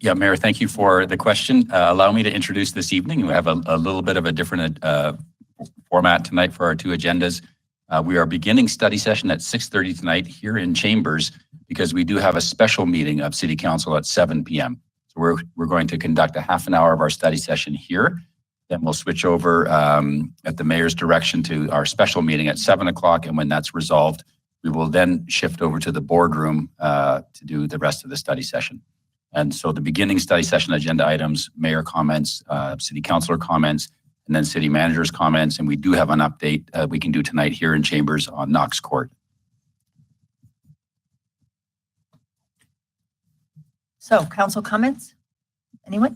Yeah, Mayor, thank you for the question. Allow me to introduce this evening. We have a little bit of a different format tonight for our two agendas. We are beginning study session at 6:30 tonight here in Chambers because we do have a special meeting of City Council at 7 p.m. So we're going to conduct a half an hour of our study session here. Then we'll switch over at the mayor's direction to our special meeting at 7 o'clock. And when that's resolved, we will then shift over to the boardroom to do the rest of the study session. And so the beginning study session agenda items, mayor comments, city councilor comments, and then city manager's comments. And we do have an update we can do tonight here in Chambers on Knox Court. So council comments, anyone?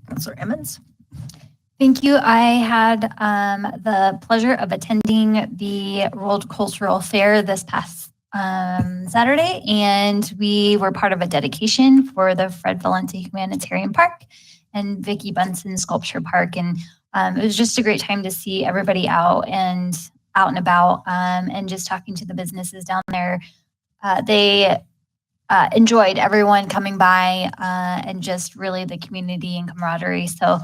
Councilor Emmons? Thank you. I had the pleasure of attending the World Cultural Fair this past Saturday, and we were part of a dedication for the Fred Valenti Humanitarian Park and Vicki Bunsen Sculpture Park. And it was just a great time to see everybody out and about and just talking to the businesses down there. They enjoyed everyone coming by and just really the community and camaraderie. So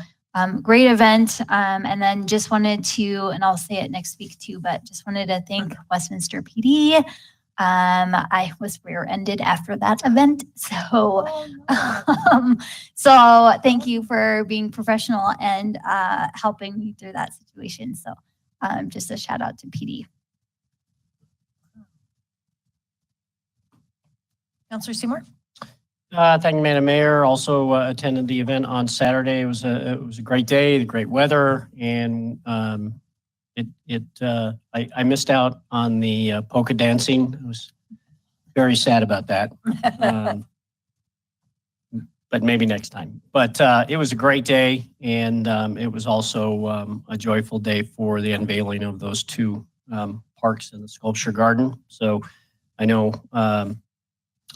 great event. And then just wanted to, and I'll say it next week too, but just wanted to thank Westminster PD. I was rear-ended after that event. So, so thank you for being professional and helping me through that situation. So just a shout out to PD. Councilor Seymour? Thank you, Madam Mayor. Also attended the event on Saturday. It was a great day, great weather, and I missed out on the polka dancing. I was very sad about that, but maybe next time. But it was a great day, and it was also a joyful day for the unveiling of those two parks in the sculpture garden. So I know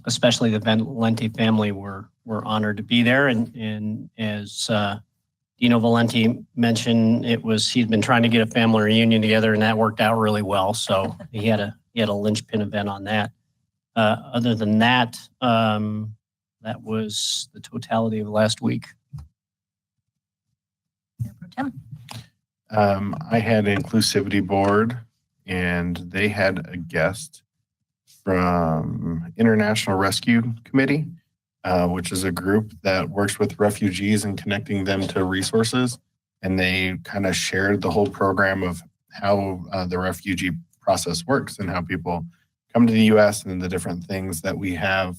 especially the Valenti family were honored to be there, and as Dino Valenti mentioned, he'd been trying to get a family reunion together, and that worked out really well. So he had a linchpin event on that. Other than that, that was the totality of last week. I had an inclusivity board, and they had a guest from International Rescue Committee, which is a group that works with refugees and connecting them to resources. And they kind of shared the whole program of how the refugee process works and how people come to the U.S. and the different things that we have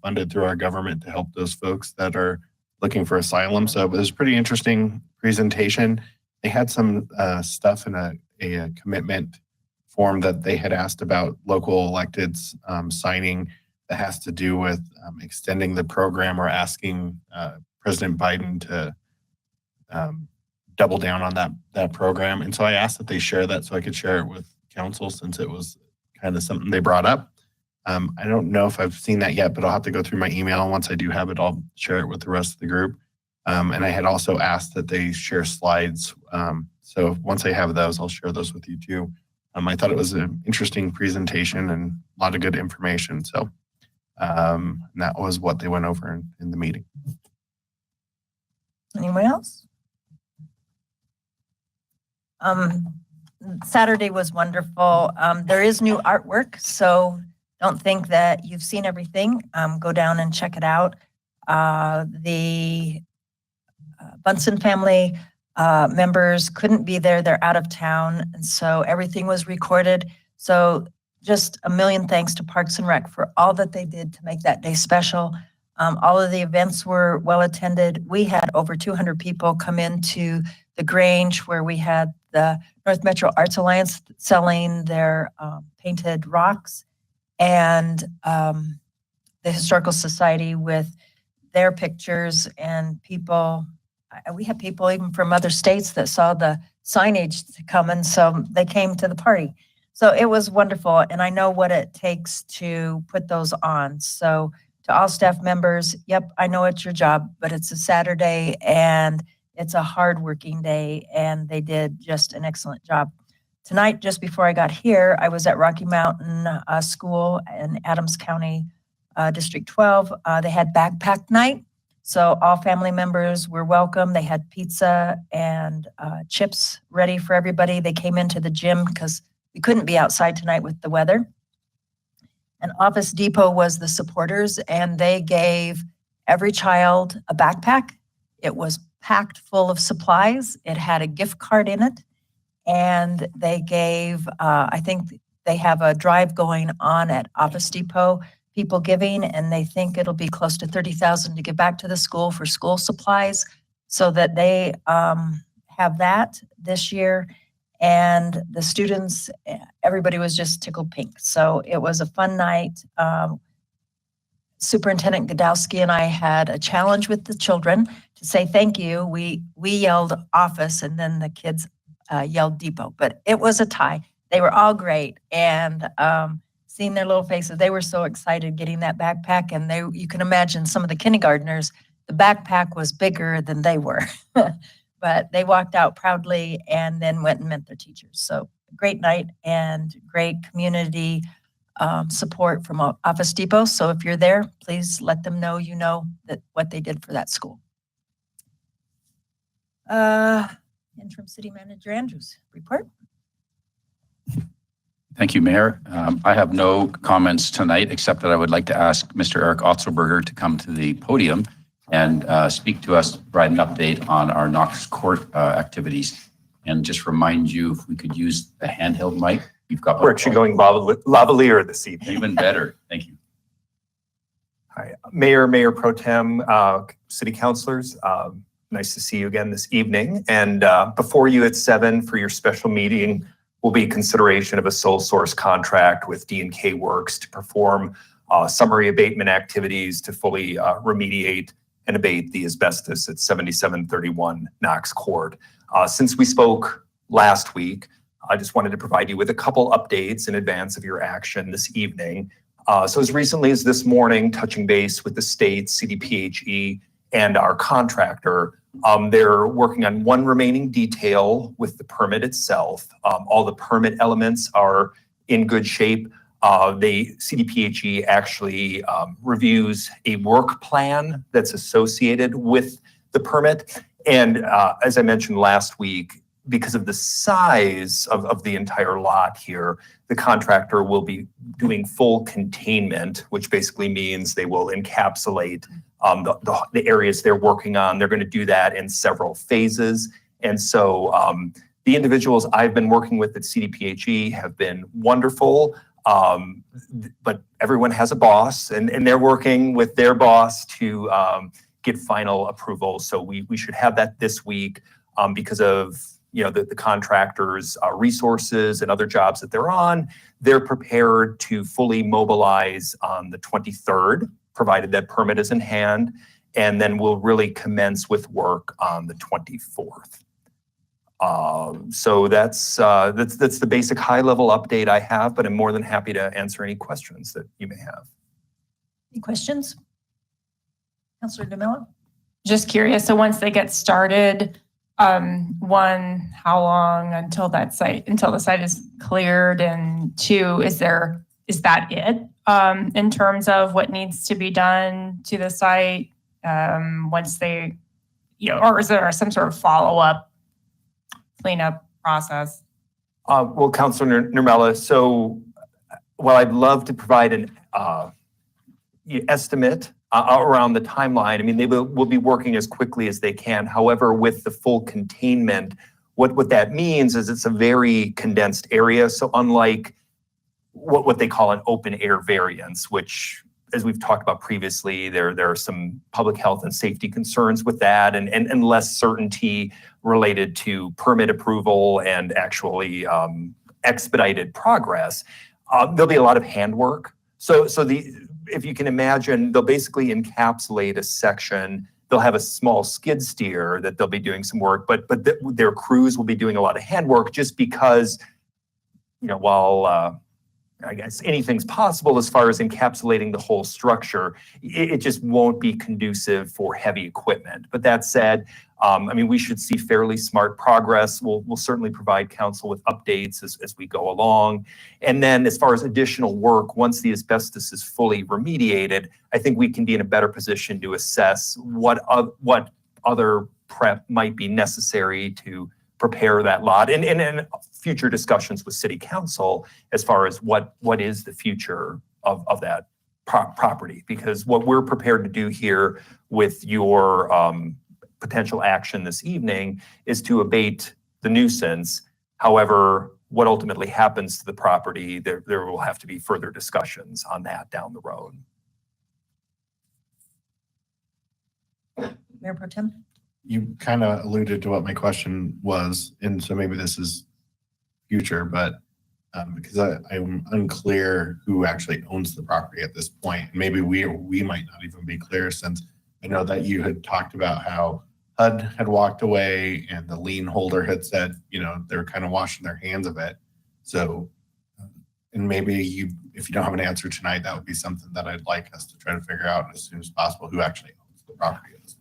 funded through our government to help those folks that are looking for asylum. So it was a pretty interesting presentation. They had some stuff in a commitment form that they had asked about local electeds signing that has to do with extending the program or asking President Biden to double down on that program. And so I asked that they share that so I could share it with council since it was kind of something they brought up. I don't know if I've seen that yet, but I'll have to go through my email. And once I do have it, I'll share it with the rest of the group. And I had also asked that they share slides. So once I have those, I'll share those with you too. I thought it was an interesting presentation and a lot of good information. So and that was what they went over in the meeting. Anyone else? Saturday was wonderful. There is new artwork, so don't think that you've seen everything. Go down and check it out. The Bunsen family members couldn't be there. They're out of town, and so everything was recorded. So just a million thanks to Parks and Rec for all that they did to make that day special. All of the events were well attended. We had over 200 people come into the Grange where we had the North Metro Arts Alliance selling their painted rocks, and the Historical Society with their pictures, and people, we had people even from other states that saw the signage coming, so they came to the party. So it was wonderful, and I know what it takes to put those on. So to all staff members, yep, I know it's your job, but it's a Saturday and it's a hard-working day, and they did just an excellent job. Tonight, just before I got here, I was at Rocky Mountain School in Adams County District 12, they had backpack night. So all family members were welcome. They had pizza and chips ready for everybody. They came into the gym because we couldn't be outside tonight with the weather. And Office Depot was the supporters, and they gave every child a backpack. It was packed full of supplies. It had a gift card in it. And they gave, I think they have a drive going on at Office Depot, people giving, and they think it'll be close to 30,000 to give back to the school for school supplies, so that they have that this year. And the students, everybody was just tickled pink. So it was a fun night. Superintendent Godowski and I had a challenge with the children to say thank you. We yelled office, and then the kids yelled depot, but it was a tie. They were all great, and seeing their little faces, they were so excited getting that backpack. And you can imagine some of the kindergartners, the backpack was bigger than they were, but they walked out proudly and then went and met their teachers. So great night and great community support from Office Depot. So if you're there, please let them know you know that what they did for that school. Interim City Manager Andrews, report. Thank you, Mayor. I have no comments tonight, except that I would like to ask Mr. Eric Otzelberger to come to the podium and speak to us, provide an update on our Knox Court activities. And just remind you, if we could use the handheld mic, we've got. We're actually going lavalier this evening. Even better. Thank you. Hi, Mayor Pro Tem, City Councilors. Nice to see you again this evening. And before you at 7 for your special meeting will be consideration of a sole source contract with D&K Works to perform summary abatement activities to fully remediate and abate the asbestos at 7731 Knox Court. Since we spoke last week, I just wanted to provide you with a couple updates in advance of your action this evening. So as recently as this morning, touching base with the state, CDPHE, and our contractor, they're working on one remaining detail with the permit itself. All the permit elements are in good shape. The CDPHE actually reviews a work plan that's associated with the permit. And as I mentioned last week, because of the size of the entire lot here, the contractor will be doing full containment, which basically means they will encapsulate the areas they're working on. They're going to do that in several phases. And so the individuals I've been working with at CDPHE have been wonderful, but everyone has a boss, and they're working with their boss to get final approval. So we should have that this week because of the contractor's resources and other jobs that they're on. They're prepared to fully mobilize on the 23rd, provided that permit is in hand, and then we'll really commence with work on the 24th. So that's the basic high-level update I have, but I'm more than happy to answer any questions that you may have. Any questions? Councilor DeMello? Just curious, so once they get started, one, how long until the site is cleared, and two, is that it in terms of what needs to be done to the site once they, or is there some sort of follow-up cleanup process? Well, Councilor Nurmela, so while I'd love to provide an estimate around the timeline, I mean, they will be working as quickly as they can. However, with the full containment, what that means is it's a very condensed area. So unlike what they call an open air variance, which, as we've talked about previously, there are some public health and safety concerns with that, and less certainty related to permit approval and actually expedited progress. There'll be a lot of handwork. So if you can imagine, they'll basically encapsulate a section. They'll have a small skid steer that they'll be doing some work, but their crews will be doing a lot of handwork just because, while I guess anything's possible as far as encapsulating the whole structure. It just won't be conducive for heavy equipment. But that said, I mean, we should see fairly smart progress. We'll certainly provide council with updates as we go along. And then as far as additional work, once the asbestos is fully remediated, I think we can be in a better position to assess what other prep might be necessary to prepare that lot, and future discussions with city council as far as what is the future of that property. Because what we're prepared to do here with your potential action this evening is to abate the nuisance. However, what ultimately happens to the property, there will have to be further discussions on that down the road. Mayor Pro Tem? You kind of alluded to what my question was, and so maybe this is future, but because I'm unclear who actually owns the property at this point. Maybe we might not even be clear, since I know that you had talked about how HUD had walked away and the lien holder had said, you know, they're kind of washing their hands of it. So, and maybe if you don't have an answer tonight, that would be something that I'd like us to try to figure out as soon as possible, who actually owns the property at this point.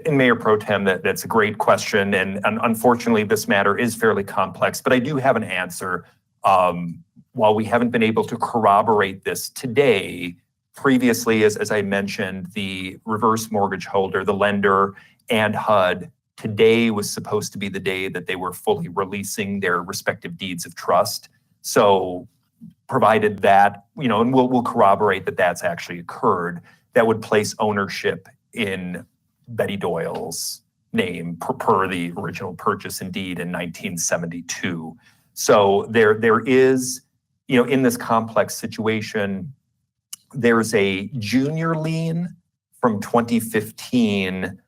And Mayor Pro Tem, that's a great question. And unfortunately, this matter is fairly complex, but I do have an answer. While we haven't been able to corroborate this today, previously, as I mentioned, the reverse mortgage holder, the lender, and HUD, today was supposed to be the day that they were fully releasing their respective deeds of trust. So provided that, you know, and we'll corroborate that that's actually occurred, that would place ownership in Betty Doyle's name per the original purchase and deed in 1972. So there is, you know, in this complex situation, there's a junior lien from 2015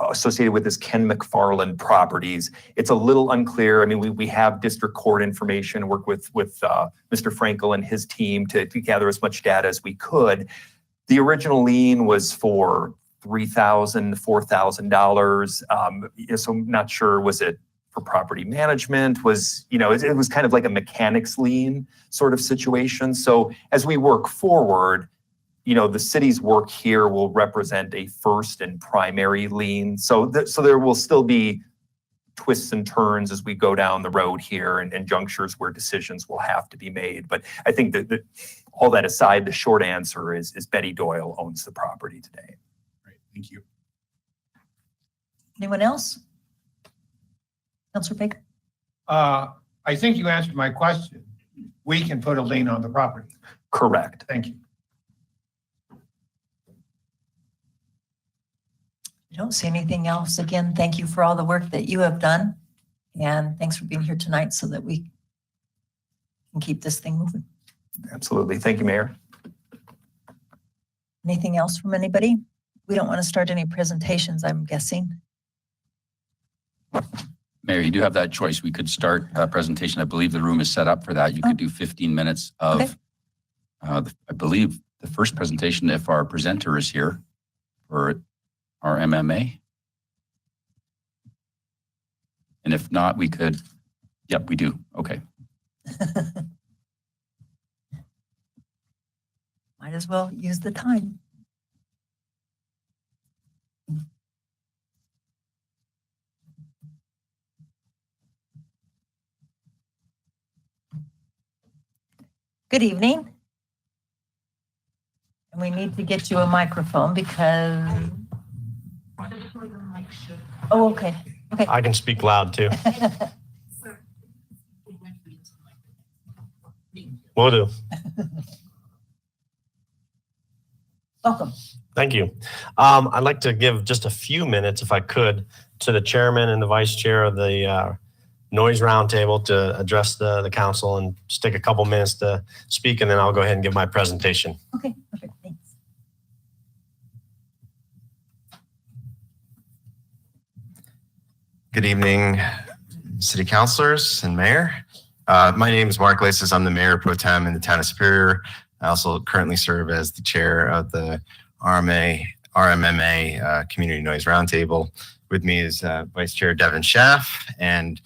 associated with this Ken McFarland Properties. It's a little unclear. I mean, we have district court information, work with Mr. Frankel and his team to gather as much data as we could. The original lien was for $3,000, $4,000. So I'm not sure, was it for property management? Was, you know, it was kind of like a mechanics lien sort of situation. So as we work forward, you know, the city's work here will represent a first and primary lien. So there will still be twists and turns as we go down the road here, and junctures where decisions will have to be made. But I think that all that aside, the short answer is Betty Doyle owns the property today. Thank you. Anyone else? Councilor Baker? I think you answered my question. We can put a lien on the property. Correct. Thank you. I don't see anything else. Again, thank you for all the work that you have done. And thanks for being here tonight so that we can keep this thing moving. Absolutely. Thank you, Mayor. Anything else from anybody? We don't want to start any presentations, I'm guessing. Mayor, you do have that choice. We could start a presentation. I believe the room is set up for that. You could do 15 minutes of, Okay. I believe, the first presentation if our presenter is here for our MMA. And if not, we could, yep, we do. Okay. Might as well use the time. Good evening. And we need to get you a microphone because. Oh, okay. Okay. I can speak loud too. Will do. Welcome. Thank you. I'd like to give just a few minutes, if I could, to the chairman and the vice chair of the noise roundtable to address the council, and just take a couple minutes to speak, and then I'll go ahead and give my presentation. Okay, perfect. Thanks. Good evening, city councilors and mayor. My name is Mark Laces. I'm the mayor pro tem in the town of Superior. I also currently serve as the chair of the RMMA Community Noise Roundtable. With me is Vice Chair Devin Schaff and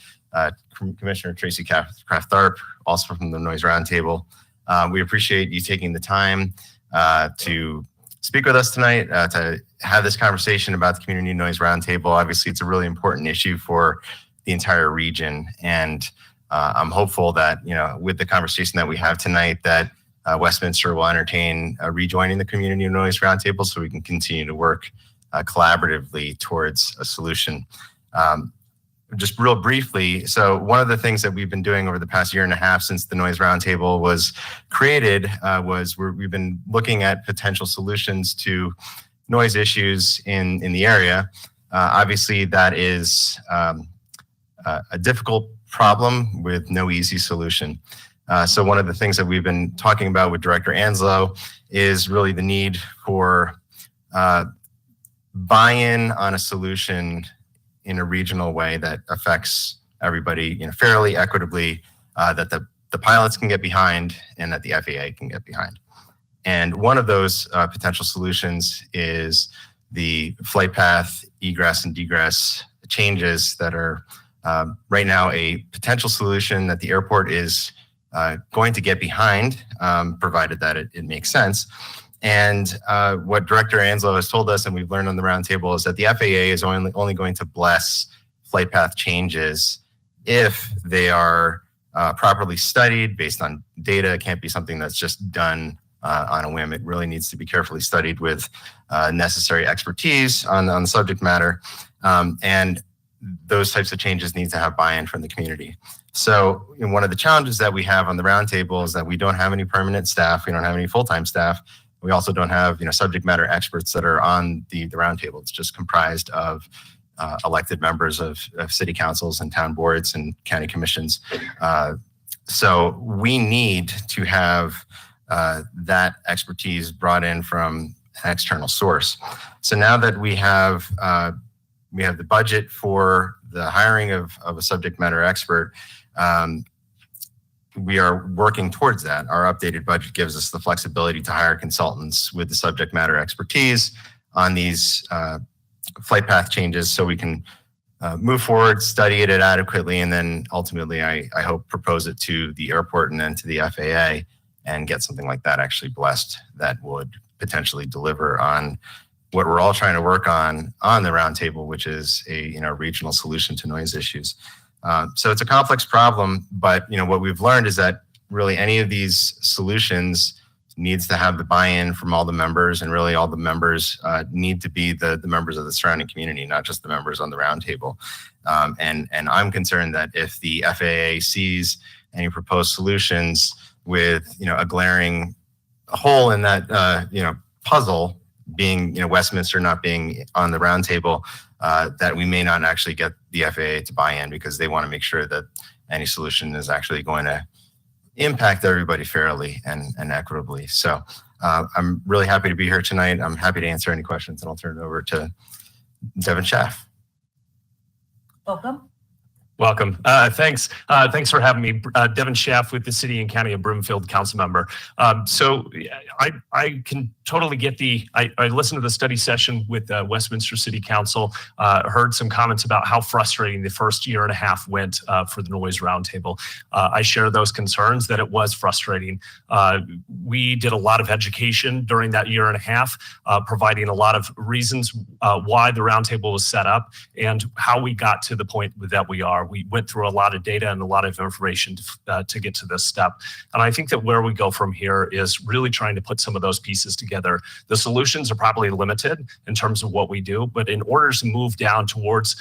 Commissioner Tracy Kraft-Tharp, also from the Noise Roundtable. We appreciate you taking the time to speak with us tonight, to have this conversation about the Community Noise Roundtable. Obviously, it's a really important issue for the entire region. And I'm hopeful that, with the conversation that we have tonight, that Westminster will entertain rejoining the Community Noise Roundtable so we can continue to work collaboratively towards a solution. Just real briefly, so one of the things that we've been doing over the past year and a half since the Noise Roundtable was created we've been looking at potential solutions to noise issues in the area. Obviously, that is a difficult problem with no easy solution. So one of the things that we've been talking about with Director Anslow is really the need for buy-in on a solution in a regional way that affects everybody, fairly equitably, that the pilots can get behind and that the FAA can get behind. And one of those potential solutions is the flight path egress and degress changes that are right now a potential solution that the airport is going to get behind, provided that it makes sense. And what Director Anslow has told us, and we've learned on the roundtable, is that the FAA is only going to bless flight path changes if they are properly studied based on data. It can't be something that's just done on a whim. It really needs to be carefully studied with necessary expertise on the subject matter. And those types of changes need to have buy-in from the community. So one of the challenges that we have on the roundtable is that we don't have any permanent staff. We don't have any full-time staff. We also don't have, subject matter experts that are on the roundtable. It's just comprised of elected members of city councils and town boards and county commissions. So we need to have that expertise brought in from an external source. So now that we have the budget for the hiring of a subject matter expert, we are working towards that. Our updated budget gives us the flexibility to hire consultants with the subject matter expertise on these flight path changes so we can move forward, study it adequately, and then ultimately, I hope, propose it to the airport and then to the FAA and get something like that actually blessed that would potentially deliver on what we're all trying to work on the roundtable, which is a regional solution to noise issues. So it's a complex problem, but what we've learned is that really any of these solutions needs to have the buy-in from all the members, and really all the members need to be the members of the surrounding community, not just the members on the roundtable. And I'm concerned that if the FAA sees any proposed solutions with a glaring hole in that puzzle, being Westminster not being on the roundtable, that we may not actually get the FAA to buy in because they want to make sure that any solution is actually going to impact everybody fairly and equitably. So I'm really happy to be here tonight. I'm happy to answer any questions, and I'll turn it over to Devin Schaff. Welcome. Welcome. Thanks. Thanks for having me. Devin Schaff with the City and County of Broomfield Council Member. So I can totally get I listened to the study session with Westminster City Council, heard some comments about how frustrating the first year and a half went for the Noise Roundtable. I share those concerns that it was frustrating. We did a lot of education during that year and a half, providing a lot of reasons why the roundtable was set up and how we got to the point that we are. We went through a lot of data and a lot of information to get to this step. And I think that where we go from here is really trying to put some of those pieces together. The solutions are probably limited in terms of what we do, but in order to move down towards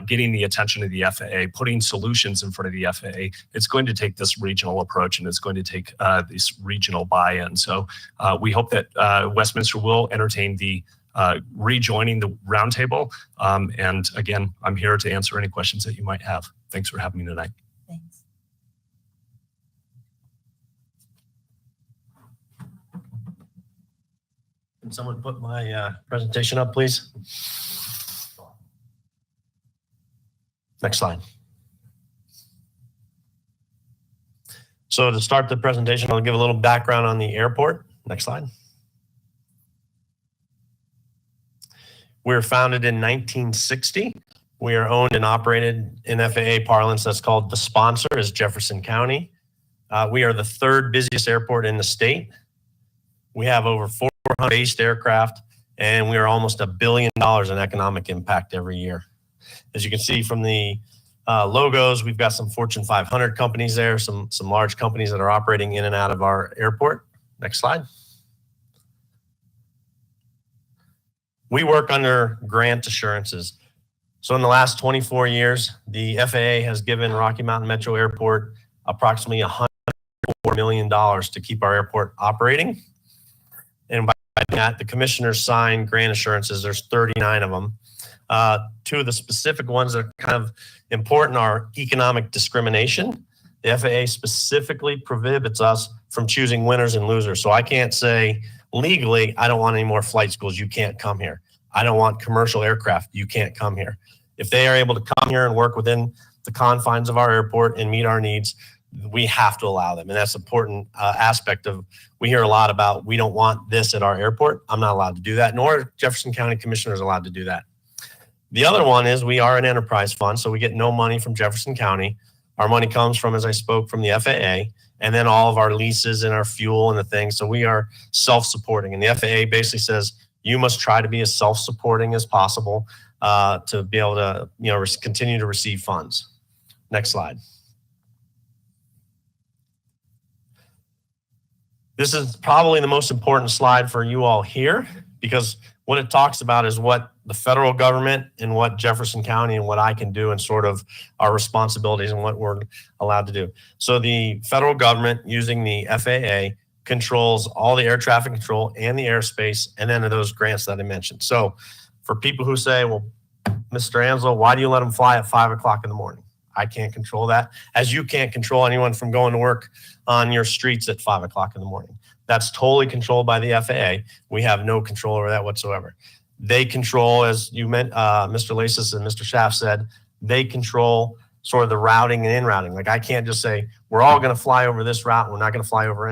getting the attention of the FAA, putting solutions in front of the FAA, it's going to take this regional approach, and it's going to take this regional buy-in. So we hope that Westminster will entertain the rejoining the roundtable. And again, I'm here to answer any questions that you might have. Thanks for having me tonight. Thanks. Can someone put my presentation up, please? Next slide. So to start the presentation, I'll give a little background on the airport. Next slide. We were founded in 1960 We are owned and operated in FAA parlance. That's called the sponsor is Jefferson County. We are the third busiest airport in the state. We have over 400 based aircraft, and we are almost $1 billion in economic impact every year. As you can see from the logos, we've got some Fortune 500 companies there, some large companies that are operating in and out of our airport. Next slide. We work under grant assurances. So in the last 24 years, the FAA has given Rocky Mountain Metro Airport approximately $104 million to keep our airport operating. And by that, the commissioners sign grant assurances. There's 39 of them. Two of the specific ones that are kind of important are economic discrimination. The FAA specifically prohibits us from choosing winners and losers. So I can't say legally, I don't want any more flight schools. You can't come here. I don't want commercial aircraft. You can't come here. If they are able to come here and work within the confines of our airport and meet our needs, we have to allow them. And that's an important aspect of, we hear a lot about, we don't want this at our airport. I'm not allowed to do that, nor Jefferson County commissioners allowed to do that. The other one is we are an enterprise fund, so we get no money from Jefferson County. Our money comes from, as I spoke, from the FAA, and then all of our leases and our fuel and the things. So we are self-supporting. And the FAA basically says, you must try to be as self-supporting as possible to be able to, continue to receive funds. Next slide. This is probably the most important slide for you all here, because what it talks about is what the federal government and what Jefferson County and what I can do and sort of our responsibilities and what we're allowed to do. So the federal government, using the FAA, controls all the air traffic control and the airspace, and then those grants that I mentioned. So for people who say, well, Mr. Anslow, why do you let them fly at 5 o'clock in the morning? I can't control that, as you can't control anyone from going to work on your streets at 5 o'clock in the morning. That's totally controlled by the FAA. We have no control over that whatsoever. They control, as you meant, Mr. Lasis and Mr. Schaff said, they control sort of the routing and in-routing. Like, I can't just say, we're all going to fly over this route. We're not going to fly over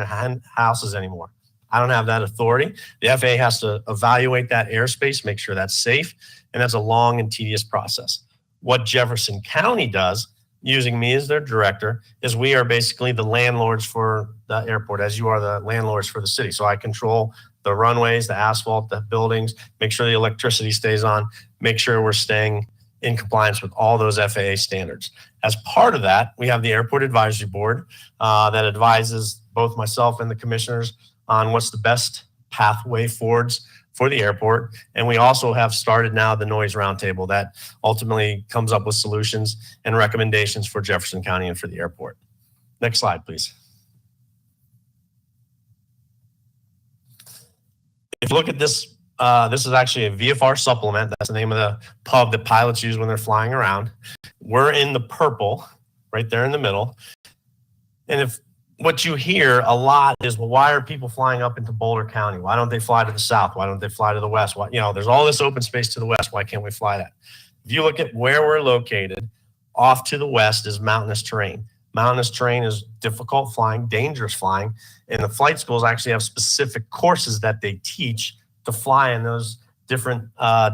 houses anymore. I don't have that authority. The FAA has to evaluate that airspace, make sure that's safe, and that's a long and tedious process. What Jefferson County does, using me as their director, is we are basically the landlords for the airport, as you are the landlords for the city. So I control the runways, the asphalt, the buildings, make sure the electricity stays on, make sure we're staying in compliance with all those FAA standards. As part of that, we have the Airport Advisory Board that advises both myself and the commissioners on what's the best pathway forwards for the airport. And we also have started now the Noise Roundtable that ultimately comes up with solutions and recommendations for Jefferson County and for the airport. Next slide, please. If you look at this, this is actually a VFR Supplement. That's the name of the pub that pilots use when they're flying around. We're in the purple, right there in the middle. And if what you hear a lot is, well, why are people flying up into Boulder County? Why don't they fly to the south? Why don't they fly to the west? Why, there's all this open space to the west. Why can't we fly that? If you look at where we're located, off to the west is mountainous terrain. Mountainous terrain is difficult flying, dangerous flying, and the flight schools actually have specific courses that they teach to fly in those different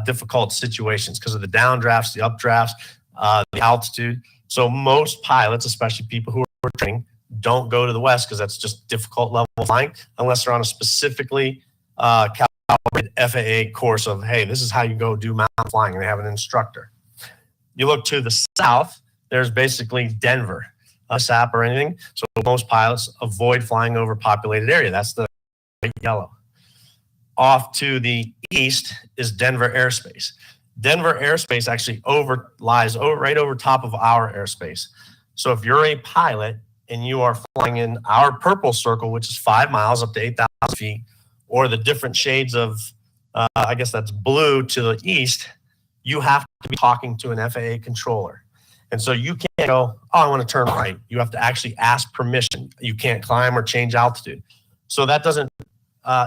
difficult situations because of the downdrafts, the updrafts, the altitude. So most pilots, especially people who are training, don't go to the west because that's just difficult level flying unless they're on a specifically calibrated FAA course of, hey, this is how you go do mountain flying, and they have an instructor. You look to the south, there's basically Denver, a SAP or anything. So most pilots avoid flying over populated area. That's the yellow. Off to the east is Denver Airspace. Denver Airspace actually lies right over top of our airspace. So if you're a pilot and you are flying in our purple circle, which is 5 miles up to 8,000 feet, or the different shades of, I guess that's blue to the east, you have to be talking to an FAA controller. And so you can't go, oh, I want to turn right. You have to actually ask permission. You can't climb or change altitude. So that doesn't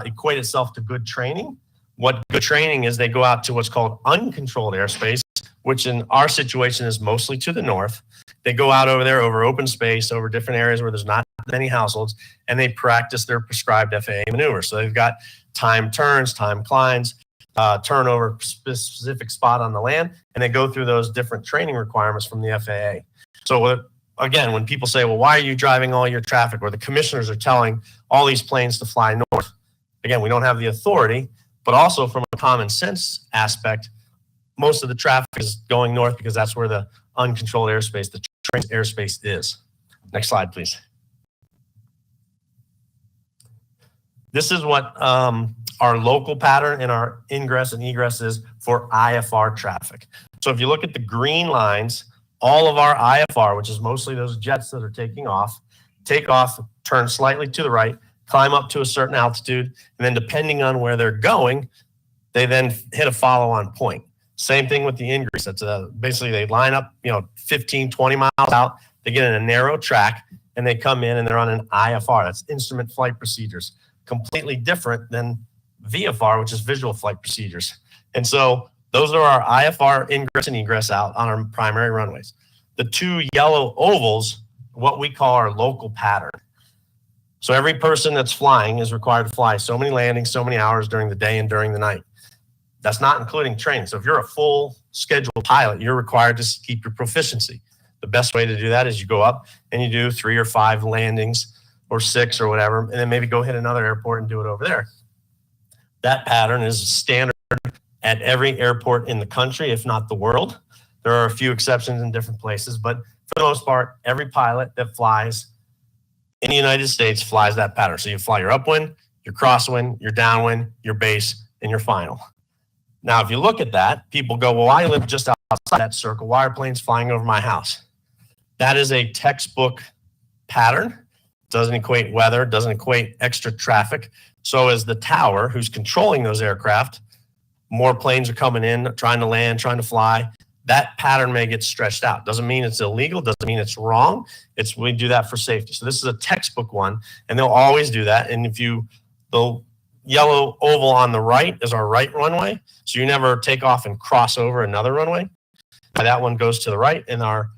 equate itself to good training. What good training is, they go out to what's called uncontrolled airspace, which in our situation is mostly to the north. They go out over there over open space, over different areas where there's not many households, and they practice their prescribed FAA maneuvers. So they've got time turns, time climbs, turn over specific spot on the land, and they go through those different training requirements from the FAA. So again, when people say, well, why are you driving all your traffic? Or the commissioners are telling all these planes to fly north. Again, we don't have the authority, but also from a common sense aspect, most of the traffic is going north because that's where the uncontrolled airspace, the train's airspace is. Next slide, please. This is what our local pattern and our ingress and egress is for IFR traffic. So if you look at the green lines, all of our IFR, which is mostly those jets that are taking off, take off, turn slightly to the right, climb up to a certain altitude, and then depending on where they're going, they then hit a follow-on point. Same thing with the ingress. That's basically they line up, 15, 20 miles out, they get in a narrow track, and they come in and they're on an IFR. That's instrument flight procedures. Completely different than VFR, which is visual flight procedures. And so those are our IFR ingress and egress out on our primary runways. The two yellow ovals, what we call our local pattern. So every person that's flying is required to fly so many landings, so many hours during the day and during the night. That's not including training. So if you're a full scheduled pilot, you're required to keep your proficiency. The best way to do that is you go up and you do 3 or 5 landings or 6 or whatever, and then maybe go hit another airport and do it over there. That pattern is standard at every airport in the country, if not the world. There are a few exceptions in different places, but for the most part, every pilot that flies in the United States flies that pattern. So you fly your upwind, your crosswind, your downwind, your base, and your final. Now, if you look at that, people go, well, I live just outside that circle. Why are planes flying over my house? That is a textbook pattern. Doesn't equate weather, doesn't equate extra traffic. So as the tower who's controlling those aircraft, more planes are coming in, trying to land, trying to fly. That pattern may get stretched out. Doesn't mean it's illegal, doesn't mean it's wrong. We do that for safety. So this is a textbook one, and they'll always do that. And the yellow oval on the right is our right runway. So you never take off and cross over another runway. That one goes to the right, and our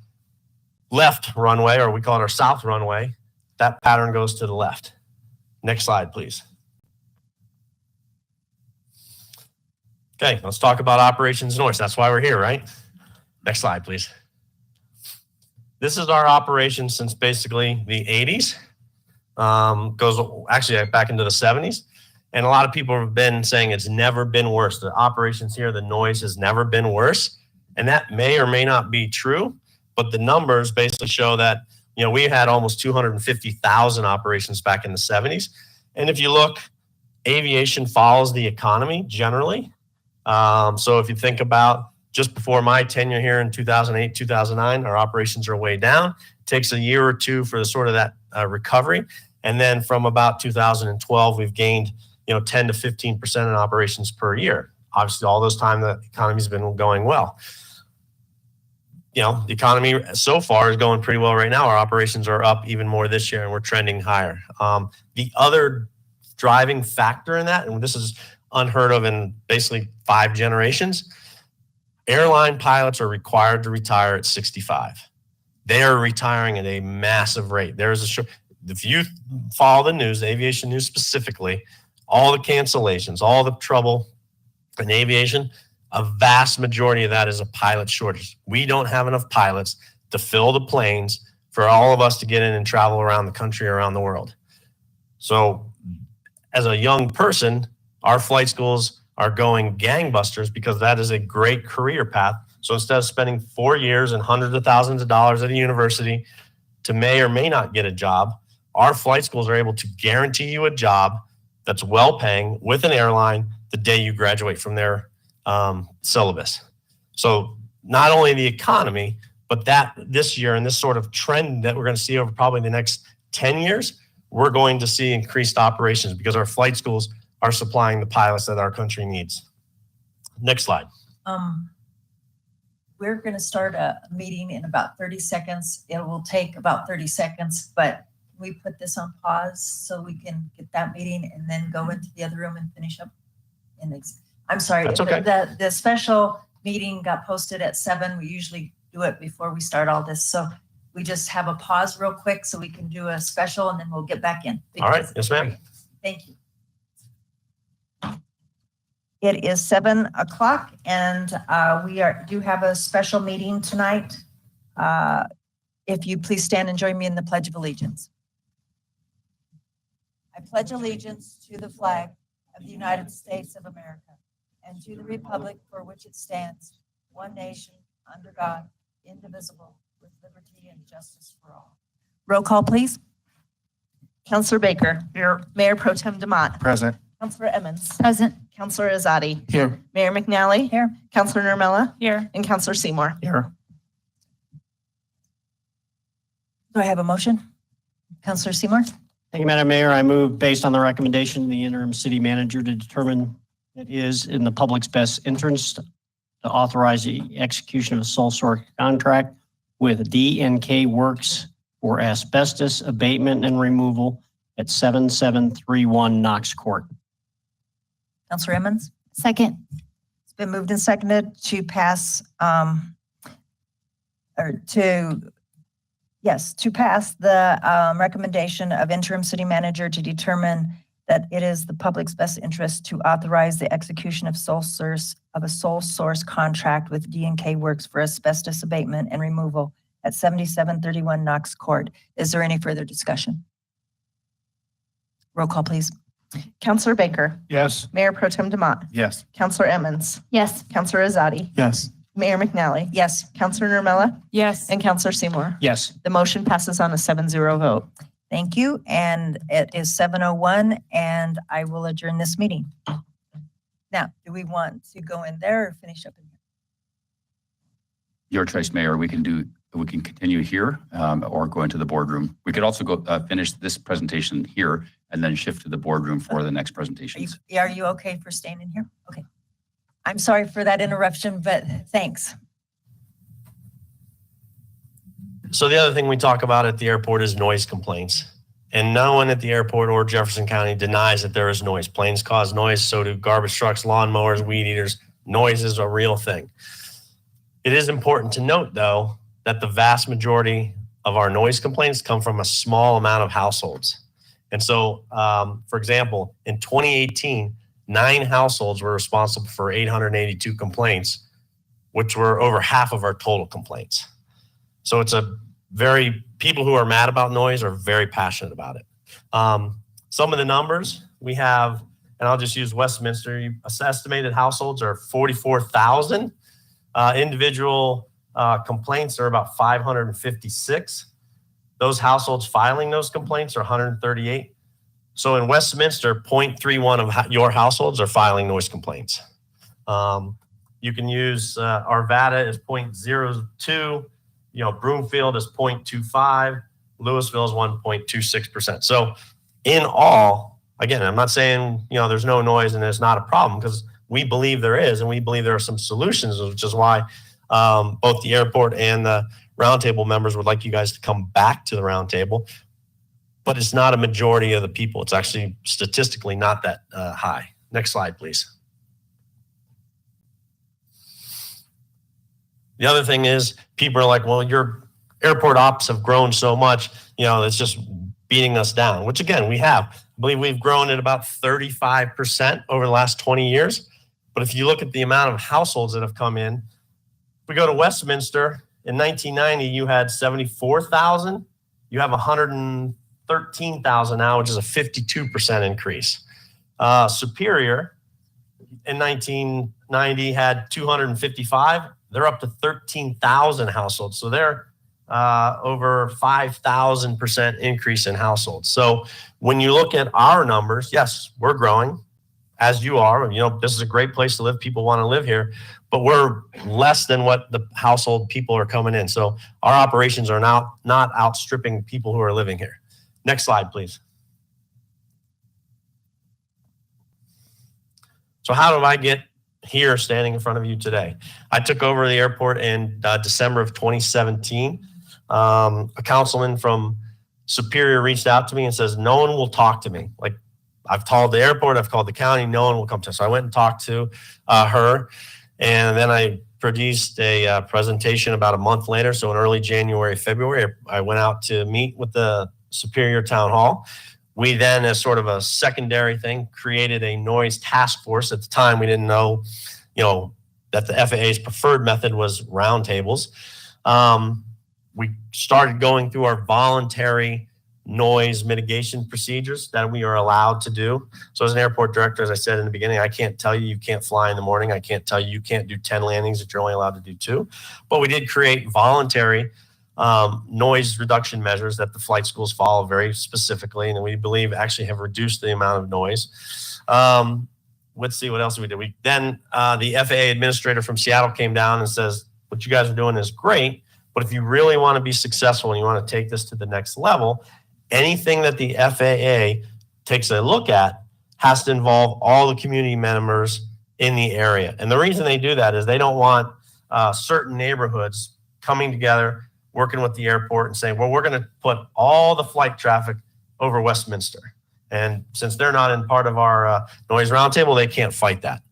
left runway, or we call it our south runway, that pattern goes to the left. Next slide, please. Okay, let's talk about operations north. That's why we're here, right? Next slide, please. This is our operation since basically the 80s. Goes actually back into the 70s. And a lot of people have been saying it's never been worse. The operations here, the noise has never been worse. And that may or may not be true, but the numbers basically show that, we had almost 250,000 operations back in the 70s. And if you look, aviation follows the economy generally. So if you think about just before my tenure here in 2008, 2009, our operations are way down. It takes a year or two for the sort of that recovery. And then from about 2012, we've gained, 10 to 15% in operations per year. Obviously, all those time the economy's been going well. The economy so far is going pretty well right now. Our operations are up even more this year, and we're trending higher. The other driving factor in that, and this is unheard of in basically 5 generations, airline pilots are required to retire at 65. They are retiring at a massive rate. If you follow the news, the aviation news specifically, all the cancellations, all the trouble in aviation, a vast majority of that is a pilot shortage. We don't have enough pilots to fill the planes for all of us to get in and travel around the country, around the world. So as a young person, our flight schools are going gangbusters because that is a great career path. So instead of spending 4 years and hundreds of thousands of dollars at a university to may or may not get a job, our flight schools are able to guarantee you a job that's well paying with an airline the day you graduate from their syllabus. So not only the economy, but that this year and this sort of trend that we're going to see over probably the next 10 years, we're going to see increased operations because our flight schools are supplying the pilots that our country needs. Next slide. We're going to start a meeting in about 30 seconds. It will take about 30 seconds, but we put this on pause so we can get that meeting and then go into the other room and finish up. I'm sorry. That's okay. The special meeting got posted at 7. We usually do it before we start all this. So we just have a pause real quick so we can do a special and then we'll get back in. All right. Yes, ma'am. Thank you. It is 7 o'clock and we do have a special meeting tonight. If you please stand and join me in the Pledge of Allegiance. I pledge allegiance to the flag of the United States of America and to the republic for which it stands, one nation, under God, indivisible, with liberty and justice for all. Roll call, please. Counselor Baker. Here. Mayor Pro Tem Demott. Present. Counselor Emmons. Present. Counselor Azadi. Here. Mayor McNally. Here. Counselor Nermella. Here. And Counselor Seymour. Here. Do I have a motion? Counselor Seymour? Thank you, Madam Mayor. I move based on the recommendation of the interim city manager to determine it is in the public's best interest to authorize the execution of a sole source contract with D&K Works for asbestos abatement and removal at 7731 Knox Court. Counselor Emmons? Second. It's been moved and seconded to pass, to pass the recommendation of interim city manager to determine that it is the public's best interest to authorize the execution of a sole source contract with D&K Works for asbestos abatement and removal at 7731 Knox Court. Is there any further discussion? Roll call, please. Counselor Baker. Yes. Mayor Pro Tem Demott. Yes. Counselor Emmons. Yes. Counselor Azadi. Yes. Mayor McNally. Yes. Counselor Nermella. Yes. And Counselor Seymour. Yes. The motion passes on a 7-0 vote. Thank you. And it is 7:01 and I will adjourn this meeting. Now, do we want to go in there or finish up in here? Your choice, Mayor. We can continue here or go into the boardroom. We could also go finish this presentation here and then shift to the boardroom for the next presentations. Are you okay for staying in here? Okay. I'm sorry for that interruption, but thanks. So the other thing we talk about at the airport is noise complaints. And no one at the airport or Jefferson County denies that there is noise. Planes cause noise, so do garbage trucks, lawnmowers, weed eaters. Noise is a real thing. It is important to note, though, that the vast majority of our noise complaints come from a small amount of households. And so, for example, in 2018, 9 households were responsible for 882 complaints, which were over half of our total complaints. So it's people who are mad about noise are very passionate about it. Some of the numbers we have, and I'll just use Westminster, estimated households are 44,000. Individual complaints are about 556. Those households filing those complaints are 138. So in Westminster, 0.31 of your households are filing noise complaints. You can use Arvada is 0.02. Broomfield is 0.25. Louisville is 1.26%. So in all, again, I'm not saying, there's no noise and there's not a problem, because we believe there is, and we believe there are some solutions, which is why both the airport and the roundtable members would like you guys to come back to the roundtable. But it's not a majority of the people. It's actually statistically not that high. Next slide, please. The other thing is people are like, well, your airport ops have grown so much, it's just beating us down, which again, we have. I believe we've grown at about 35% over the last 20 years. But if you look at the amount of households that have come in, if we go to Westminster, in 1990, you had 74,000. You have 113,000 now, which is a 52% increase. Superior in 1990 had 255. They're up to 13,000 households. So they're over 5,000% increase in households. So when you look at our numbers, yes, we're growing as you are. This is a great place to live. People want to live here, but we're less than what the household people are coming in. So our operations are now not outstripping people who are living here. Next slide, please. So how did I get here standing in front of you today? I took over the airport in December of 2017. A councilman from Superior reached out to me and says, no one will talk to me. Like, I've called the airport, I've called the county, no one will come to us. So I went and talked to her, and then I produced a presentation about a month later. So in early January, February, I went out to meet with the Superior Town Hall. We then, as sort of a secondary thing, created a noise task force. At the time, we didn't know, that the FAA's preferred method was roundtables. We started going through our voluntary noise mitigation procedures that we are allowed to do. So as an airport director, as I said in the beginning, I can't tell you can't fly in the morning. I can't tell you can't do 10 landings that you're only allowed to do 2. But we did create voluntary noise reduction measures that the flight schools follow very specifically, and we believe actually have reduced the amount of noise. Let's see what else we did. Then the FAA administrator from Seattle came down and says, what you guys are doing is great, but if you really want to be successful and you want to take this to the next level, anything that the FAA takes a look at has to involve all the community members in the area. And the reason they do that is they don't want certain neighborhoods coming together, working with the airport and saying, well, we're going to put all the flight traffic over Westminster. And since they're not in part of our noise roundtable, they can't fight that.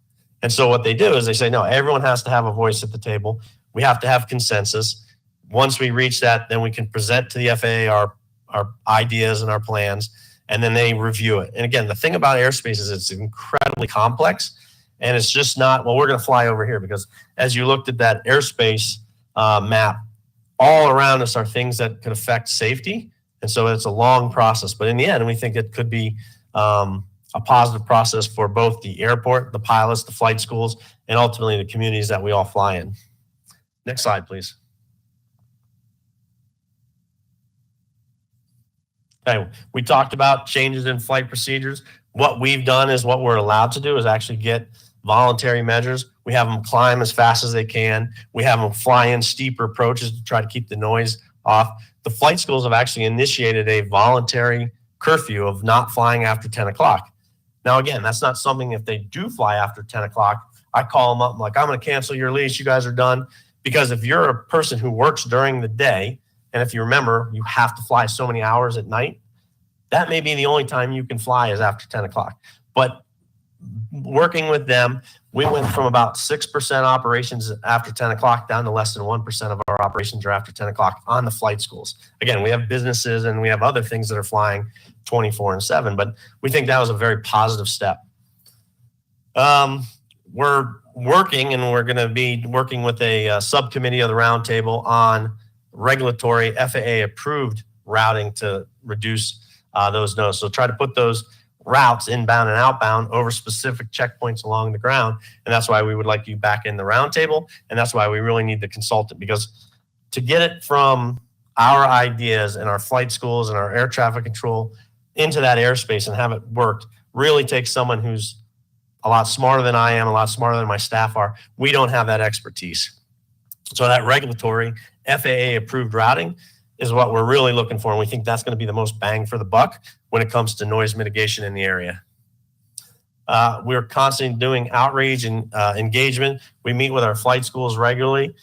And so what they do is they say, no, everyone has to have a voice at the table. We have to have consensus. Once we reach that, then we can present to the FAA our ideas and our plans, and then they review it. And again, the thing about airspace is it's incredibly complex, and it's just not, well, we're going to fly over here, because as you looked at that airspace map, all around us are things that could affect safety. And so it's a long process. But in the end, we think it could be a positive process for both the airport, the pilots, the flight schools, and ultimately the communities that we all fly in. Next slide, please. Okay, we talked about changes in flight procedures. What we've done is what we're allowed to do is actually get voluntary measures. We have them climb as fast as they can. We have them fly in steeper approaches to try to keep the noise off. The flight schools have actually initiated a voluntary curfew of not flying after 10 o'clock. Now, again, that's not something if they do fly after 10 o'clock, I call them up, I'm like, I'm going to cancel your lease. You guys are done. Because if you're a person who works during the day, and if you remember, you have to fly so many hours at night, that may be the only time you can fly is after 10 o'clock. But working with them, we went from about 6% operations after 10 o'clock down to less than 1% of our operations are after 10 o'clock on the flight schools. Again, we have businesses and we have other things that are flying 24/7, but we think that was a very positive step. We're working, and we're going to be working with a subcommittee of the roundtable on regulatory FAA-approved routing to reduce those nodes. So try to put those routes inbound and outbound over specific checkpoints along the ground. And that's why we would like you back in the roundtable. And that's why we really need the consultant, because to get it from our ideas and our flight schools and our air traffic control into that airspace and have it worked really takes someone who's a lot smarter than I am, a lot smarter than my staff are. We don't have that expertise. So that regulatory FAA approved routing is what we're really looking for. And we think that's going to be the most bang for the buck when it comes to noise mitigation in the area. We're constantly doing outreach and engagement. We meet with our flight schools regularly.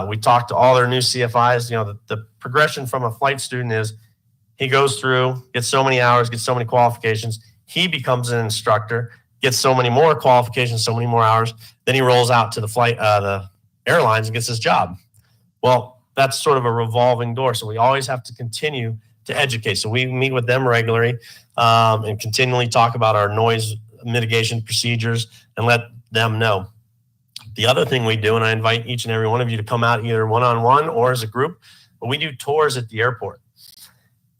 We talk to all their new CFIs. The progression from a flight student is he goes through, gets so many hours, gets so many qualifications. He becomes an instructor, gets so many more qualifications, so many more hours. Then he rolls out to the airlines and gets his job. Well, that's sort of a revolving door. So we always have to continue to educate. So we meet with them regularly and continually talk about our noise mitigation procedures and let them know. The other thing we do, and I invite each and every one of you to come out either one-on-one or as a group, but we do tours at the airport.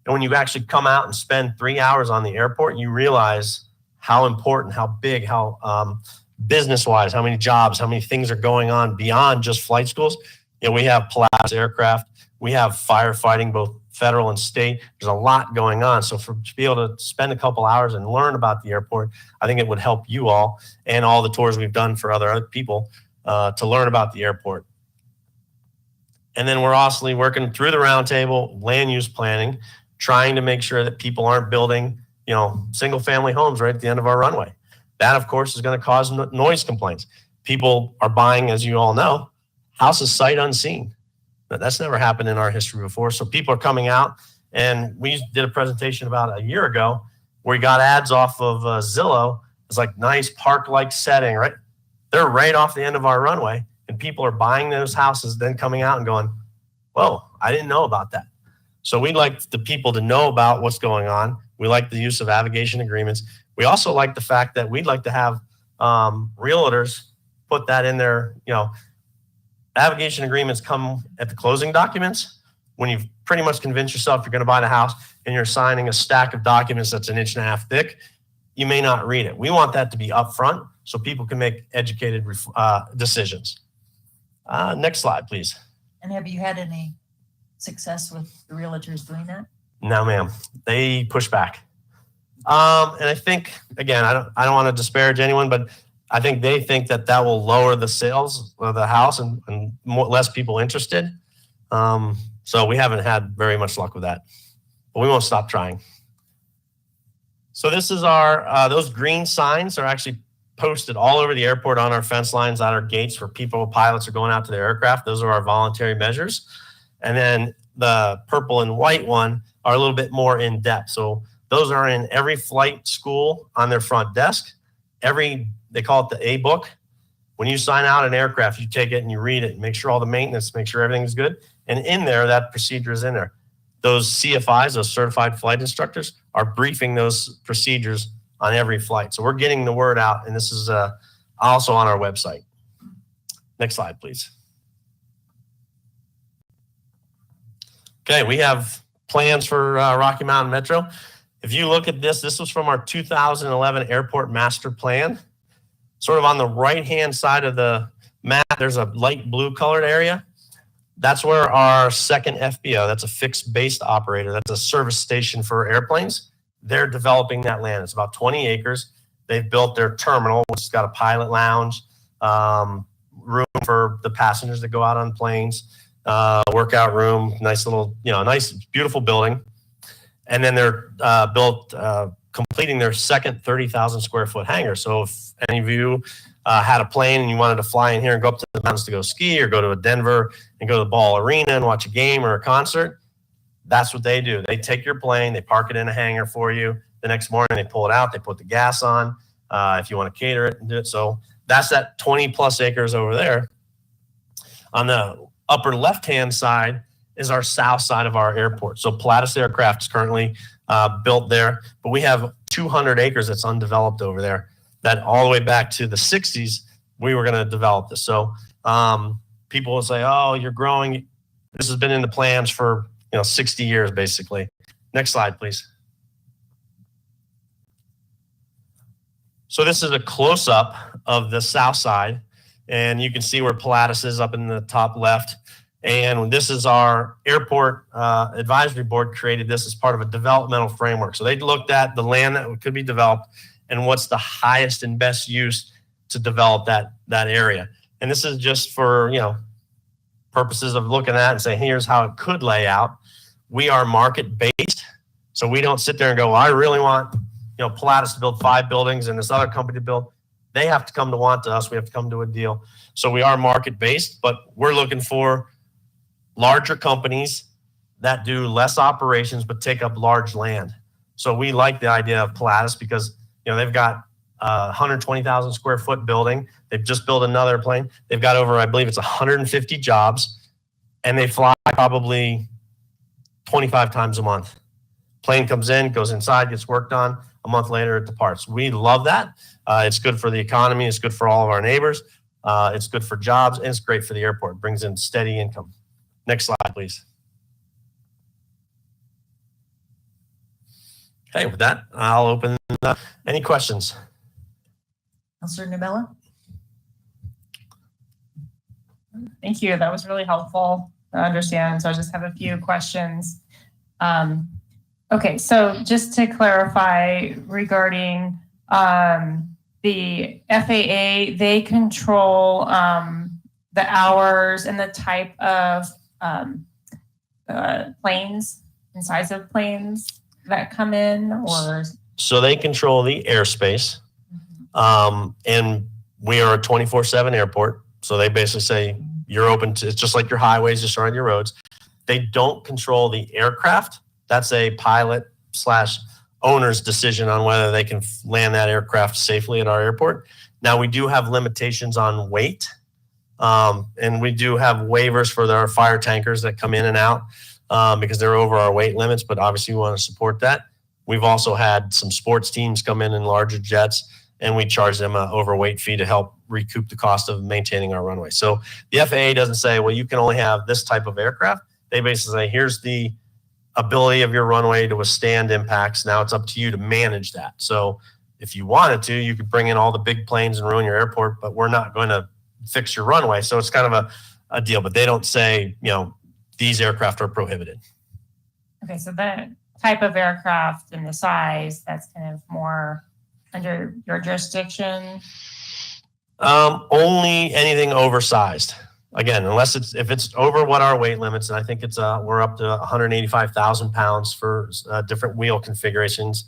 And when you actually come out and spend 3 hours on the airport, you realize how important, how big, how business-wise, how many jobs, how many things are going on beyond just flight schools. We have Polaris aircraft. We have firefighting, both federal and state. There's a lot going on. So to be able to spend a couple hours and learn about the airport, I think it would help you all and all the tours we've done for other people to learn about the airport. And then we're also working through the roundtable, land use planning, trying to make sure that people aren't building, single family homes right at the end of our runway. That, of course, is going to cause noise complaints. People are buying, as you all know, houses sight unseen. That's never happened in our history before. So people are coming out, and we did a presentation about a year ago where we got ads off of Zillow. It's like nice park-like setting, right? They're right off the end of our runway, and people are buying those houses, then coming out and going, whoa, I didn't know about that. So we'd like the people to know about what's going on. We like the use of navigation agreements. We also like the fact that we'd like to have realtors put that in their, navigation agreements come at the closing documents when you've pretty much convinced yourself you're going to buy the house and you're signing a stack of documents that's 1.5 inches thick. You may not read it. We want that to be upfront so people can make educated decisions. Next slide, please. And have you had any success with the realtors doing that? No, ma'am. They push back. And I think, again, I don't want to disparage anyone, but I think they think that will lower the sales of the house and less people interested. So we haven't had very much luck with that, but we won't stop trying. So this is our, those green signs are actually posted all over the airport on our fence lines, at our gates where pilots are going out to their aircraft. Those are our voluntary measures. And then the purple and white one are a little bit more in depth. So those are in every flight school on their front desk. They call it the A book. When you sign out an aircraft, you take it and you read it, make sure all the maintenance, make sure everything's good. And in there, that procedure is in there. Those CFIs, those certified flight instructors, are briefing those procedures on every flight. So we're getting the word out, and this is also on our website. Next slide, please. Okay, we have plans for Rocky Mountain Metro. If you look at this was from our 2011 Airport Master Plan. Sort of on the right-hand side of the map, there's a light blue colored area. That's where our second FBO, that's a fixed based operator, that's a service station for airplanes. They're developing that land. It's about 20 acres. They've built their terminal, which has got a pilot lounge, room for the passengers that go out on planes, workout room, nice little, nice, beautiful building. And then they're completing their second 30,000 square foot hangar. So if any of you had a plane and you wanted to fly in here and go up to the mountains to go ski, or go to Denver and go to the Ball Arena and watch a game or a concert, that's what they do. They take your plane, they park it in a hangar for you. The next morning they pull it out, they put the gas on, if you want to cater it and do it. So that's that 20 plus acres over there. On the upper left-hand side is our south side of our airport. So Pilatus Aircraft is currently built there, but we have 200 acres that's undeveloped over there that all the way back to the 60s, we were going to develop this. So people will say, oh, you're growing. This has been in the plans for 60 years, basically. Next slide, please. So this is a close-up of the south side, and you can see where Pilatus is up in the top left. And this is our airport advisory board created this as part of a developmental framework. So they looked at the land that could be developed and what's the highest and best use to develop that area. And this is just for, purposes of looking at and saying, here's how it could lay out. We are market-based. So we don't sit there and go, well, I really want, Pilatus to build 5 buildings and this other company to build. They have to come to want to us. We have to come to a deal. So we are market-based, but we're looking for larger companies that do less operations but take up large land. So we like the idea of Pilatus because they've got a 120,000 square foot building. They've just built another plane. They've got over, I believe it's 150 jobs, and they fly probably 25 times a month. Plane comes in, goes inside, gets worked on. A month later, it departs. We love that. It's good for the economy. It's good for all of our neighbors. It's good for jobs, and it's great for the airport. It brings in steady income. Next slide, please. Okay, with that, I'll open any questions. Councilor Nubella? Thank you. That was really helpful to understand. So I just have a few questions. Okay, so just to clarify regarding the FAA, they control the hours and the type of planes and size of planes that come in, or? So they control the airspace, and we are a 24/7 airport. So they basically say you're open to, it's just like your highways, just on your roads. They don't control the aircraft. That's a pilot/owner's decision on whether they can land that aircraft safely at our airport. Now, we do have limitations on weight, and we do have waivers for our fire tankers that come in and out. because they're over our weight limits, but obviously we want to support that. We've also had some sports teams come in larger jets, and we charge them an overweight fee to help recoup the cost of maintaining our runway. So the FAA doesn't say, well, you can only have this type of aircraft. They basically say, here's the ability of your runway to withstand impacts. Now it's up to you to manage that. So if you wanted to, you could bring in all the big planes and ruin your airport, but we're not going to fix your runway. So it's kind of a deal, but they don't say, these aircraft are prohibited. Okay, so the type of aircraft and the size, that's kind of more under your jurisdiction? Only anything oversized. Again, unless if it's over what our weight limits, and I think we're up to 185,000 pounds for different wheel configurations.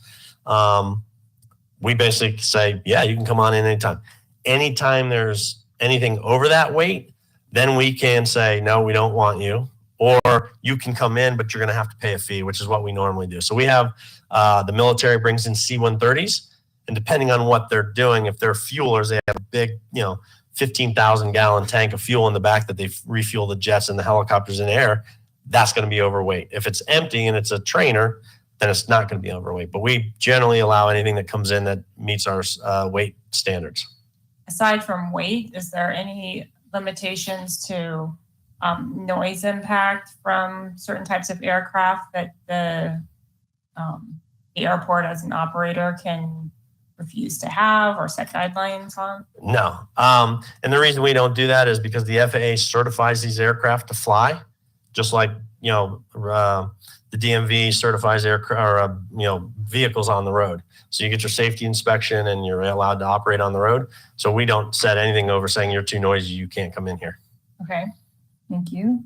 We basically say, yeah, you can come on in anytime. Anytime there's anything over that weight, then we can say, no, we don't want you. Or you can come in, but you're going to have to pay a fee, which is what we normally do. So we have the military brings in C-130s, and depending on what they're doing, if they're fuelers, they have a big, 15,000 gallon tank of fuel in the back that they refuel the jets and the helicopters in the air. That's going to be overweight. If it's empty and it's a trainer, then it's not going to be overweight. But we generally allow anything that comes in that meets our weight standards. Aside from weight, is there any limitations to noise impact from certain types of aircraft that the airport as an operator can refuse to have or set guidelines on? No. And the reason we don't do that is because the FAA certifies these aircraft to fly, just like, the DMV certifies aircraft or, vehicles on the road. So you get your safety inspection and you're allowed to operate on the road. So we don't set anything over saying you're too noisy, you can't come in here. Okay, thank you.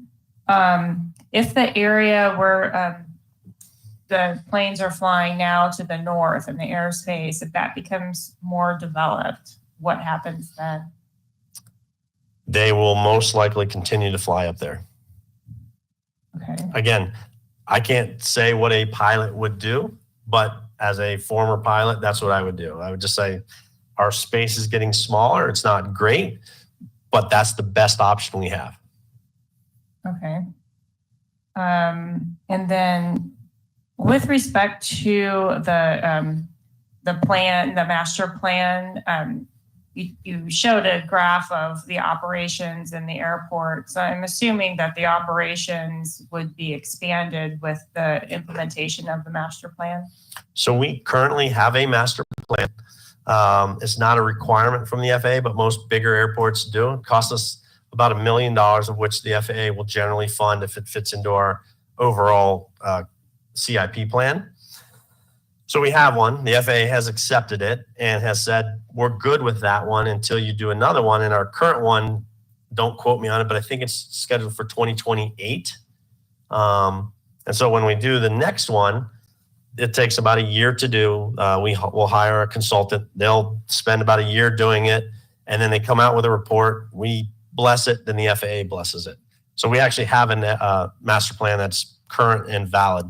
If the area where the planes are flying now to the north in the airspace, if that becomes more developed, what happens then? They will most likely continue to fly up there. Okay. Again, I can't say what a pilot would do, but as a former pilot, that's what I would do. I would just say our space is getting smaller. It's not great, but that's the best option we have. Okay. And then with respect to the plan, the master plan, you showed a graph of the operations in the airport. So I'm assuming that the operations would be expanded with the implementation of the master plan. So we currently have a master plan. It's not a requirement from the FAA, but most bigger airports do. It costs us about $1 million, of which the FAA will generally fund if it fits into our overall CIP plan. So we have one. The FAA has accepted it and has said, we're good with that one until you do another one. And our current one, don't quote me on it, but I think it's scheduled for 2028. And so when we do the next one, it takes about a year to do. We'll hire a consultant. They'll spend about a year doing it. And then they come out with a report. We bless it, then the FAA blesses it. So we actually have a master plan that's current and valid.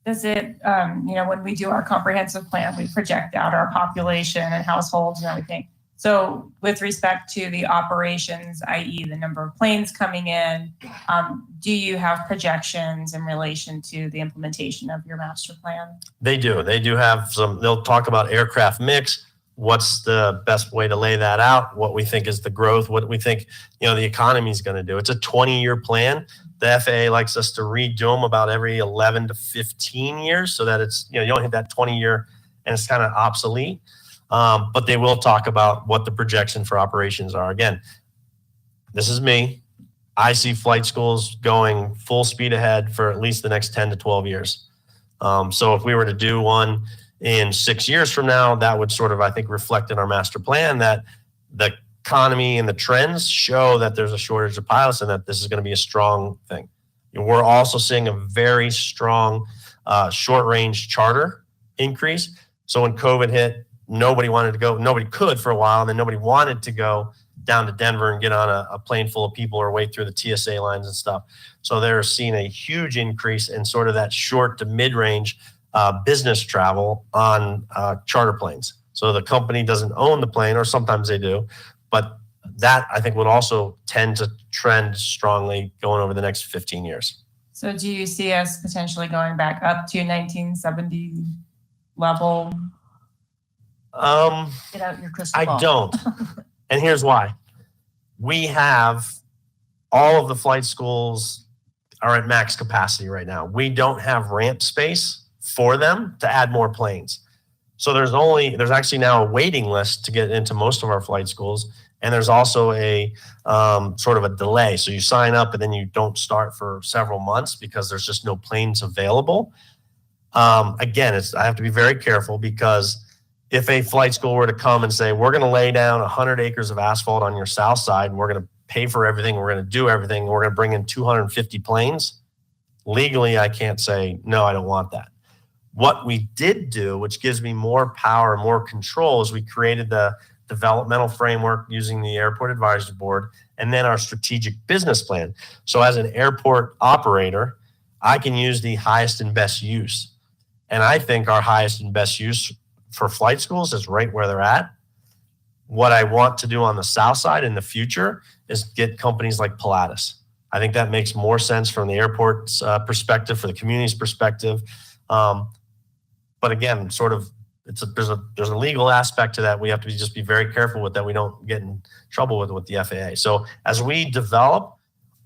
Does it, when we do our comprehensive plan, we project out our population and households and everything. So with respect to the operations, i.e. the number of planes coming in, do you have projections in relation to the implementation of your master plan? They do. They do have some, they'll talk about aircraft mix, what's the best way to lay that out, what we think is the growth, what we think, the economy is going to do. It's a 20-year plan. The FAA likes us to redo them about every 11 to 15 years so that it's, you don't hit that 20-year and it's kind of obsolete. But they will talk about what the projection for operations are. Again, this is me. I see flight schools going full speed ahead for at least the next 10 to 12 years. So if we were to do one in 6 years from now, that would sort of, I think, reflect in our master plan that the economy and the trends show that there's a shortage of pilots and that this is going to be a strong thing. We're also seeing a very strong short-range charter increase. So when COVID hit, nobody wanted to go. Nobody could for a while, and then nobody wanted to go down to Denver and get on a plane full of people or wait through the TSA lines and stuff. So they're seeing a huge increase in sort of that short to mid-range business travel on charter planes. So the company doesn't own the plane, or sometimes they do, but that I think would also tend to trend strongly going over the next 15 years. So do you see us potentially going back up to 1970 level? Get out your crystal I ball. don't. And here's why. We have all of the flight schools are at max capacity right now. We don't have ramp space for them to add more planes. So there's actually now a waiting list to get into most of our flight schools. And there's also a sort of a delay. So you sign up and then you don't start for several months because there's just no planes available. Again, I have to be very careful because if a flight school were to come and say, we're going to lay down 100 acres of asphalt on your south side and we're going to pay for everything, we're going to do everything, and we're going to bring in 250 planes, legally, I can't say, no, I don't want that. What we did do, which gives me more power, more control, is we created the developmental framework using the Airport Advisory Board and then our strategic business plan. So as an airport operator, I can use the highest and best use. And I think our highest and best use for flight schools is right where they're at. What I want to do on the south side in the future is get companies like Pilatus. I think that makes more sense from the airport's perspective, for the community's perspective. But again, sort of, there's a legal aspect to that. We have to just be very careful with that. We don't get in trouble with the FAA. So as we develop,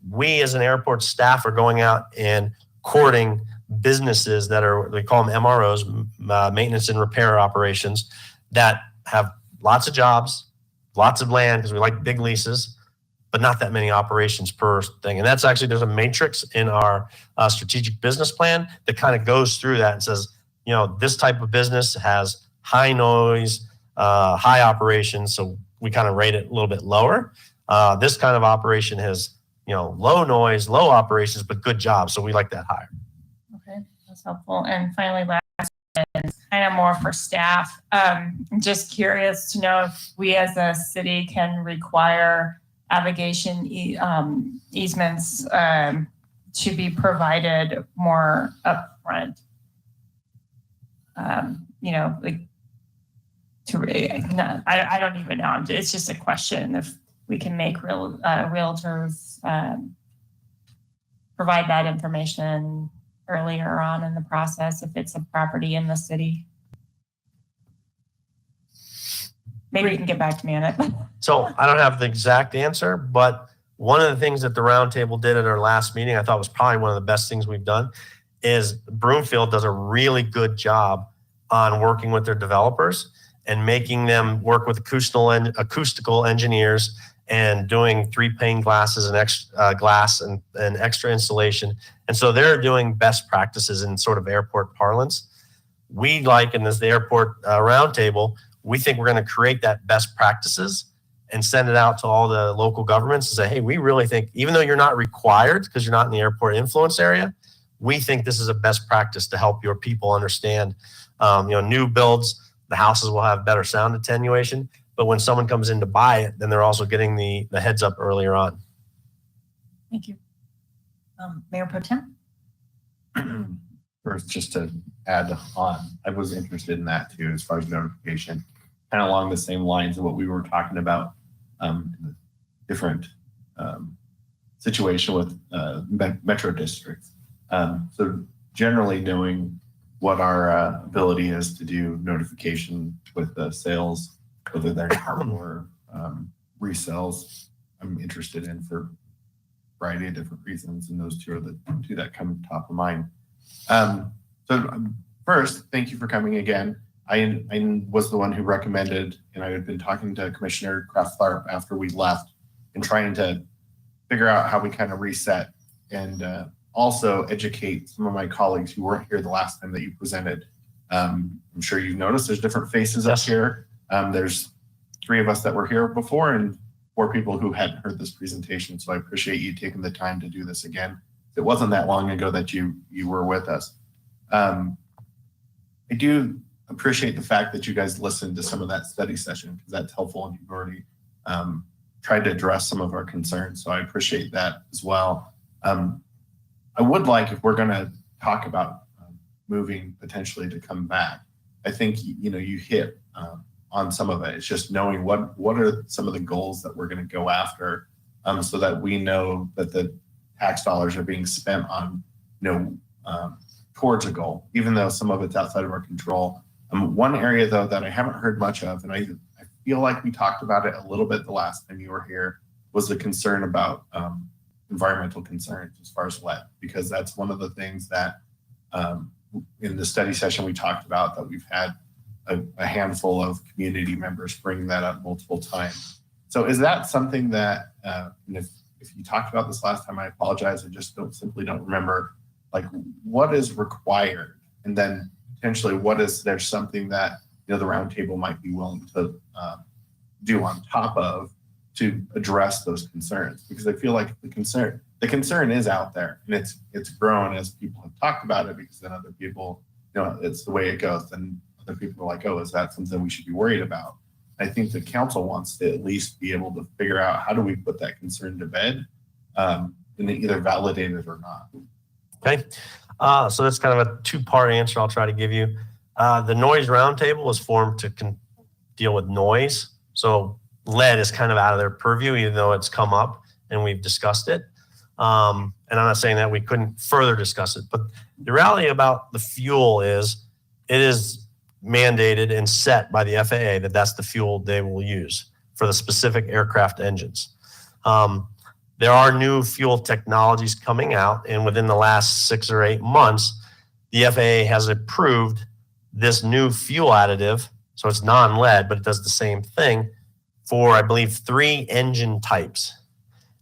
we as an airport staff are going out and courting businesses that are, we call them MROs, maintenance and repair operations, that have lots of jobs, lots of land, because we like big leases, but not that many operations per thing. And that's actually, there's a matrix in our strategic business plan that kind of goes through that and says, you know, this type of business has high noise, high operations. So we kind of rate it a little bit lower. This kind of operation has, you know, low noise, low operations, but good jobs. So we like that higher. Okay, that's helpful. And finally, last is kind of more for staff. I'm just curious to know if we as a city can require navigation easements to be provided more upfront. You know, like I don't even know. It's just a question if we can make realtors provide that information earlier on in the process if it's a property in the city. Maybe you can get back to me on it. So I don't have the exact answer, but one of the things that the roundtable did at our last meeting, I thought was probably one of the best things we've done, is Broomfield does a really good job on working with their developers and making them work with acoustical engineers and doing 3-pane glasses and extra glass and extra insulation. And so they're doing best practices in sort of airport parlance. We like, and as the airport roundtable, we think we're going to create that best practices and send it out to all the local governments and say, hey, we really think, even though you're not required because you're not in the airport influence area, we think this is a best practice to help your people understand, you know, new builds, the houses will have better sound attenuation. But when someone comes in to buy it, then they're also getting the heads up earlier on. Thank you. Mayor Pro Tem? First, just to add on, I was interested in that too, as far as notification, kind of along the same lines of what we were talking about, in the different situation with metro districts. So generally knowing what our ability is to do notification with the sales, whether they're or resells, I'm interested in for a variety of different reasons, and those two are the two that come top of mind. First, thank you for coming again. I was the one who recommended, and I had been talking to Commissioner Kraft-Tharp after we left and trying to figure out how we kind of reset and also educate some of my colleagues who weren't here the last time that you presented. I'm sure you've noticed there's different faces up here. There's 3 of us that were here before and 4 people who hadn't heard this presentation. So I appreciate you taking the time to do this again. It wasn't that long ago that you were with us. I do appreciate the fact that you guys listened to some of that study session, because that's helpful, and you've already tried to address some of our concerns. So I appreciate that as well. I would like, if we're going to talk about moving potentially to come back, I think you hit on some of it. It's just knowing what are some of the goals that we're going to go after, so that we know that the tax dollars are being spent on towards a goal, even though some of it's outside of our control. One area though that I haven't heard much of, and I feel like we talked about it a little bit the last time you were here, was the concern about environmental concerns as far as lead, because that's one of the things that in the study session we talked about, that we've had a handful of community members bring that up multiple times. So is that something that, and if you talked about this last time, I apologize, I just simply don't remember, like what is required, and then potentially what is there something that the roundtable might be willing to do on top of to address those concerns? Because I feel like the concern is out there, and it's grown as people have talked about it, because then other people, it's the way it goes. Then other people are like, oh, is that something we should be worried about? I think the council wants to at least be able to figure out, how do we put that concern to bed, and either validate it or not. Okay. So that's kind of a two-part answer I'll try to give you. The noise roundtable was formed to deal with noise. So lead is kind of out of their purview, even though it's come up and we've discussed it. And I'm not saying that we couldn't further discuss it, but the reality about the fuel is it is mandated and set by the FAA that that's the fuel they will use for the specific aircraft engines. There are new fuel technologies coming out, and within the last 6 or 8 months, the FAA has approved this new fuel additive. So it's non-lead, but it does the same thing for, I believe, 3 engine types.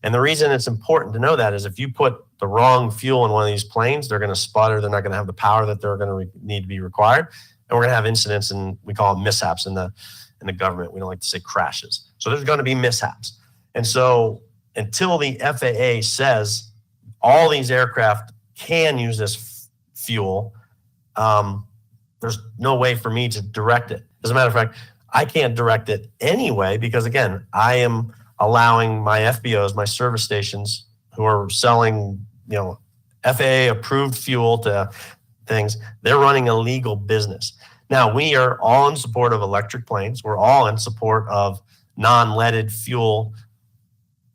And the reason it's important to know that is if you put the wrong fuel in one of these planes, they're going to sputter. They're not going to have the power that they're going to need to be required. And we're going to have incidents, and we call them mishaps in the government. We don't like to say crashes. So there's going to be mishaps. And so until the FAA says all these aircraft can use this fuel, there's no way for me to direct it. As a matter of fact, I can't direct it anyway, because again, I am allowing my FBOs, my service stations, who are selling, FAA approved fuel to things, they're running a legal business. Now, we are all in support of electric planes. We're all in support of non-leaded fuel.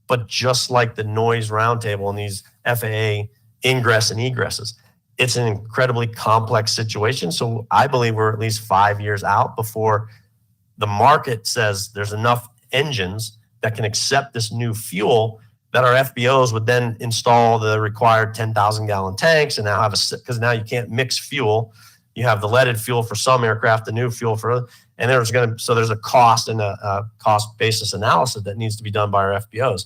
But just like the noise roundtable and these FAA ingress and egresses, it's an incredibly complex situation. So I believe we're at least 5 years out before the market says there's enough engines that can accept this new fuel that our FBOs would then install the required 10,000 gallon tanks, and now have because now you can't mix fuel. You have the leaded fuel for some aircraft, the new fuel for other, and there's a cost and a cost basis analysis that needs to be done by our FBOs.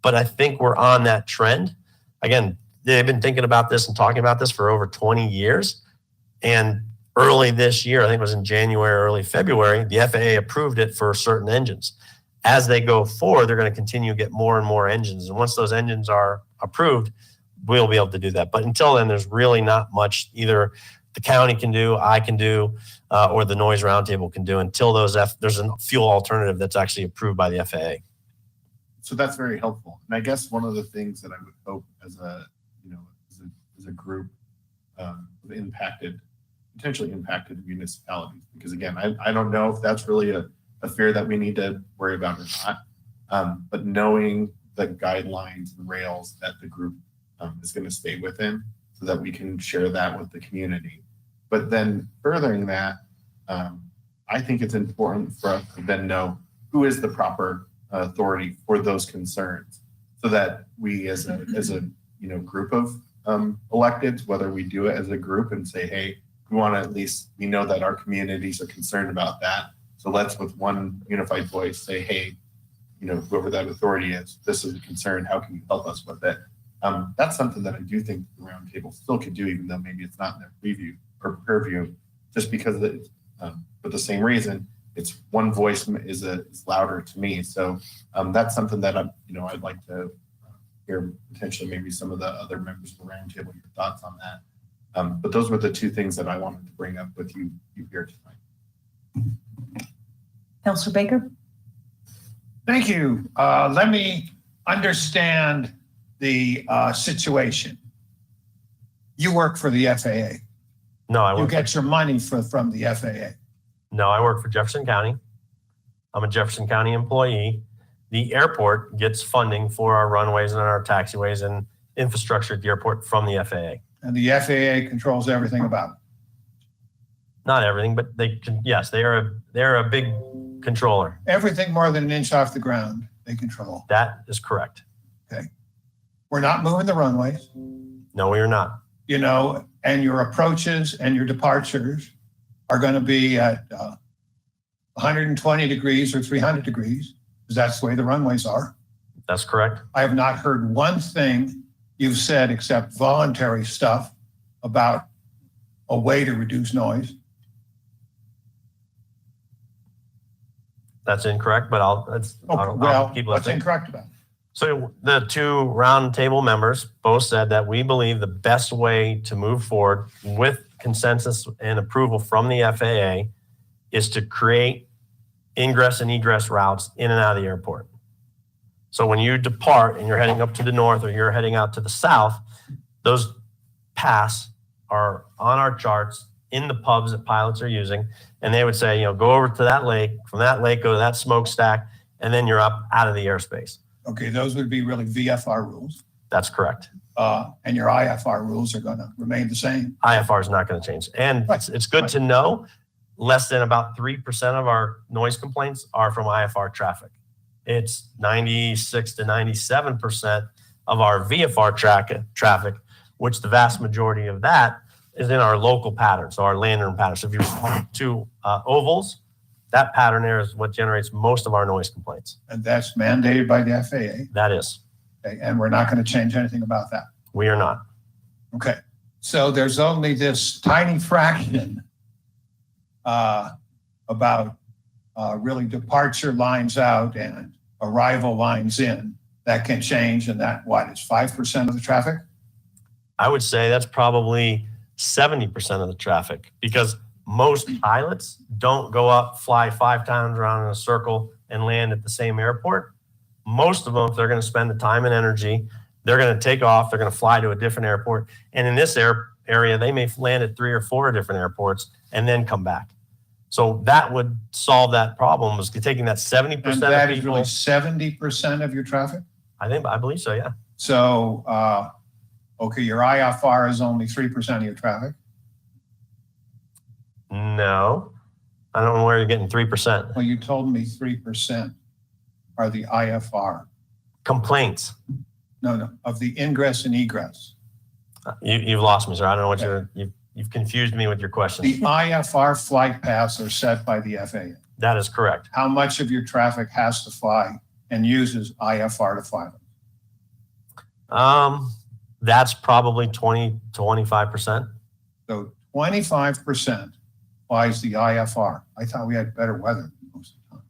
But I think we're on that trend. Again, they've been thinking about this and talking about this for over 20 years. And early this year, I think it was in January, early February, the FAA approved it for certain engines. As they go forward, they're going to continue to get more and more engines. And once those engines are approved, we'll be able to do that. But until then, there's really not much either the county can do, I can do, or the noise roundtable can do until there's a fuel alternative that's actually approved by the FAA. So that's very helpful. And I guess one of the things that I would hope as a group of potentially impacted municipalities, because again, I don't know if that's really a fear that we need to worry about or not. But knowing the guidelines and rails that the group is going to stay within, so that we can share that with the community. But then furthering that, I think it's important for us to then know who is the proper authority for those concerns, so that we as a group of electeds, whether we do it as a group and say, hey, we want to at least, we know that our communities are concerned about that. So let's with one unified voice say, hey, whoever that authority is, this is a concern. How can you help us with it? That's something that I do think the roundtable still could do, even though maybe it's not in their preview or purview, just because for the same reason, it's one voice is louder to me. So that's something that I'd like to hear potentially maybe some of the other members of the roundtable, your thoughts on that. But those were the two things that I wanted to bring up with you here tonight. Councilor Baker? Thank you. Let me understand the situation. You work for the FAA. No, I You work. get your money from the FAA. No, I work for Jefferson County. I'm a Jefferson County employee. The airport gets funding for our runways and our taxiways and infrastructure at the airport from the FAA. And the FAA controls everything about it. Not everything, but they can, yes, they're a big controller. Everything more than an inch off the ground, they control. That is correct. We're not moving the runways, No, we are not. you know, and your approaches and your departures are going to be at 120 degrees or 300 degrees, because that's the way the runways are. That's correct. I have not heard one thing you've said except voluntary stuff about a way to reduce noise. That's incorrect, but I'll keep What's listening. incorrect about it? So the two roundtable members both said that we believe the best way to move forward with consensus and approval from the FAA is to create ingress and egress routes in and out of the airport. So when you depart and you're heading up to the north or you're heading out to the south, those paths are on our charts in the pubs that pilots are using. And they would say, you know, go over to that lake, from that lake, go to that smokestack, and then you're up out of the airspace. Okay, those would be really VFR rules. That's correct. And your IFR rules are going to remain the same. IFR is not going to change. And it's good to know less than about 3% of our noise complaints are from IFR traffic. It's 96 to 97% of our VFR traffic, which the vast majority of that is in our local pattern, so our lantern pattern. So if you're to ovals, that pattern there is what generates most of our noise complaints. And that's mandated by the FAA. That is. Okay, and we're not going to change anything about that. We are not. Okay, so there's only this tiny fraction about really departure lines out and arrival lines in that can change, and that, what, is 5% of the traffic? I would say that's probably 70% of the traffic, because most pilots don't go up, fly 5 times around in a circle and land at the same airport. Most of them, if they're going to spend the time and energy, they're going to take off, they're going to fly to a different airport. And in this area, they may land at 3 or 4 different airports and then come back. So that would solve that problem, was taking that 70% And that of is people. really 70% of your traffic? I believe so, yeah. So, okay, your IFR is only 3% of your traffic. No, I don't know where you're getting 3%. Well, you told me 3% are the IFR. Complaints. No, of the ingress and egress. You've lost me, sir. I don't know what you've confused me with your question. The IFR flight paths are set by the FAA. That is correct. How much of your traffic has to fly and uses IFR to fly them? That's probably 20 to 25%. So 25% flies the IFR. I thought we had better weather most of the time.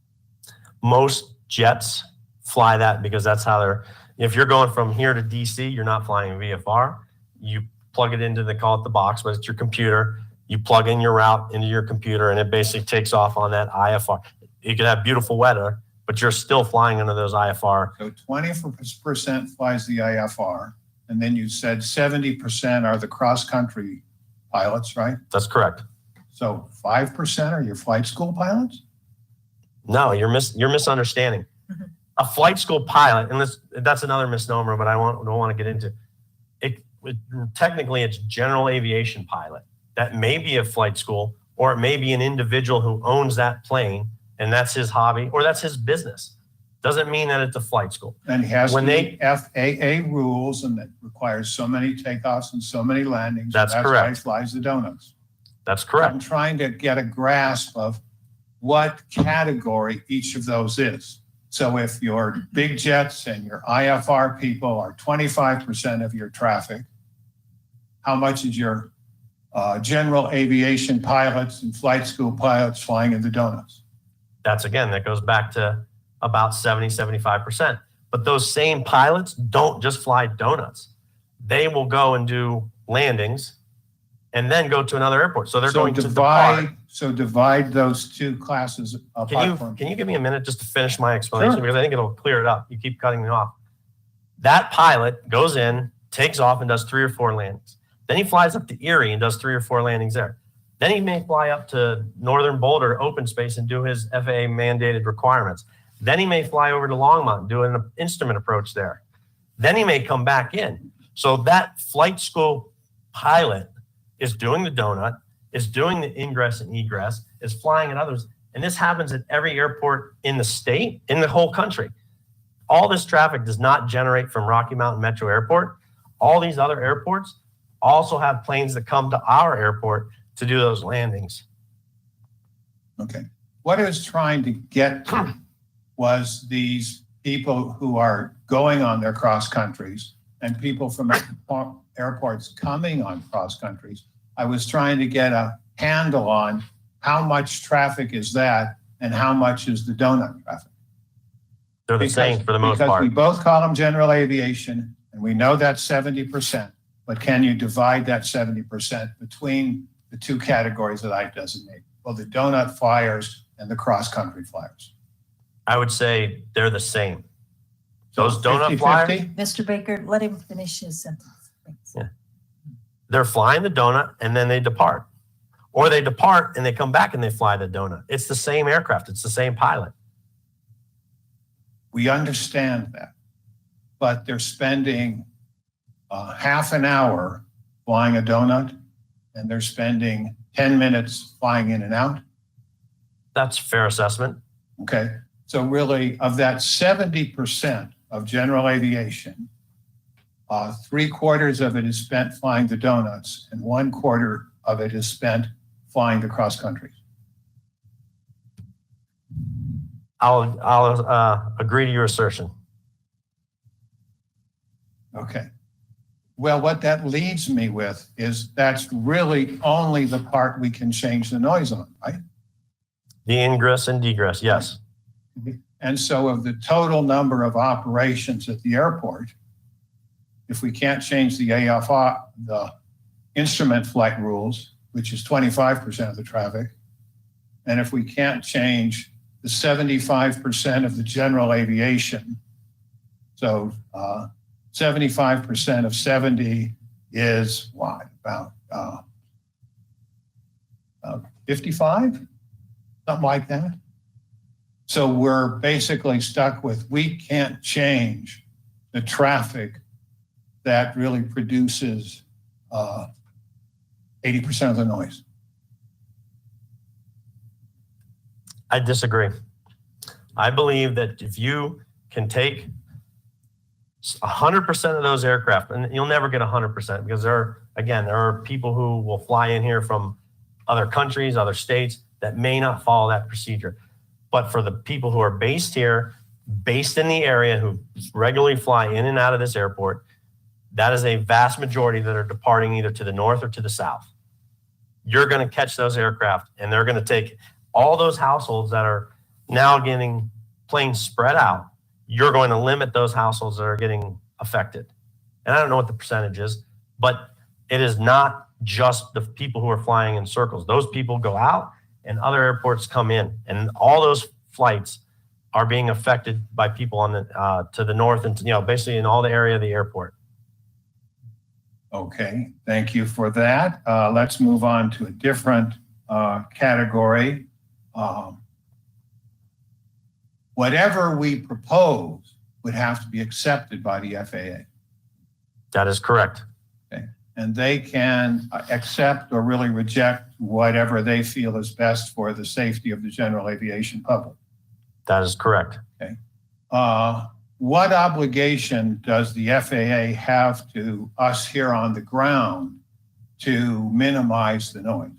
Most jets fly that because that's how they're, if you're going from here to DC, you're not flying VFR. You plug it into call it the box, but it's your computer. You plug in your route into your computer and it basically takes off on that IFR. You can have beautiful weather, but you're still flying under those IFR. So 20% flies the IFR. And then you said 70% are the cross-country pilots, right? That's correct. So 5% are your flight school pilots? No, you're misunderstanding. A flight school pilot, and that's another misnomer, but I don't want to get into it. Technically, it's general aviation pilot. That may be a flight school, or it may be an individual who owns that plane, and that's his hobby, or that's his business. Doesn't mean that it's a flight school. And he has FAA rules, and that requires so many takeoffs and so many landings. That's Why correct. he flies the donuts. That's correct. I'm trying to get a grasp of what category each of those is. So if your big jets and your IFR people are 25% of your traffic, how much is your general aviation pilots and flight school pilots flying in the donuts? That goes back to about 70, 75%. But those same pilots don't just fly donuts. They will go and do landings and then go to another airport. So they're going to depart. So divide those two classes apart from. Can you give me a minute just to finish my explanation? Sure. Because I think it'll clear it up. You keep cutting me off. That pilot goes in, takes off and does 3 or 4 landings. Then he flies up to Erie and does 3 or 4 landings there. Then he may fly up to Northern Boulder open space and do his FAA mandated requirements. Then he may fly over to Longmont and do an instrument approach there. Then he may come back in. So that flight school pilot is doing the donut, is doing the ingress and egress, is flying at others. And this happens at every airport in the state, in the whole country. All this traffic does not generate from Rocky Mountain Metro Airport. All these other airports also have planes that come to our airport to do those landings. Okay. What I was trying to get to was these people who are going on their cross countries and people from airports coming on cross countries. I was trying to get a handle on how much traffic is that and how much is the donut traffic. They're the same for the most Because we part. both call them general aviation, and we know that's 70%, but can you divide that 70% between the two categories that I designate? Well, the donut flyers and the cross-country flyers. I would say they're the same. Those So donut 50-50? flyers, Mr. Baker, let him finish his sentence. Thanks. Yeah. they're flying the donut and then they depart. Or they depart and they come back and they fly the donut. It's the same aircraft. It's the same pilot. We understand that, but they're spending half an hour flying a donut, and they're spending 10 minutes flying in and out. That's a fair assessment. Okay, so really, of that 70% of general aviation, 3/4 of it is spent flying the donuts, and 1/4 of it is spent flying the cross countries. I'll agree to your assertion. Okay. Well, what that leads me with is that's really only the part we can change the noise on, right? The ingress and degress, yes. And so of the total number of operations at the airport, if we can't change the AFR, the instrument flight rules, which is 25% of the traffic, and if we can't change the 75% of the general aviation, so 75% of 70 is what, about 55? Something like that. So we're basically stuck with, we can't change the traffic that really produces 80% of the noise. I disagree. I believe that if you can take 100% of those aircraft, and you'll never get 100% because there are people who will fly in here from other countries, other states that may not follow that procedure. But for the people who are based here, based in the area, who regularly fly in and out of this airport, that is a vast majority that are departing either to the north or to the south. You're going to catch those aircraft, and they're going to take all those households that are now getting planes spread out. You're going to limit those households that are getting affected. And I don't know what the percentage is, but it is not just the people who are flying in circles. Those people go out and other airports come in, and all those flights are being affected by people on the to the north and basically in all the area of the airport. Okay, thank you for that. Let's move on to a different category. Whatever we propose would have to be accepted by the FAA. That is correct. Okay, and they can accept or really reject whatever they feel is best for the safety of the general aviation public. That is correct. Okay. What obligation does the FAA have to us here on the ground to minimize the noise?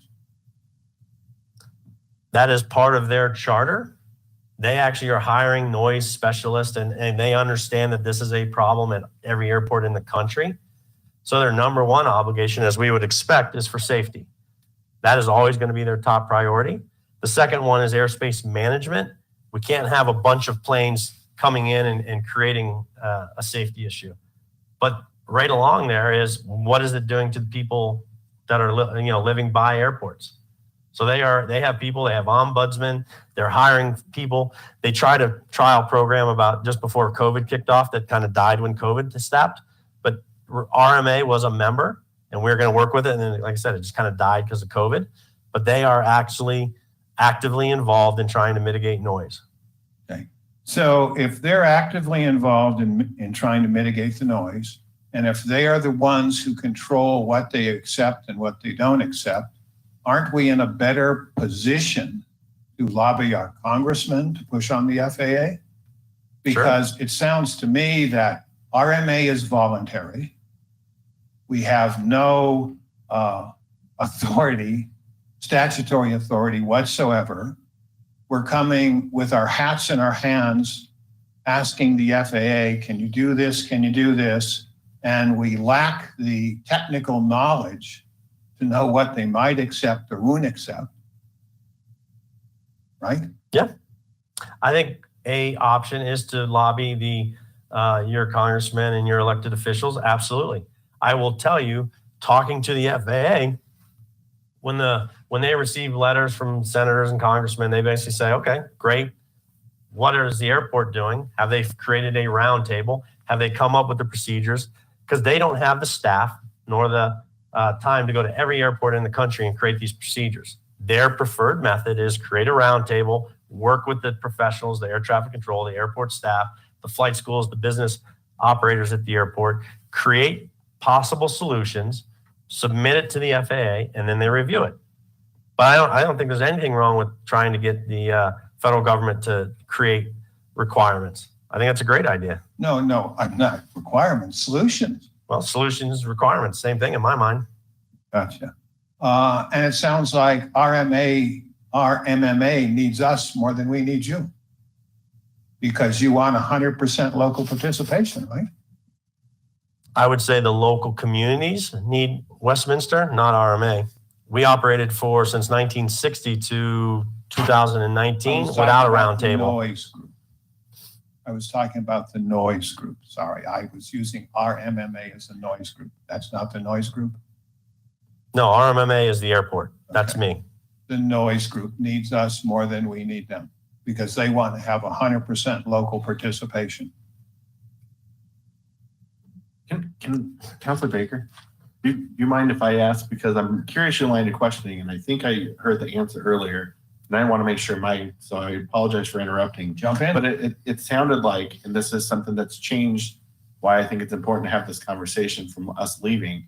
That is part of their charter. They actually are hiring noise specialists, and they understand that this is a problem at every airport in the country. So their number one obligation, as we would expect, is for safety. That is always going to be their top priority. The second one is airspace management. We can't have a bunch of planes coming in and creating a safety issue. But right along there is, what is it doing to the people that are living by airports? So they have people, they have ombudsmen, they're hiring people. They tried a trial program about just before COVID kicked off that kind of died when COVID stopped. But RMA was a member, and we were going to work with it. And then, like I said, it just kind of died because of COVID. But they are actually actively involved in trying to mitigate noise. Okay. So if they're actively involved in trying to mitigate the noise, And if they are the ones who control what they accept and what they don't accept, aren't we in a better position to lobby our congressmen to push on the FAA? Because it sounds to me that RMA is voluntary. We have no authority, statutory authority whatsoever. We're coming with our hats in our hands, asking the FAA, can you do this? Can you do this? And we lack the technical knowledge to know what they might accept or won't accept. Right? I think a option is to lobby your congressmen and your elected officials. Absolutely. I will tell you, talking to the FAA, when they receive letters from senators and congressmen, they basically say, okay, great. What is the airport doing? Have they created a roundtable? Have they come up with the procedures? Because they don't have the staff nor the time to go to every airport in the country and create these procedures. Their preferred method is create a roundtable, work with the professionals, the air traffic control, the airport staff, the flight schools, the business operators at the airport, create possible solutions, submit it to the FAA, and then they review it. But I don't think there's anything wrong with trying to get the federal government to create requirements. I think that's a great idea. No, I'm not. Requirements, solutions. Well, solutions, requirements, same thing in my mind. Gotcha. And it sounds like our MMA needs us more than we need you. Because you want 100% local participation, right? I would say the local communities need Westminster, not RMA. We operated since 1960 to 2019 without a roundtable. Noise group. I was talking about the noise group. Sorry, I was using RMMA as a noise group. That's not the noise group? No, RMMA is the airport. That's Okay. me. The noise group needs us more than we need them because they want to have 100% local participation. Can Councilor Baker, do you mind if I ask? Because I'm curious your line of questioning, and I think I heard the answer earlier, and I want to make sure so I apologize for interrupting. Jump in. But it sounded like, and this is something that's changed why I think it's important to have this conversation from us leaving.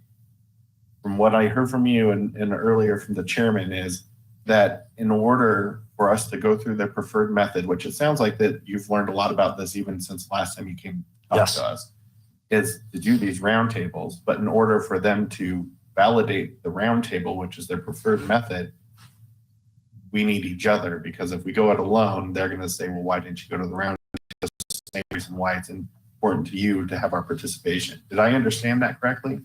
From what I heard from you and earlier from the chairman is that in order for us to go through the preferred method, which it sounds like that you've learned a lot about this even since last time you came up Yes. to us, is to do these roundtables. But in order for them to validate the roundtable, which is their preferred method, we need each other, because if we go it alone, they're going to say, well, why didn't you go to the roundtable? That's the same reason why it's important to you to have our participation. Did I understand that correctly?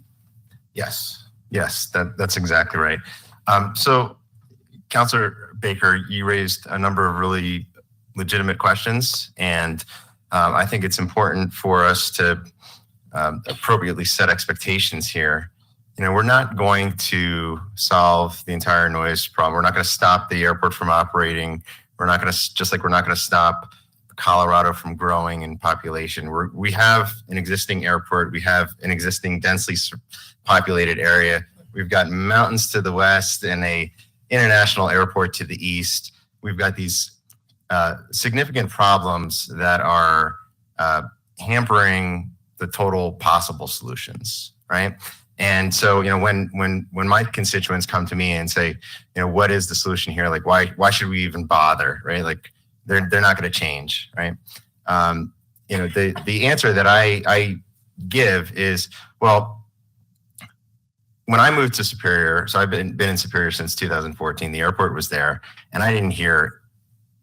Yes, that's exactly right. So, Councilor Baker, you raised a number of really legitimate questions, and I think it's important for us to appropriately set expectations here. You know, we're not going to solve the entire noise problem. We're not going to stop the airport from operating. We're not going to, just like we're not going to stop Colorado from growing in population. We have an existing airport. We have an existing densely populated area. We've got mountains to the west and a international airport to the east. We've got these significant problems that are hampering the total possible solutions, right? And so, you know, when my constituents come to me and say, you know, what is the solution here? Like, why should we even bother, right? Like, they're not going to change, right? You know, the answer that I give is, well, when I moved to Superior, so I've been in Superior since 2014. The airport was there, and I didn't hear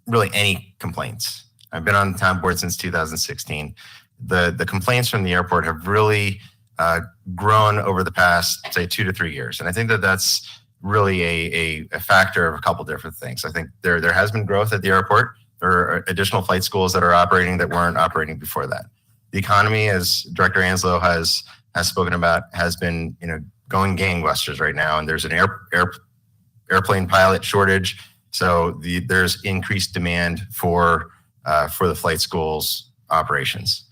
really any complaints. I've been on the town board since 2016. The complaints from the airport have really grown over the past, say, 2 to 3 years, and I think that that's really a factor of a couple different things. I think there has been growth at the airport. There are additional flight schools that are operating that weren't operating before that. The economy, as Director Anslow has spoken about, has been, you know, going gangbusters right now, and there's an airplane pilot shortage. So there's increased demand for the flight schools operations.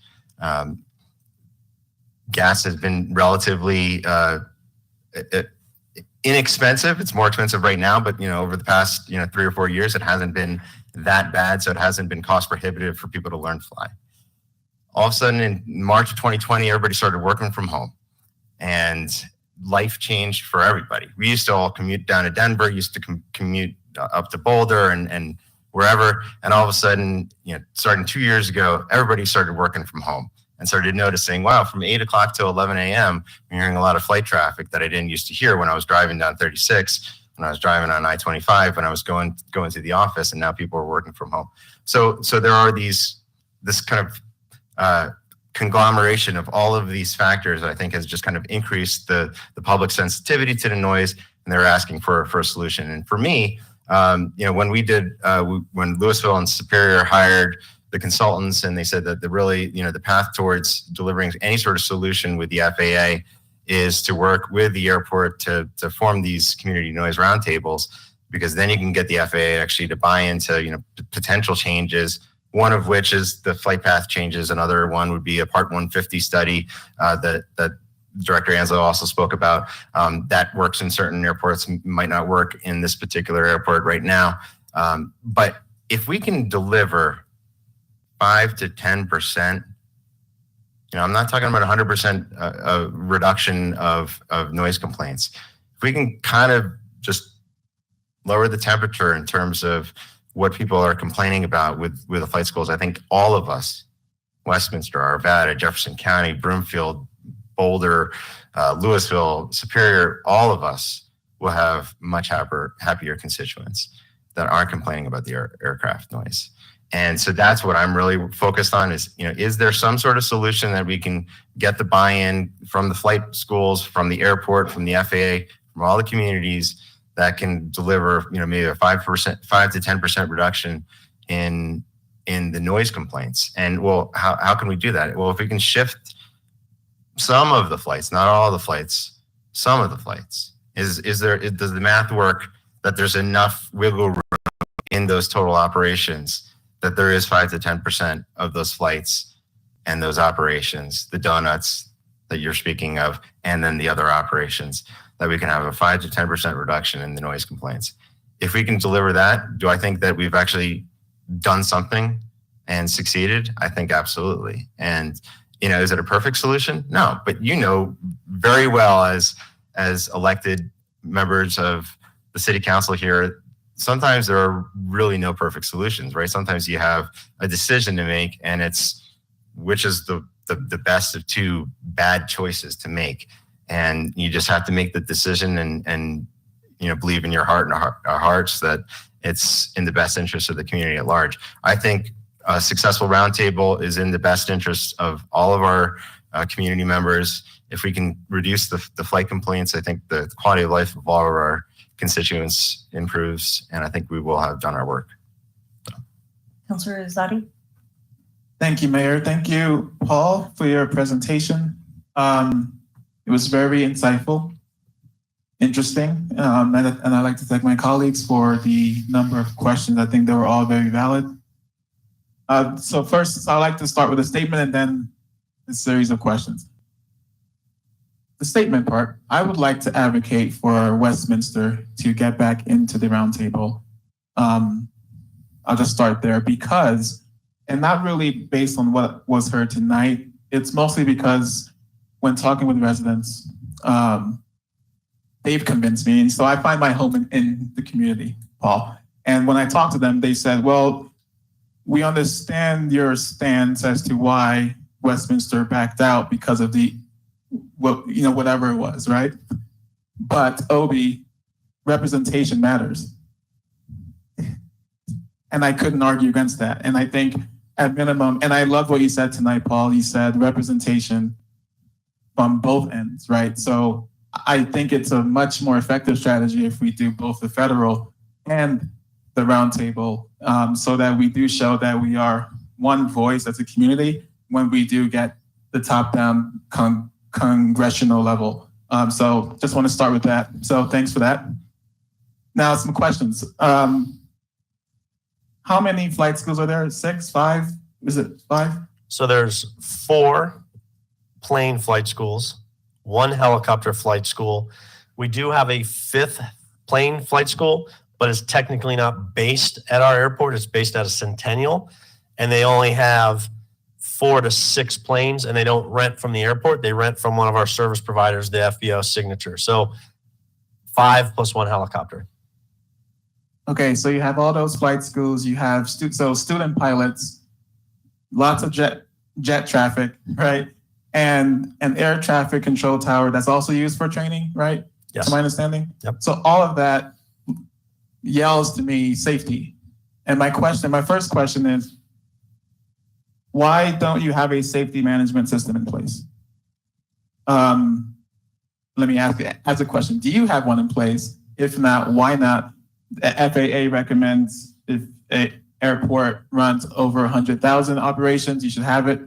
Gas has been relatively inexpensive. It's more expensive right now, but you know, over the past 3 or 4 years, it hasn't been that bad. So it hasn't been cost prohibitive for people to learn to fly. All of a sudden, in March of 2020, everybody started working from home. and life changed for everybody. We used to all commute down to Denver, used to commute up to Boulder and wherever. And all of a sudden, starting 2 years ago, everybody started working from home and started noticing, wow, from 8 o'clock to 11 a.m., I'm hearing a lot of flight traffic that I didn't used to hear when I was driving down 36, when I was driving on I-25, when I was going to the office, and now people are working from home. So there are this kind of conglomeration of all of these factors that I think has just kind of increased the public sensitivity to the noise, and they're asking for a solution. And for me, when we did, when Louisville and Superior hired the consultants, and they said that the path towards delivering any sort of solution with the FAA is to work with the airport to form these community noise roundtables, because then you can get the FAA actually to buy into, potential changes. One of which is the flight path changes. Another one would be a Part 150 study that Director Anslow also spoke about. That works in certain airports, might not work in this particular airport right now. But if we can deliver 5 to 10%, I'm not talking about 100% reduction of noise complaints. If we can kind of just lower the temperature in terms of what people are complaining about with the flight schools, I think all of us, Westminster, Arvada, Jefferson County, Broomfield, Boulder, Louisville, Superior, all of us will have much happier constituents that aren't complaining about the aircraft noise. And so that's what I'm really focused on is there some sort of solution that we can get the buy-in from the flight schools, from the airport, from the FAA, from all the communities that can deliver, maybe a 5 to 10% reduction in the noise complaints. And well, how can we do that? Well, if we can shift some of the flights, not all the flights, some of the flights, does the math work that there's enough wiggle room in those total operations that there is 5 to 10% of those flights and those operations, the donuts that you're speaking of, and then the other operations, that we can have a 5 to 10% reduction in the noise complaints. If we can deliver that, do I think that we've actually done something and succeeded? I think absolutely. And, is it a perfect solution? No, but very well as elected members of the city council here, sometimes there are really no perfect solutions, right? Sometimes you have a decision to make, and it's which is the best of two bad choices to make. And you just have to make the decision and believe in your heart and our hearts that it's in the best interest of the community at large. I think a successful roundtable is in the best interest of all of our community members. If we can reduce the flight complaints, I think the quality of life of all of our constituents improves, and I think we will have done our work. Councilor Zadi? Thank you, Mayor. Thank you, Paul, for your presentation. It was very insightful, interesting, and I'd like to thank my colleagues for the number of questions. I think they were all very valid. So first, I'd like to start with a statement and then a series of questions. The statement part, I would like to advocate for Westminster to get back into the roundtable. I'll just start there because, and not really based on what was heard tonight, it's mostly because when talking with residents, they've convinced me. And so I find my home in the community, Paul. And when I talk to them, they said, well, we understand your stance as to why Westminster backed out because of whatever it was, right? But Obi, representation matters. And I couldn't argue against that. And I think at minimum, and I love what you said tonight, Paul, you said representation from both ends, right? So I think it's a much more effective strategy if we do both the federal and the roundtable, so that we do show that we are one voice as a community when we do get the top-down congressional level. So just want to start with that. So thanks for that. Now some questions. How many flight schools are there? 6, 5? Is it 5? So there's 4 plane flight schools, 1 helicopter flight school. We do have a 5th plane flight school, but it's technically not based at our airport. It's based at a Centennial, and they only have 4 to 6 planes, and they don't rent from the airport. They rent from one of our service providers, the FBO Signature. So 5 plus 1 helicopter. Okay, so you have all those flight schools, you have student pilots, lots of jet traffic, right? And an air traffic control tower that's also used for training, right? Yes. To my understanding? Yep. So all of that yells to me safety. And my first question is, why don't you have a safety management system in place? Let me ask it as a question. Do you have one in place? If not, why not? The FAA recommends if an airport runs over 100,000 operations, you should have it.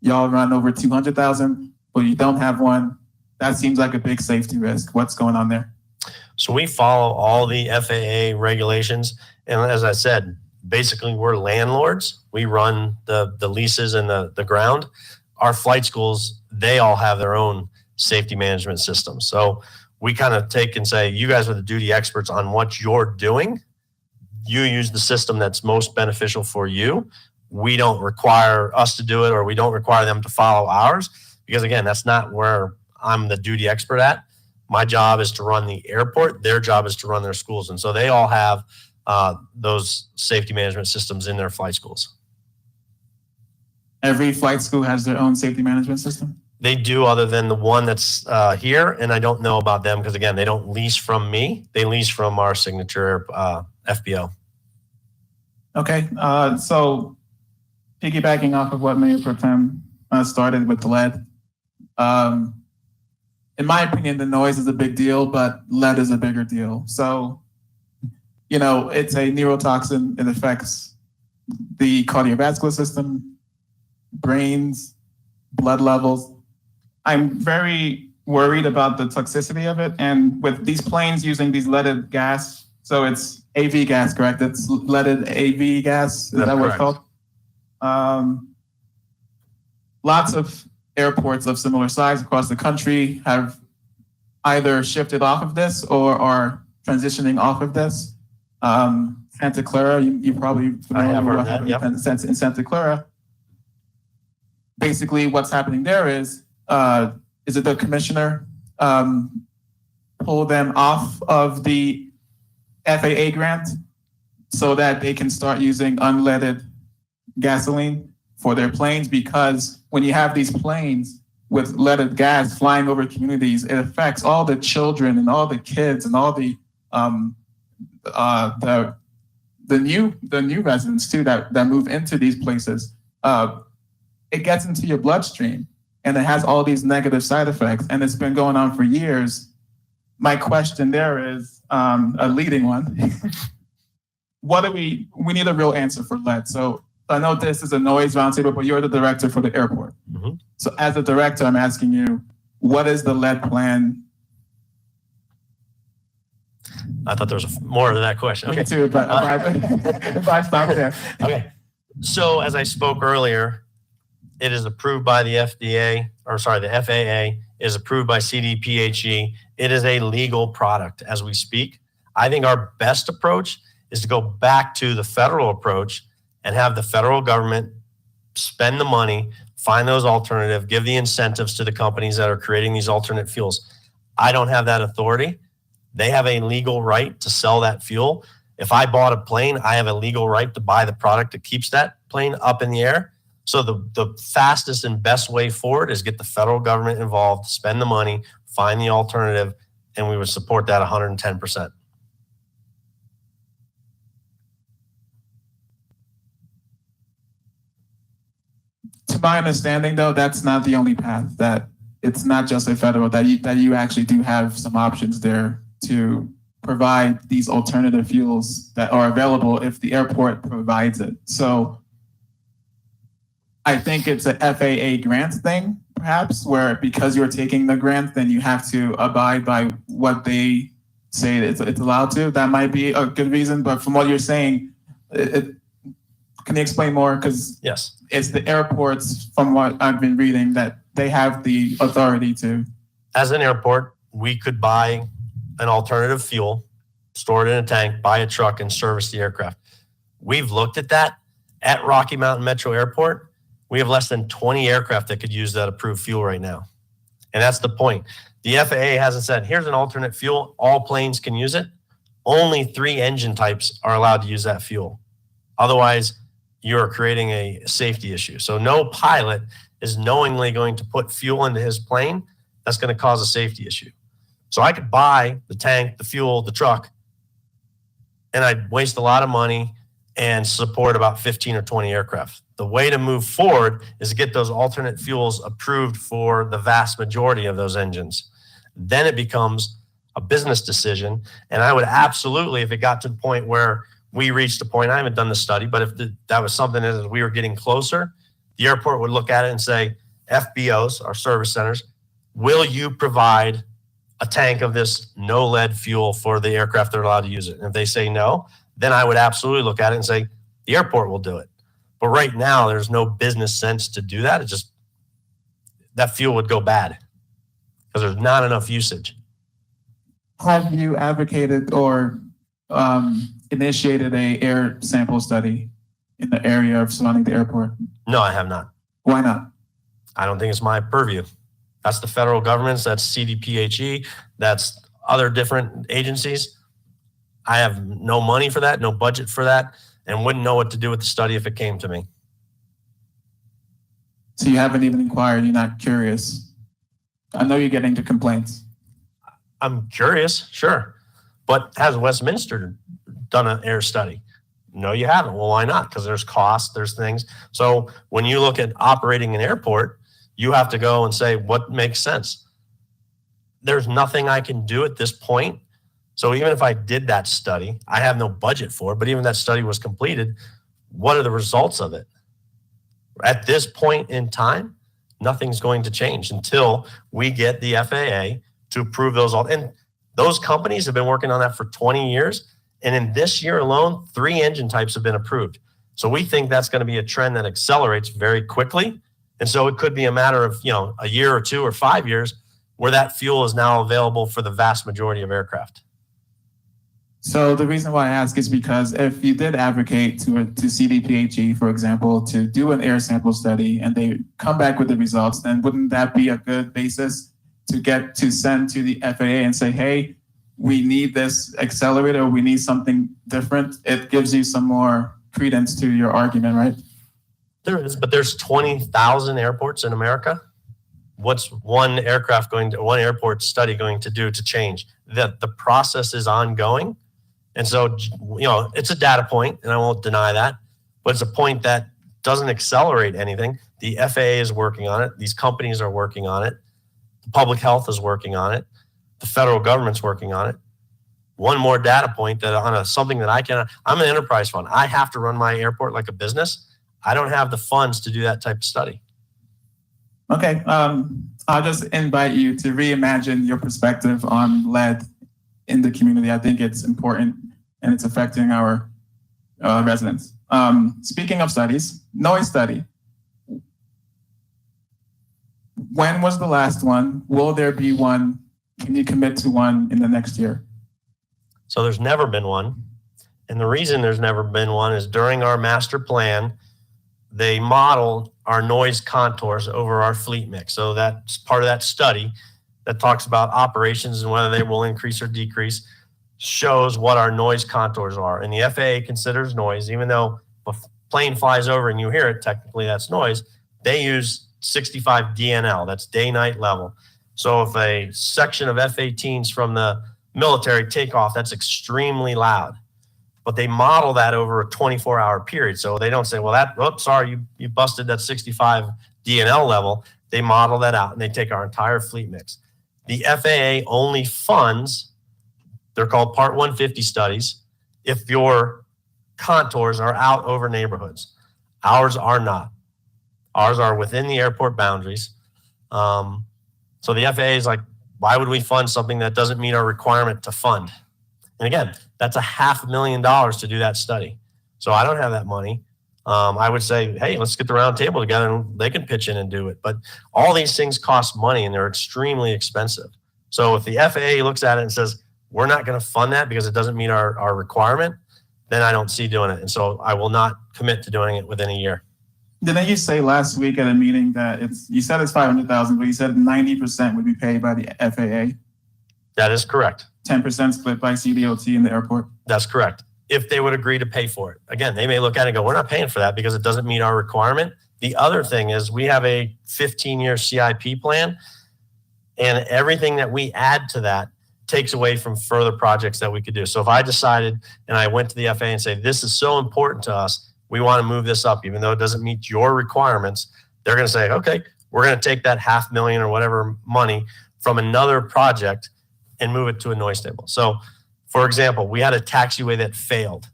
Y'all run over 200,000, but you don't have one. That seems like a big safety risk. What's going on there? So we follow all the FAA regulations. And as I said, basically we're landlords. We run the leases and the ground. Our flight schools, they all have their own safety management system. So we kind of take and say, you guys are the duty experts on what you're doing. You use the system that's most beneficial for you. We don't require us to do it, or we don't require them to follow ours, because again, that's not where I'm the duty expert at. My job is to run the airport. Their job is to run their schools. And so they all have those safety management systems in their flight schools. Every flight school has their own safety management system? They do, other than the one that's here. And I don't know about them because, again, they don't lease from me. They lease from our Signature FBO. Okay, so piggybacking off of what Mayor Pro Tem started with lead, in my opinion, the noise is a big deal, but lead is a bigger deal. So, you know, it's a neurotoxin. It affects the cardiovascular system, brains, blood levels. I'm very worried about the toxicity of it. And with these planes using these leaded gas, so it's AV gas, correct? It's leaded AV gas. Is that what it's called? Lots of airports of similar size across the country have either shifted off of this or are transitioning off of this. Santa Clara, you probably familiar with what happened in Santa Clara. Basically, what's happening there is it the commissioner pull them off of the FAA grant so that they can start using unleaded gasoline for their planes, because when you have these planes with leaded gas flying over communities, it affects all the children and all the kids and all the new residents too that move into these places. It gets into your bloodstream and it has all these negative side effects, and it's been going on for years. My question there is a leading one. We need a real answer for lead. So I know this is a noise roundtable, but you're the director for the airport. Mm-hmm. So as a director, I'm asking you, what is the lead plan? I thought there was more to that question. Okay, too, but if I stop there. Okay. So as I spoke earlier, it is approved by the the FAA, is approved by CDPHE. It is a legal product as we speak. I think our best approach is to go back to the federal approach and have the federal government spend the money, find those alternatives, give the incentives to the companies that are creating these alternate fuels. I don't have that authority. They have a legal right to sell that fuel. If I bought a plane, I have a legal right to buy the product that keeps that plane up in the air. So the fastest and best way forward is get the federal government involved, spend the money, find the alternative, and we would support that 110%. To my understanding, though, that's not the only path. That it's not just a federal, that you actually do have some options there to provide these alternative fuels that are available if the airport provides it. So I think it's a FAA grant thing, perhaps, where because you're taking the grant, then you have to abide by what they say it's allowed to. That might be a good reason, but from what you're saying, can you explain more? Because yes, it's the airports, from what I've been reading, that they have the authority to. As an airport, we could buy an alternative fuel, store it in a tank, buy a truck, and service the aircraft. We've looked at that at Rocky Mountain Metro Airport. We have less than 20 aircraft that could use that approved fuel right now. And that's the point. The FAA hasn't said, here's an alternate fuel. All planes can use it. Only 3 engine types are allowed to use that fuel. Otherwise, you're creating a safety issue. So no pilot is knowingly going to put fuel into his plane. That's going to cause a safety issue. So I could buy the tank, the fuel, the truck, and I'd waste a lot of money and support about 15 or 20 aircraft. The way to move forward is to get those alternate fuels approved for the vast majority of those engines. Then it becomes a business decision. And I would absolutely, if it got to the point where we reached a point, I haven't done the study, but if that was something that we were getting closer, the airport would look at it and say, FBOs, our service centers, will you provide a tank of this no lead fuel for the aircraft that are allowed to use it? And if they say no, then I would absolutely look at it and say, the airport will do it. But right now, there's no business sense to do that. It just, that fuel would go bad because there's not enough usage. Have you advocated or initiated a air sample study in the area of surrounding the airport? No, I have not. Why not? I don't think it's my purview. That's the federal government's, that's CDPHE, that's other different agencies. I have no money for that, no budget for that, and wouldn't know what to do with the study if it came to me. So you haven't even inquired, you're not curious. I know you're getting to complaints. I'm curious, sure. But has Westminster done an air study? No, you haven't. Well, why not? Because there's costs, there's things. So when you look at operating an airport, you have to go and say, what makes sense? There's nothing I can do at this point. So even if I did that study, I have no budget for it, but even that study was completed, what are the results of it? At this point in time, nothing's going to change until we get the FAA to approve those. And those companies have been working on that for 20 years. And in this year alone, 3 engine types have been approved. So we think that's going to be a trend that accelerates very quickly. And so it could be a matter of, a year or 2 or 5 years where that fuel is now available for the vast majority of aircraft. So the reason why I ask is because if you did advocate to CDPHE, for example, to do an air sample study and they come back with the results, then wouldn't that be a good basis to send to the FAA and say, hey, we need this accelerator, we need something different? It gives you some more credence to your argument, right? There is, but there's 20,000 airports in America. What's one airport study going to do to change? That the process is ongoing. And so, it's a data point, and I won't deny that, but it's a point that doesn't accelerate anything. The FAA is working on it. These companies are working on it. The public health is working on it. The federal government's working on it. One more data point that on something that I'm an enterprise fund. I have to run my airport like a business. I don't have the funds to do that type of study. Okay, I'll just invite you to reimagine your perspective on lead in the community. I think it's important and it's affecting our residents. Speaking of studies, noise study. When was the last one? Will there be one? Can you commit to one in the next year? So there's never been one. And the reason there's never been one is during our master plan, they modeled our noise contours over our fleet mix. So that's part of that study that talks about operations and whether they will increase or decrease, shows what our noise contours are. And the FAA considers noise, even though a plane flies over and you hear it, technically that's noise. They use 65 DNL, that's day-night level. So if a section of F-18s from the military take off, that's extremely loud. But they model that over a 24-hour period. So they don't say, well, sorry, you busted that 65 DNL level. They model that out and they take our entire fleet mix. The FAA only funds, they're called Part 150 studies, if your contours are out over neighborhoods. Ours are not. Ours are within the airport boundaries. So the FAA is like, why would we fund something that doesn't meet our requirement to fund? And again, that's $500,000 to do that study. So I don't have that money. I would say, hey, let's get the round table together and they can pitch in and do it. But all these things cost money and they're extremely expensive. So if the FAA looks at it and says, we're not going to fund that because it doesn't meet our requirement, then I don't see doing it. And so I will not commit to doing it within a year. Didn't you say last week at a meeting that you said it's 500,000, but you said 90% would be paid by the FAA, That is correct. 10% split by CDOT in the airport? That's correct. If they would agree to pay for it. Again, they may look at it and go, we're not paying for that because it doesn't meet our requirement. The other thing is we have a 15-year CIP plan, and everything that we add to that takes away from further projects that we could do. So if I decided and I went to the FAA and say, this is so important to us, we want to move this up, even though it doesn't meet your requirements, they're going to say, okay, we're going to take that $500,000 or whatever money from another project and move it to a noise table. So for example, we had a taxiway that failed.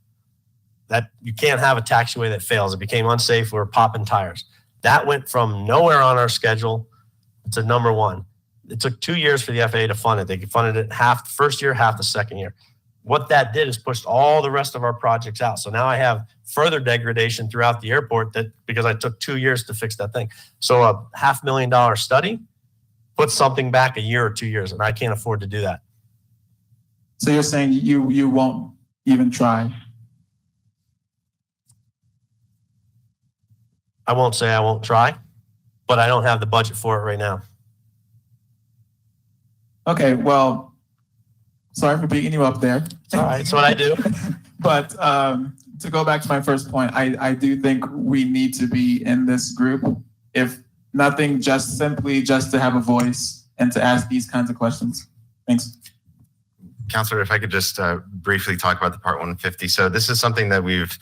That you can't have a taxiway that fails. It became unsafe. We were popping tires. That went from nowhere on our schedule to number one. It took 2 years for the FAA to fund it. They funded it half the first year, half the second year. What that did is pushed all the rest of our projects out. So now I have further degradation throughout the airport because I took 2 years to fix that thing. So a $500,000 study puts something back a year or 2 years, and I can't afford to do that. So you're saying you won't even try? I won't say I won't try, but I don't have the budget for it right now. Okay, well, sorry for beating you up there. It's all right. It's what I do. But to go back to my first point, I do think we need to be in this group, if nothing, just simply just to have a voice and to ask these kinds of questions. Thanks. Counselor, if I could just briefly talk about the Part 150. So this is something that we've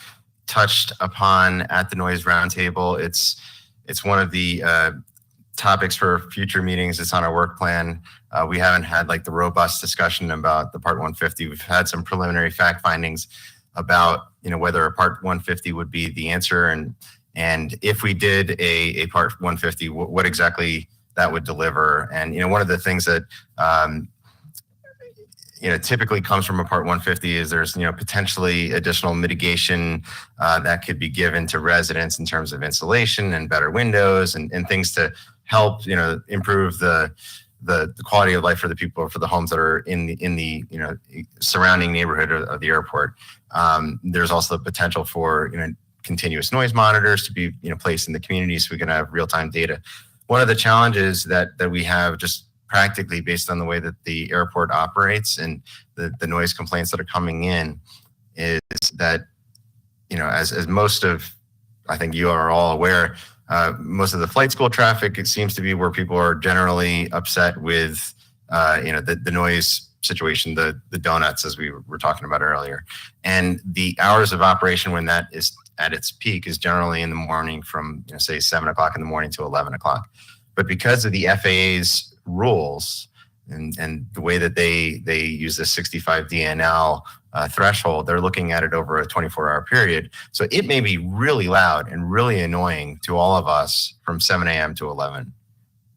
touched upon at the Noise Roundtable. It's one of the topics for future meetings. It's on our work plan. We haven't had like the robust discussion about the Part 150. We've had some preliminary fact findings about whether a Part 150 would be the answer, and if we did a Part 150, what exactly that would deliver. And one of the things that typically comes from a Part 150 is there's, potentially additional mitigation that could be given to residents in terms of insulation and better windows and things to help, improve the quality of life for the people, for the homes that are in the surrounding neighborhood of the airport. There's also the potential for, continuous noise monitors to be, placed in the community so we can have real-time data. One of the challenges that we have just practically based on the way that the airport operates and the noise complaints that are coming in is that, as most of, I think you are all aware, most of the flight school traffic, it seems to be where people are generally upset with, the noise situation, the donuts, as we were talking about earlier. And the hours of operation when that is at its peak is generally in the morning from, say 7 o'clock in the morning to 11 o'clock. But because of the FAA's rules and the way that they use the 65 DNL threshold, they're looking at it over a 24-hour period. So it may be really loud and really annoying to all of us from 7 a.m. to 11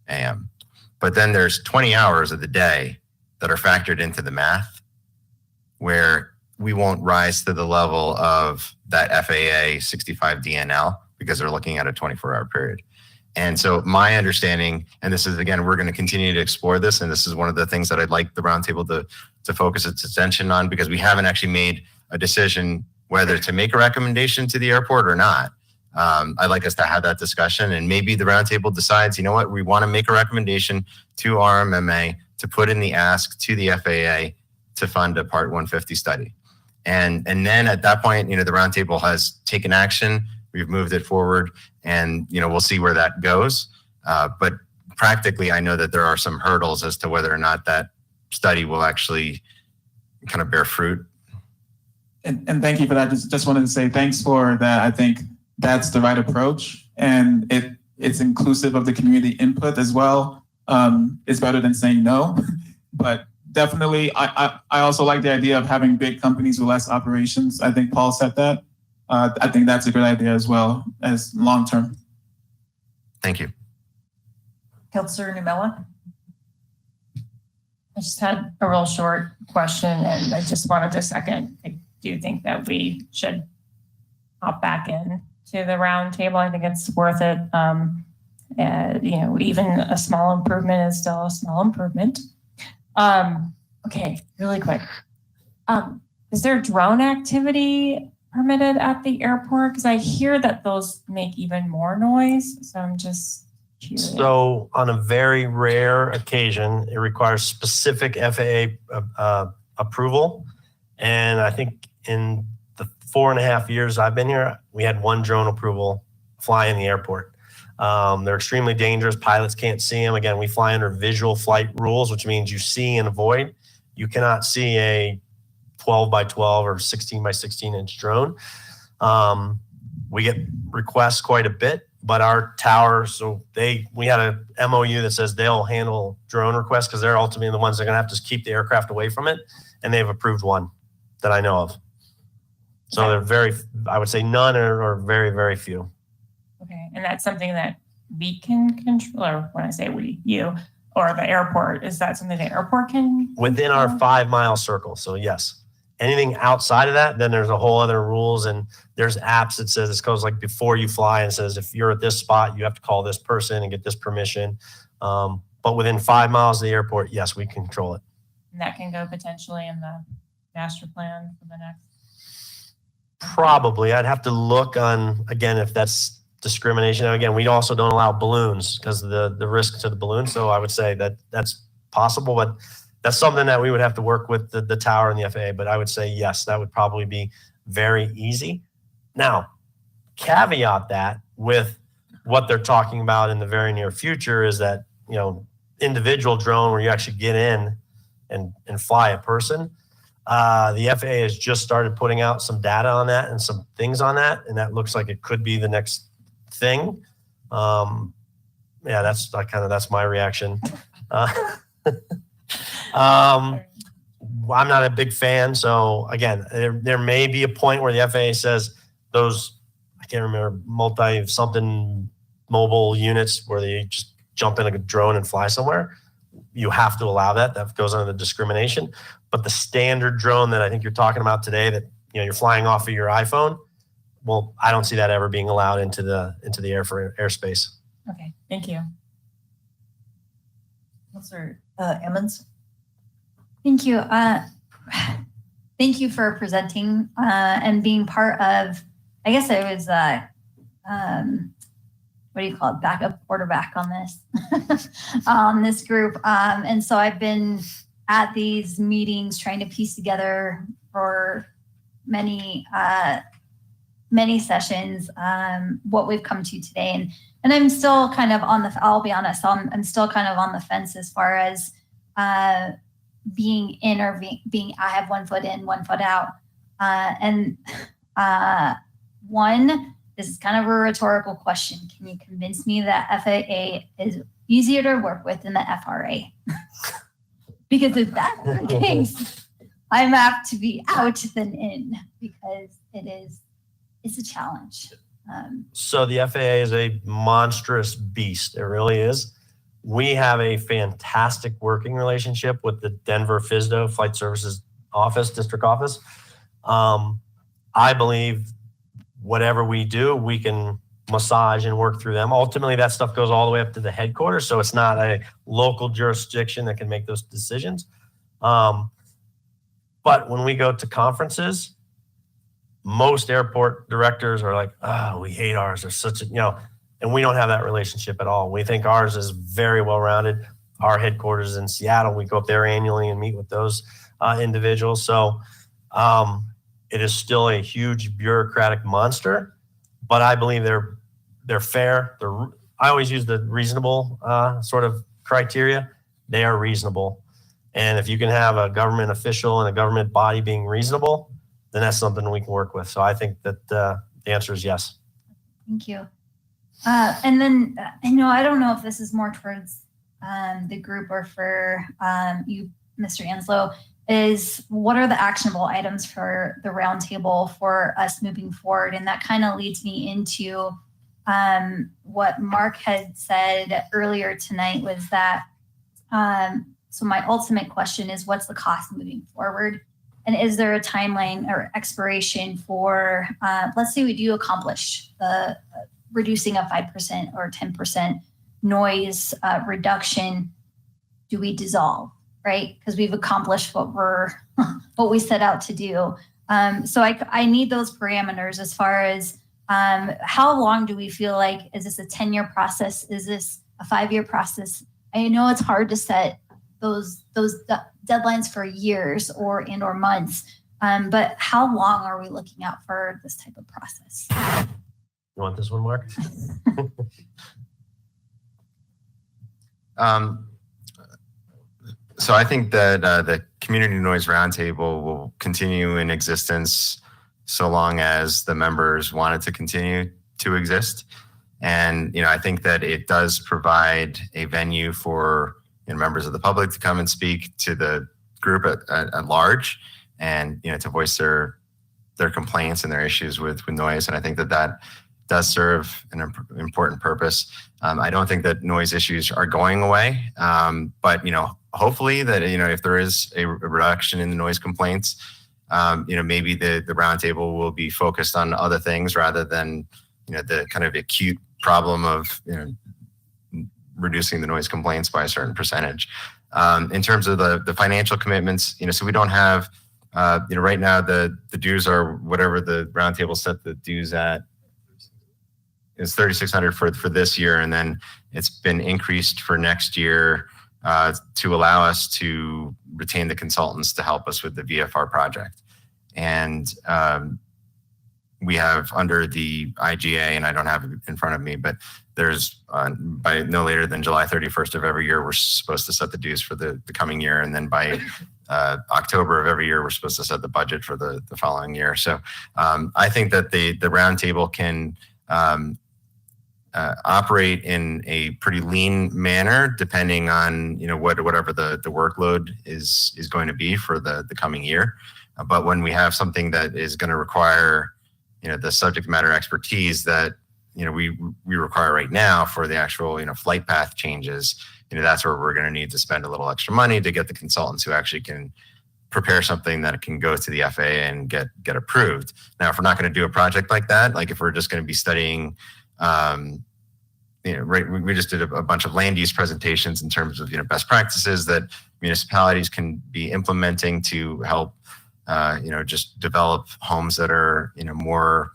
a.m. But then there's 20 hours of the day that are factored into the math where we won't rise to the level of that FAA 65 DNL because they're looking at a 24-hour period. And so my understanding, and this is, again, we're going to continue to explore this, and this is one of the things that I'd like the roundtable to focus its attention on, because we haven't actually made a decision whether to make a recommendation to the airport or not. I'd like us to have that discussion, and maybe the roundtable decides, we want to make a recommendation to RMMA to put in the ask to the FAA to fund a Part 150 study. And then at that point, the roundtable has taken action. We've moved it forward, and we'll see where that goes. But practically, I know that there are some hurdles as to whether or not that study will actually kind of bear fruit. And thank you for that. Just wanted to say thanks for that. I think that's the right approach, and it's inclusive of the community input as well. It's better than saying no, but definitely, I also like the idea of having big companies with less operations. I think Paul said that. I think that's a good idea as well as long-term. Thank you. Councilor Numela? I just had a real short question, and I just wanted to second. I do think that we should hop back in to the round table. I think it's worth it. Even a small improvement is still a small improvement. Okay, really quick. Is there drone activity permitted at the airport? Because I hear that those make even more noise. So I'm just curious. So on a very rare occasion, it requires specific FAA approval. And I think in the 4.5 years I've been here, we had one drone approval fly in the airport. They're extremely dangerous. Pilots can't see them. Again, we fly under visual flight rules, which means you see and avoid. You cannot see a 12 by 12 or 16 by 16 inch drone. We get requests quite a bit, but our tower, we had a MOU that says they'll handle drone requests because they're ultimately the ones that are going to have to keep the aircraft away from it. And they've approved one that I know of. So they're I would say none or very, very few. Okay. And that's something that we can control, or when I say we, you, or the airport, is that something the airport can? Within our 5 mile circle. So yes. Anything outside of that, then there's a whole other rules, and there's apps that says it goes like before you fly and says if you're at this spot, you have to call this person and get this permission. But within 5 miles of the airport, yes, we control it. And that can go potentially in the master plan for the next. Probably, I'd have to look on again if that's discrimination. And again, we also don't allow balloons because of the risk to the balloon. So I would say that that's possible, but that's something that we would have to work with the tower and the FAA, but I would say, yes, that would probably be very easy. Now, caveat that with what they're talking about in the very near future is that, individual drone where you actually get in and fly a person. The FAA has just started putting out some data on that and some things on that, and that looks like it could be the next thing. That's my reaction. I'm not a big fan. So again, there may be a point where the FAA says those, I can't remember, multi-something mobile units where they just jump in a drone and fly somewhere. You have to allow that. That goes under the discrimination. But the standard drone that I think you're talking about today that you're flying off of your iPhone, well, I don't see that ever being allowed into the airspace. Okay, thank you. Councilor Emmons? Thank you. Thank you for presenting and being part of, I guess I was, what do you call it, backup quarterback on this group. And so I've been at these meetings trying to piece together for many sessions what we've come to today. And I'm still kind of I'll be honest, I'm still kind of on the fence as far as being in or being, I have 1 foot in, 1 foot out. This is kind of a rhetorical question. Can you convince me that FAA is easier to work with than the FRA? Because if that's the case, I'm apt to be out than in because it's a challenge. So the FAA is a monstrous beast. It really is. We have a fantastic working relationship with the Denver FSDO, Flight Services Office, District Office. I believe whatever we do, we can massage and work through them. Ultimately, that stuff goes all the way up to the headquarters, so it's not a local jurisdiction that can make those decisions. But when we go to conferences, most airport directors are like, oh, we hate ours. They're such a, and we don't have that relationship at all. We think ours is very well-rounded. Our headquarters is in Seattle. We go up there annually and meet with those individuals. So it is still a huge bureaucratic monster, but I believe they're fair. I always use the reasonable sort of criteria. They are reasonable. And if you can have a government official and a government body being reasonable, then that's something we can work with. So I think that the answer is yes. Thank you. And then, I don't know if this is more towards the group or for you, Mr. Anslow, is what are the actionable items for the roundtable for us moving forward? And that kind of leads me into what Mark had said earlier tonight was that, so my ultimate question is what's the cost moving forward? And is there a timeline or expiration for, let's say we do accomplish the reducing a 5% or 10% noise reduction, do we dissolve, right? Because we've accomplished what we set out to do. So I need those parameters as far as how long do we feel like, is this a 10-year process? Is this a 5-year process? I know it's hard to set those deadlines for years or months, but how long are we looking out for this type of process? You want this one, Mark? So I think that the Community Noise Roundtable will continue in existence so long as the members want it to continue to exist. And, I think that it does provide a venue for members of the public to come and speak to the group at large and, to voice their complaints and their issues with noise. And I think that does serve an important purpose. I don't think that noise issues are going away, but hopefully that if there is a reduction in the noise complaints, maybe the roundtable will be focused on other things rather than the kind of acute problem of reducing the noise complaints by a certain percentage. In terms of the financial commitments, so we don't have right now the dues are whatever the roundtable set the dues at. It's $3,600 for this year, and then it's been increased for next year to allow us to retain the consultants to help us with the VFR project. And we have under the IGA, and I don't have it in front of me, but there's by no later than July 31st of every year, we're supposed to set the dues for the coming year. And then by October of every year, we're supposed to set the budget for the following year. So I think that the roundtable can operate in a pretty lean manner, depending on whatever the workload is going to be for the coming year. But when we have something that is going to require the subject matter expertise that we require right now for the actual flight path changes, that's where we're going to need to spend a little extra money to get the consultants who actually can prepare something that can go to the FAA and get approved. Now, if we're not going to do a project like that, like if we're just going to be studying, we just did a bunch of land use presentations in terms of best practices that municipalities can be implementing to help just develop homes that are more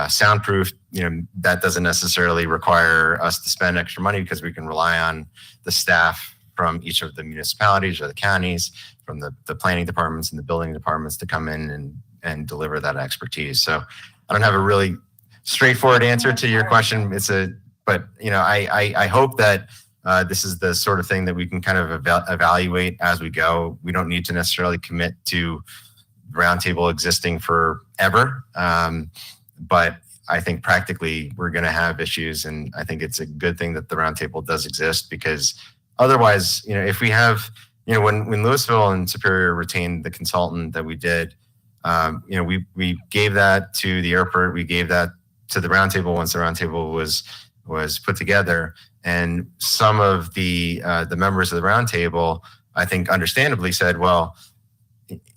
soundproof. That doesn't necessarily require us to spend extra money because we can rely on the staff from each of the municipalities or the counties, from the planning departments and the building departments to come in and deliver that expertise. So I don't have a really straightforward answer to your question. But I hope that this is the sort of thing that we can kind of evaluate as we go. We don't need to necessarily commit to roundtable existing forever. But I think practically we're going to have issues, and I think it's a good thing that the roundtable does exist, because otherwise, if we have, when Louisville and Superior retained the consultant that we did, we gave that to the airport, we gave that to the roundtable once the roundtable was put together, and some of the members of the roundtable, I think, understandably said, well,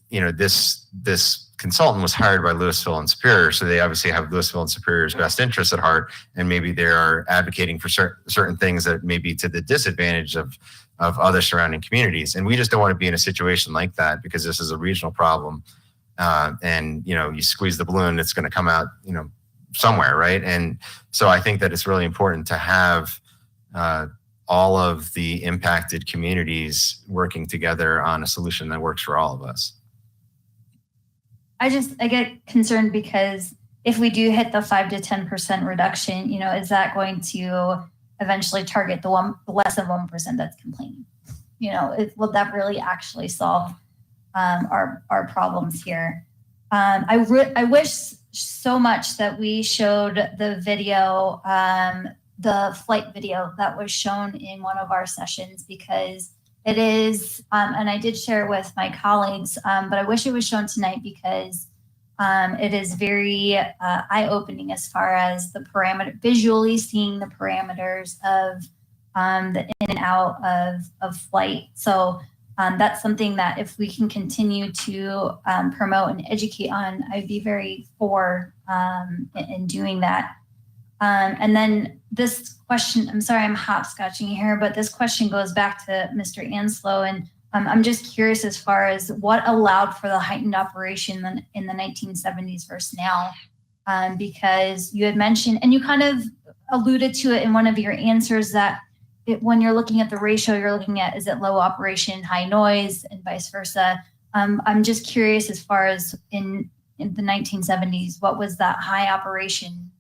this consultant was hired by Louisville and Superior, so they obviously have Louisville and Superior's best interests at heart, and maybe they are advocating for certain things that may be to the disadvantage of other surrounding communities. And we just don't want to be in a situation like that, because this is a regional problem, and you squeeze the balloon, it's going to come out somewhere, right? And so I think that it's really important to have all of the impacted communities working together on a solution that works for all of us. I get concerned because if we do hit the 5 to 10% reduction, is that going to eventually target the less than 1% that's complaining? Will that really actually solve our problems here? I wish so much that we showed the video, the flight video that was shown in one of our sessions, because it is, and I did share it with my colleagues, but I wish it was shown tonight, because it is very eye-opening as far as the visually seeing the parameters of the in and out of flight. So that's something that if we can continue to promote and educate on, I'd be very for in doing that. And then this question, I'm sorry, I'm hopscotching here, but this question goes back to Mr. Anslow, and I'm just curious as far as what allowed for the heightened operation in the 1970s versus now, because you had mentioned, and you kind of alluded to it in one of your answers, that when you're looking at the ratio, you're looking at, is it low operation, high noise, and vice versa. I'm just curious as far as in the 1970s, what was that high operation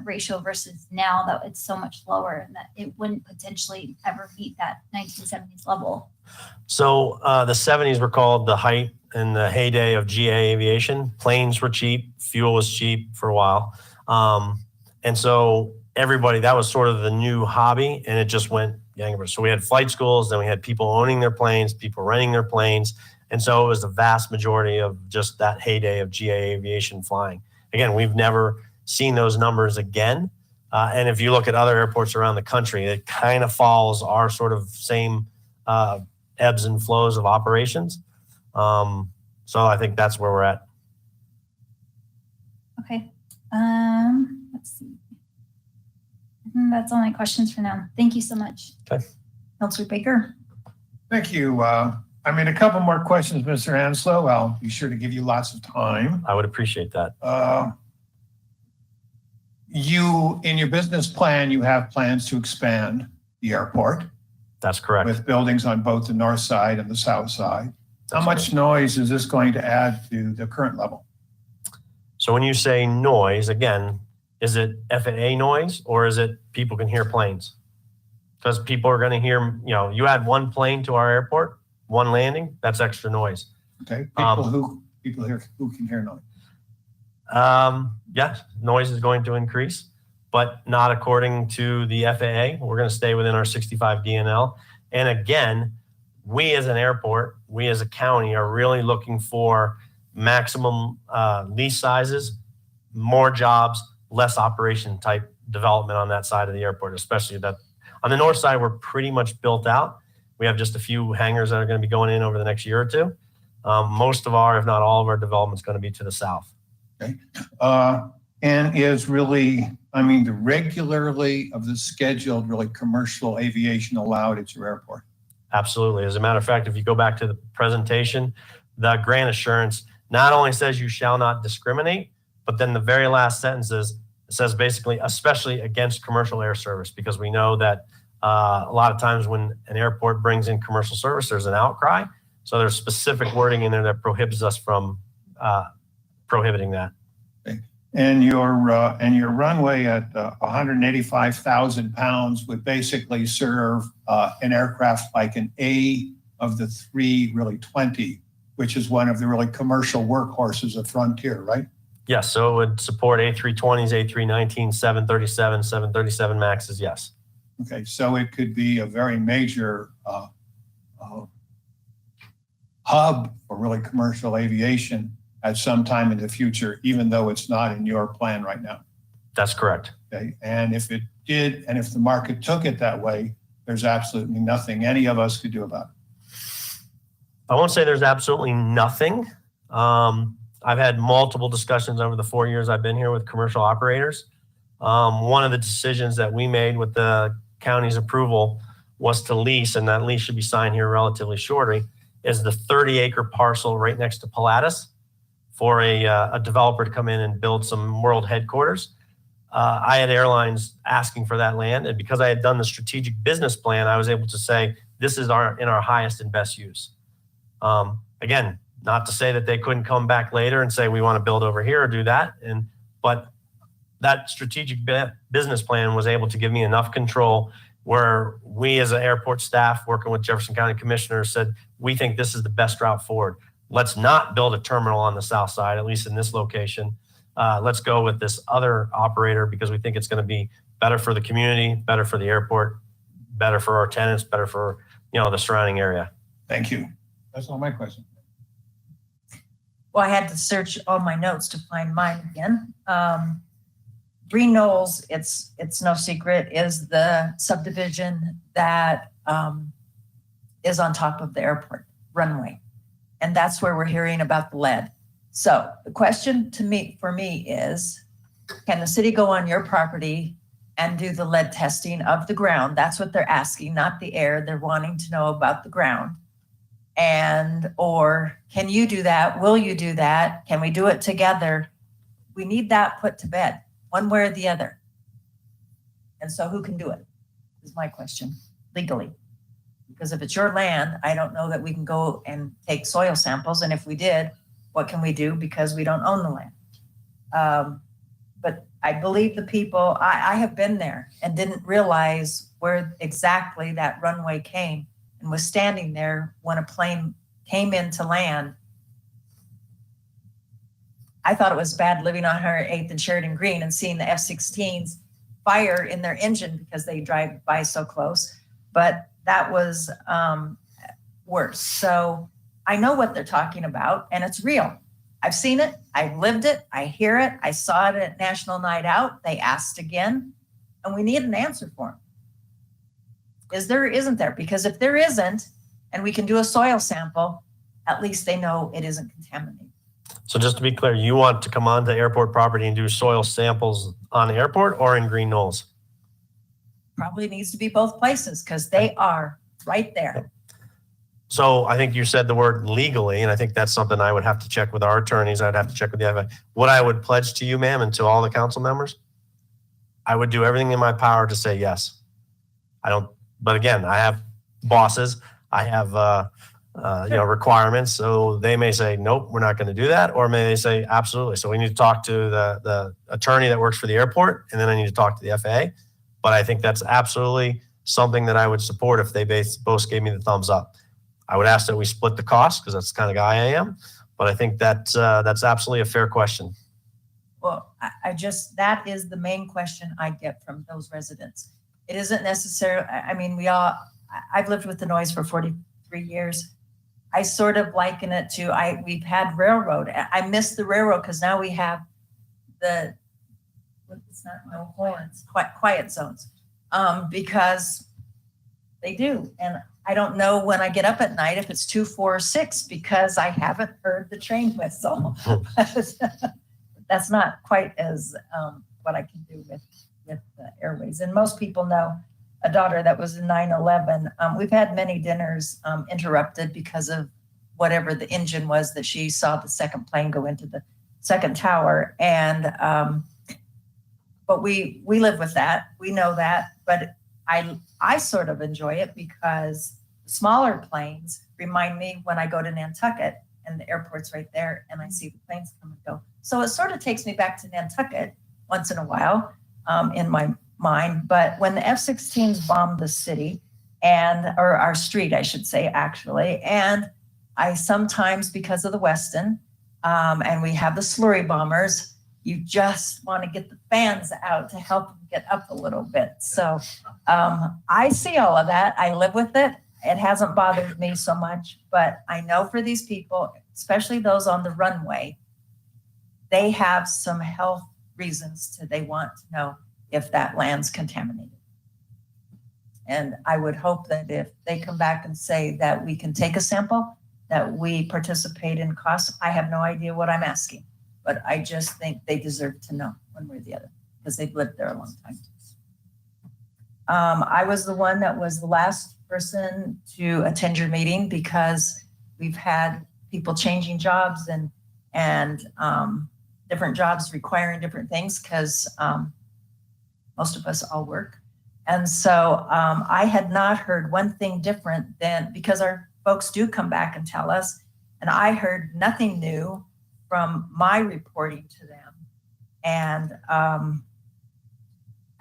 ratio versus now that it's so much lower and that it wouldn't potentially ever meet that 1970s level? So the 70s were called the height and the heyday of GA aviation. Planes were cheap, fuel was cheap for a while. And so everybody, that was sort of the new hobby, and it just went gangbusters. So we had flight schools, then we had people owning their planes, people renting their planes. And so it was the vast majority of just that heyday of GA aviation flying. Again, we've never seen those numbers again. And if you look at other airports around the country, it kind of follows our sort of same ebbs and flows of operations. So I think that's where we're at. Okay. Let's see. That's all my questions for now. Thank you so much. Okay. Councilor Baker. Thank you. A couple more questions, Mr. Anslow. I'll be sure to give you lots of time. I would appreciate that. In your business plan, you have plans to expand the airport That's correct. with buildings on both the north side and the south side. How That's much noise is this going to add to the current level? So when you say noise, again, is it FAA noise or is it people can hear planes? Because people are going to hear, you add one plane to our airport, one landing, that's extra noise. Okay, people who can hear noise. Yes, noise is going to increase, but not according to the FAA. We're going to stay within our 65 DNL. And again, we as an airport, we as a county are really looking for maximum lease sizes, more jobs, less operation type development on that side of the airport, especially that on the north side, we're pretty much built out. We have just a few hangars that are going to be going in over the next year or two. Most of our, if not all of our development is going to be to the south. Okay. And is really, the regularly of the scheduled really commercial aviation allowed at your airport? Absolutely. As a matter of fact, if you go back to the presentation, the grant assurance not only says you shall not discriminate, but then the very last sentence says basically, especially against commercial air service, because we know that a lot of times when an airport brings in commercial service, there's an outcry. So there's specific wording in there that prohibits us from prohibiting that. Okay. And your runway at 185,000 pounds would basically serve an aircraft like an A of the 320, which is one of the really commercial workhorses of Frontier, right? Yes, so it would support A320s, A319s, 737, 737 MAXs, yes. Okay, so it could be a very major hub for really commercial aviation at some time in the future, even though it's not in your plan right now. That's correct. Okay, and if it did, and if the market took it that way, there's absolutely nothing any of us could do about it. I won't say there's absolutely nothing. I've had multiple discussions over the 4 years I've been here with commercial operators. One of the decisions that we made with the county's approval was to lease, and that lease should be signed here relatively shortly, is the 30-acre parcel right next to Pilatus for a developer to come in and build some world headquarters. I had airlines asking for that land, and because I had done the strategic business plan, I was able to say, this is in our highest and best use. Again, not to say that they couldn't come back later and say, we want to build over here or do that. But that strategic business plan was able to give me enough control where we as an airport staff working with Jefferson County commissioners said, we think this is the best route forward. Let's not build a terminal on the south side, at least in this location. Let's go with this other operator because we think it's going to be better for the community, better for the airport, better for our tenants, better for the surrounding area. Thank you. That's all my questions. Well, I had to search all my notes to find mine again. Green Knolls, it's no secret, is the subdivision that is on top of the airport runway. And that's where we're hearing about the lead. So the question for me is, can the city go on your property and do the lead testing of the ground? That's what they're asking, not the air. They're wanting to know about the ground. And, or can you do that? Will you do that? Can we do it together? We need that put to bed, one way or the other. And so who can do it is my question, legally. Because if it's your land, I don't know that we can go and take soil samples. And if we did, what can we do? Because we don't own the land. But I believe the people, I have been there and didn't realize where exactly that runway came, and was standing there when a plane came into land. I thought it was bad living on 108th and Sheridan Green and seeing the F-16s fire in their engine because they drive by so close. But that was worse. So I know what they're talking about, and it's real. I've seen it. I've lived it. I hear it. I saw it at National Night Out. They asked again, and we need an answer for them. Is there or isn't there? Because if there isn't, and we can do a soil sample, at least they know it isn't contaminated. So just to be clear, you want to come onto airport property and do soil samples on the airport or in Green Knolls? Probably needs to be both places because they are right there. So I think you said the word legally, and I think that's something I would have to check with our attorneys. I'd have to check with the FAA. What I would pledge to you, ma'am, and to all the council members, I would do everything in my power to say yes. But again, I have bosses, I have requirements, so they may say, nope, we're not going to do that, or may they say, absolutely. So we need to talk to the attorney that works for the airport, and then I need to talk to the FAA. But I think that's absolutely something that I would support if they both gave me the thumbs up. I would ask that we split the cost because that's the kind of guy I am, but I think that's absolutely a fair question. Well, that is the main question I get from those residents. It isn't necessarily, I mean, I've lived with the noise for 43 years. I sort of liken it to, we've had railroad. I miss the railroad because now we have it's not no horns, quiet zones, because they do. And I don't know when I get up at night if it's 2, 4, or 6 because I haven't heard the train whistle. That's not quite as what I can do with the airways. And most people know a daughter that was in 9/11. We've had many dinners interrupted because of whatever the engine was that she saw the second plane go into the second tower. And but we live with that. We know that. But I sort of enjoy it because the smaller planes remind me when I go to Nantucket and the airport's right there and I see the planes come and go. So it sort of takes me back to Nantucket once in a while in my mind. But when the F-16s bombed the city or our street, I should say, actually, and I sometimes, because of the Westin, and we have the slurry bombers, you just want to get the fans out to help them get up a little bit. So I see all of that. I live with it. It hasn't bothered me so much, but I know for these people, especially those on the runway, they have some health reasons they want to know if that land's contaminated. And I would hope that if they come back and say that we can take a sample, that we participate in costs. I have no idea what I'm asking, but I just think they deserve to know one way or the other because they've lived there a long time. I was the one that was the last person to attend your meeting because we've had people changing jobs and different jobs requiring different things because most of us all work. And so I had not heard one thing different than, because our folks do come back and tell us, and I heard nothing new from my reporting to them. And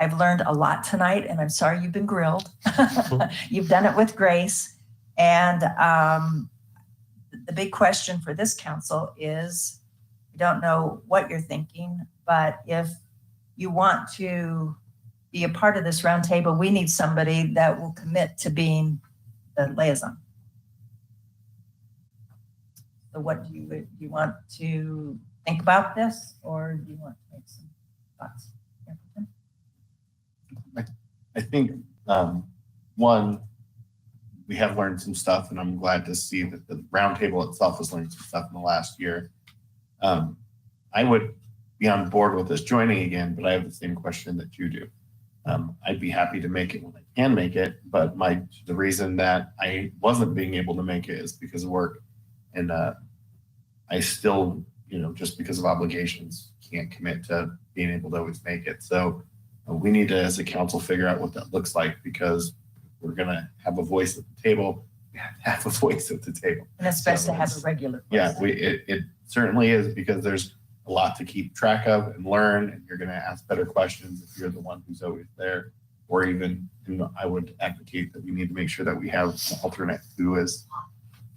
I've learned a lot tonight, and I'm sorry you've been grilled. You've done it with grace. And the big question for this council is, I don't know what you're thinking, but if you want to be a part of this roundtable, we need somebody that will commit to being the liaison. So what do you want to think about this, or do you want to make some thoughts? I think, one, we have learned some stuff, and I'm glad to see that the roundtable itself has learned some stuff in the last year. I would be on board with us joining again, but I have the same question that you do. I'd be happy to make it when I can make it, but the reason that I wasn't being able to make it is because of work. And I still, just because of obligations, can't commit to being able to always make it. So we need to, as a council, figure out what that looks like, because we're going to have a voice at the table. We have to have a voice at the table. And it's best So to have a it's- regular. Yeah, place. it certainly is, because there's a lot to keep track of and learn, and you're going to ask better questions if you're the one who's always there. Or even, I would advocate that we need to make sure that we have an alternate who is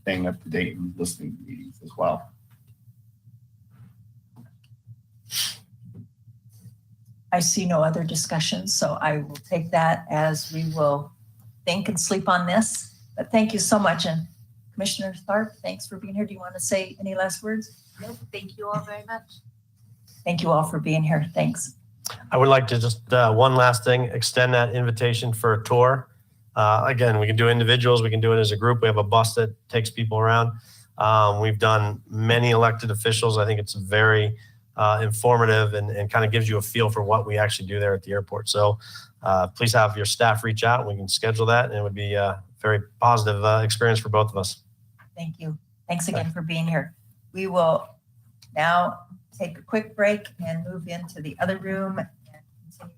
staying up to date and listening to meetings as well. I see no other discussion, so I will take that as we will think and sleep on this. But thank you so much. And Commissioner Tharp, thanks for being here. Do you want to say any last words? No, thank you all very much. Thank you all for being here. Thanks. I would like to just, one last thing, extend that invitation for a tour. Again, we can do individuals, we can do it as a group. We have a bus that takes people around. We've done many elected officials. I think it's very informative and kind of gives you a feel for what we actually do there at the airport. So please have your staff reach out and we can schedule that. And it would be a very positive experience for both of us. Thank you. Thanks again for being here. We will now take a quick break and move into the other room and continue.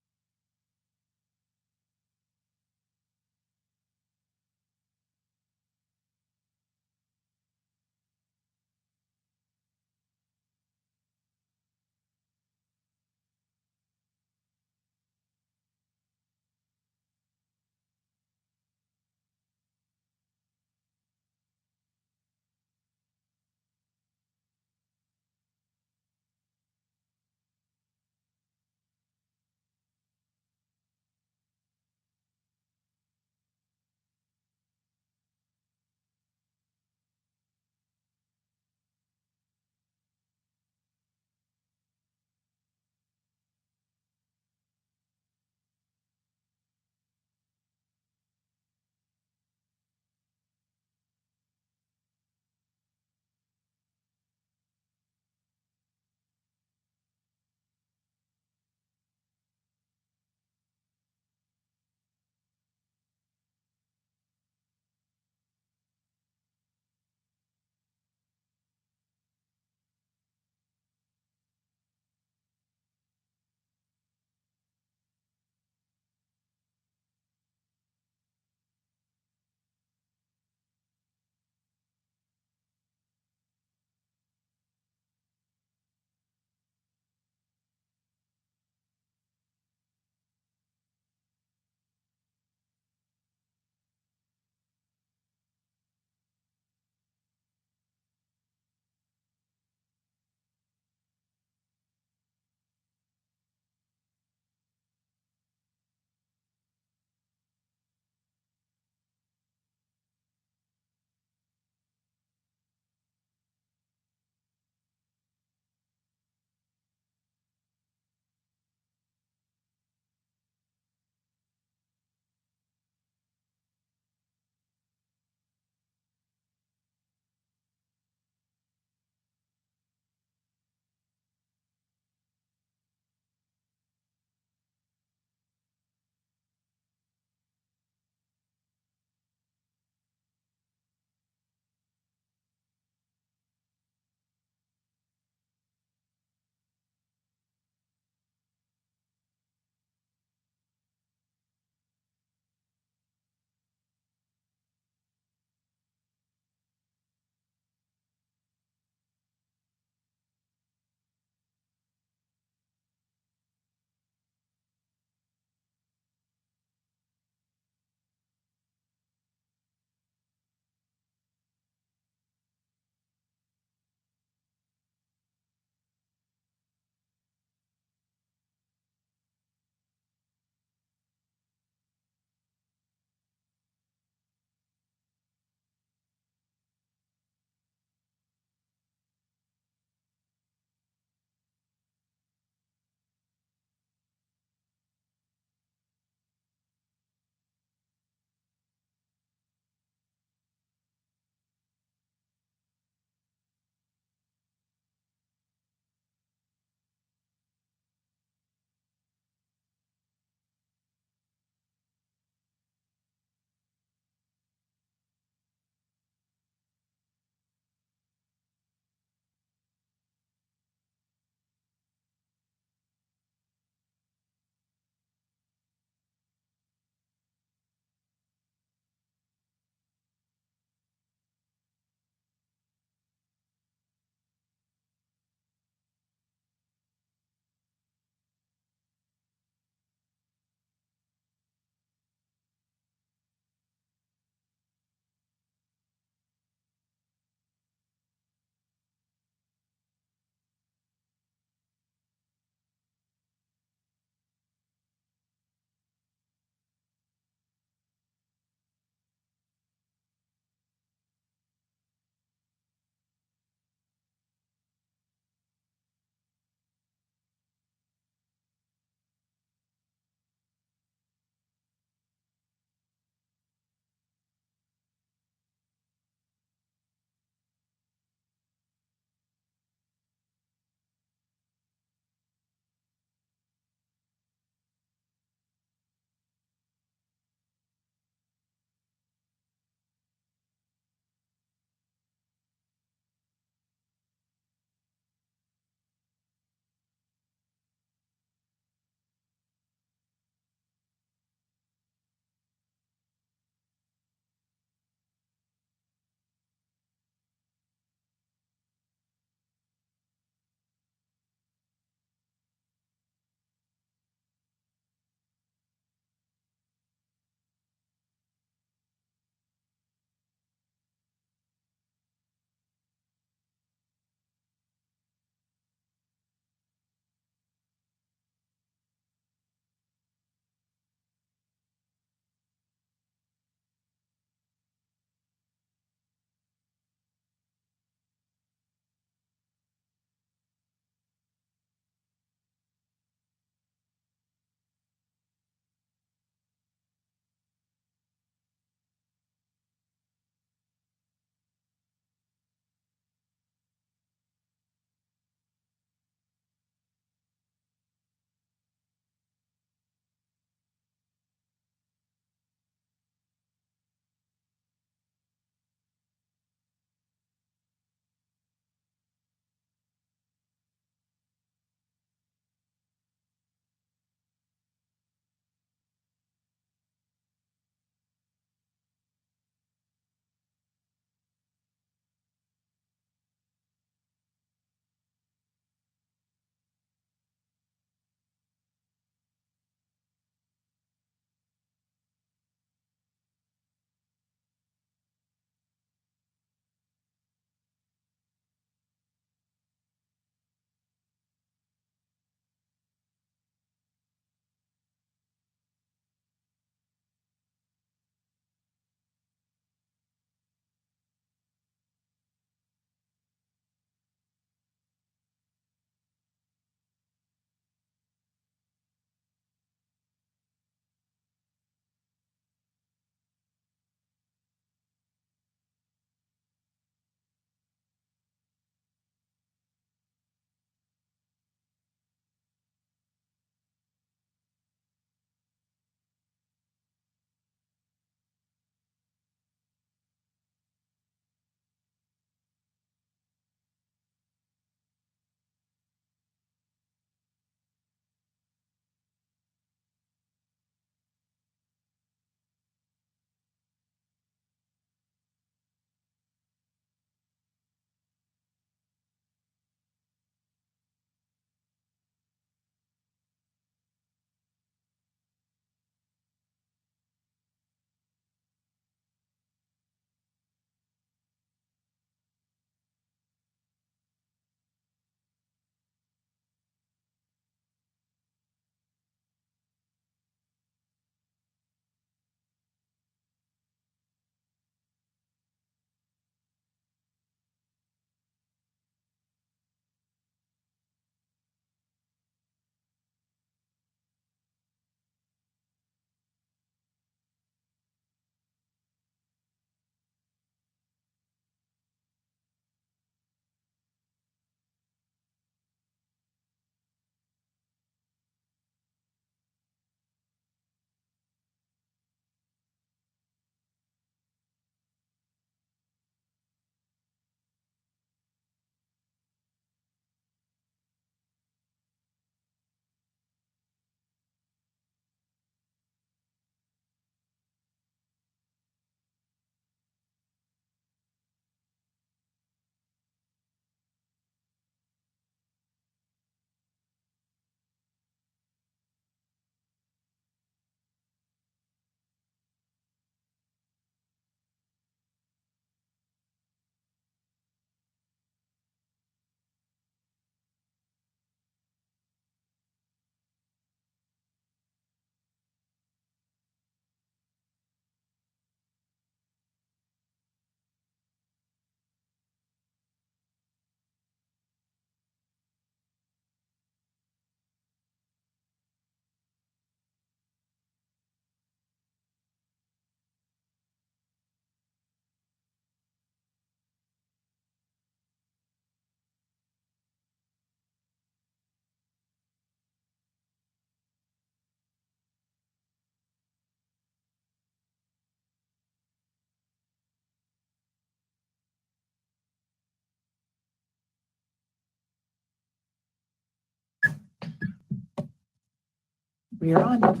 We are on.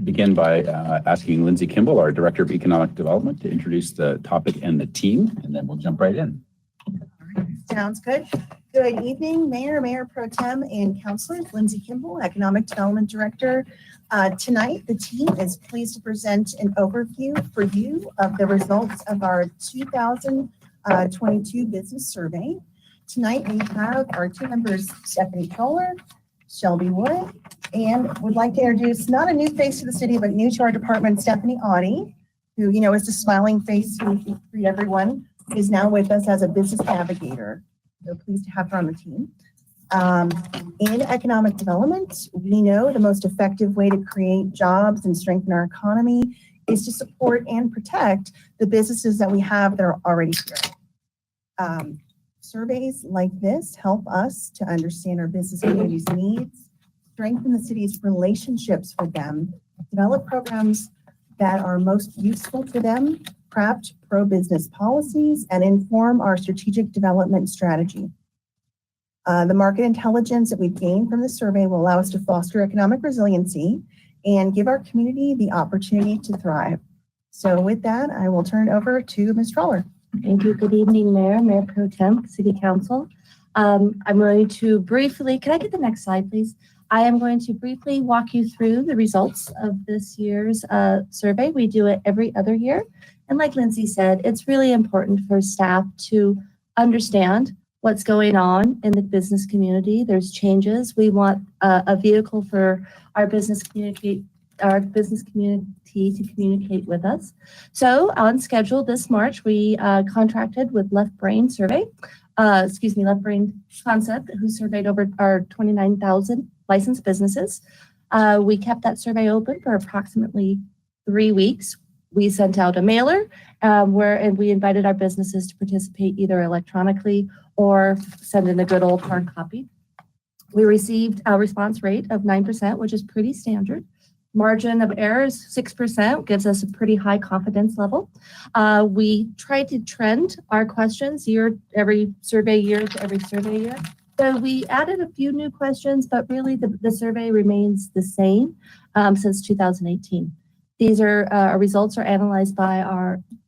Begin by asking Lindsay Kimball, our Director of Economic Development, to introduce the topic and the team, and then we'll jump right in. Sounds good. Good evening, Mayor, Mayor Pro Tem, and Councilors. Lindsay Kimball, Economic Development Director. Tonight, the team is pleased to present an overview for you of the results of our 2022 business survey. Tonight, we have our two members, Stephanie Toller, Shelby Wood, and would like to introduce not a new face to the city, but new to our department, Stephanie Audie, who, you know, is the smiling face who greet everyone, is now with us as a business navigator. So pleased to have her on the team. In economic development, we know the most effective way to create jobs and strengthen our economy is to support and protect the businesses that we have that are already here. Surveys like this help us to understand our business community's needs, strengthen the city's relationships with them, develop programs that are most useful to them, craft pro-business policies, and inform our strategic development strategy. The market intelligence that we've gained from the survey will allow us to foster economic resiliency and give our community the opportunity to thrive. So with that, I will turn it over to Ms. Troller. Thank you. Good evening, Mayor, Mayor Pro Tem, City Council. I'm going to briefly, can I get the next slide, please? I am going to briefly walk you through the results of this year's survey. We do it every other year. And like Lindsay said, it's really important for staff to understand what's going on in the business community. There's changes. We want a vehicle for our business community to communicate with us. So on schedule this March, we contracted with Left Brain Concept, who surveyed over our 29,000 licensed businesses. We kept that survey open for approximately 3 weeks. We sent out a mailer and we invited our businesses to participate either electronically or send in a good old hard copy. We received a response rate of 9%, which is pretty standard. Margin of error is 6%, gives us a pretty high confidence level. We tried to trend our questions every survey year to every survey year. So we added a few new questions, but really the survey remains the same since 2018. These our results are analyzed by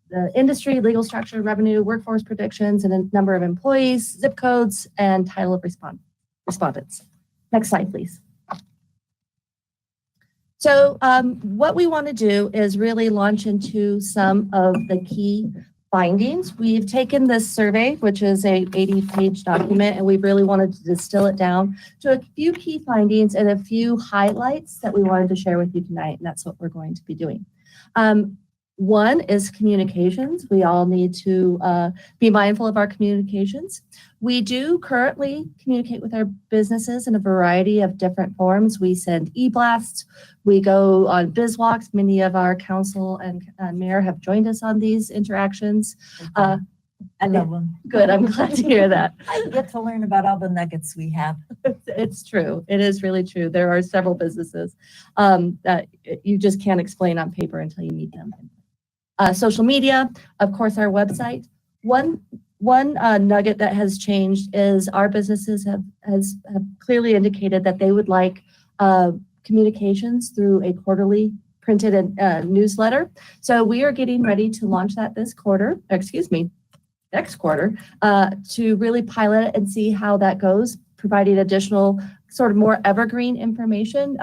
the industry, legal structure, revenue, workforce predictions, and a number of employees, zip codes, and title of respondents. Next slide, please. So what we want to do is really launch into some of the key findings. We've taken this survey, which is a 80-page document, and we've really wanted to distill it down to a few key findings and a few highlights that we wanted to share with you tonight, and that's what we're going to be doing. One is communications. We all need to be mindful of our communications. We do currently communicate with our businesses in a variety of different forms. We send e-blasts. We go on biz walks. Many of our council and mayor have joined us on these interactions. I love them. Good. I'm glad to hear that. I get to learn about all the nuggets we have. It's true. It is really true. There are several businesses that you just can't explain on paper until you meet them. Social media, of course, our website. One nugget that has changed is our businesses have clearly indicated that they would like communications through a quarterly printed newsletter. So we are getting ready to launch that next quarter, to really pilot it and see how that goes, providing additional sort of more evergreen information,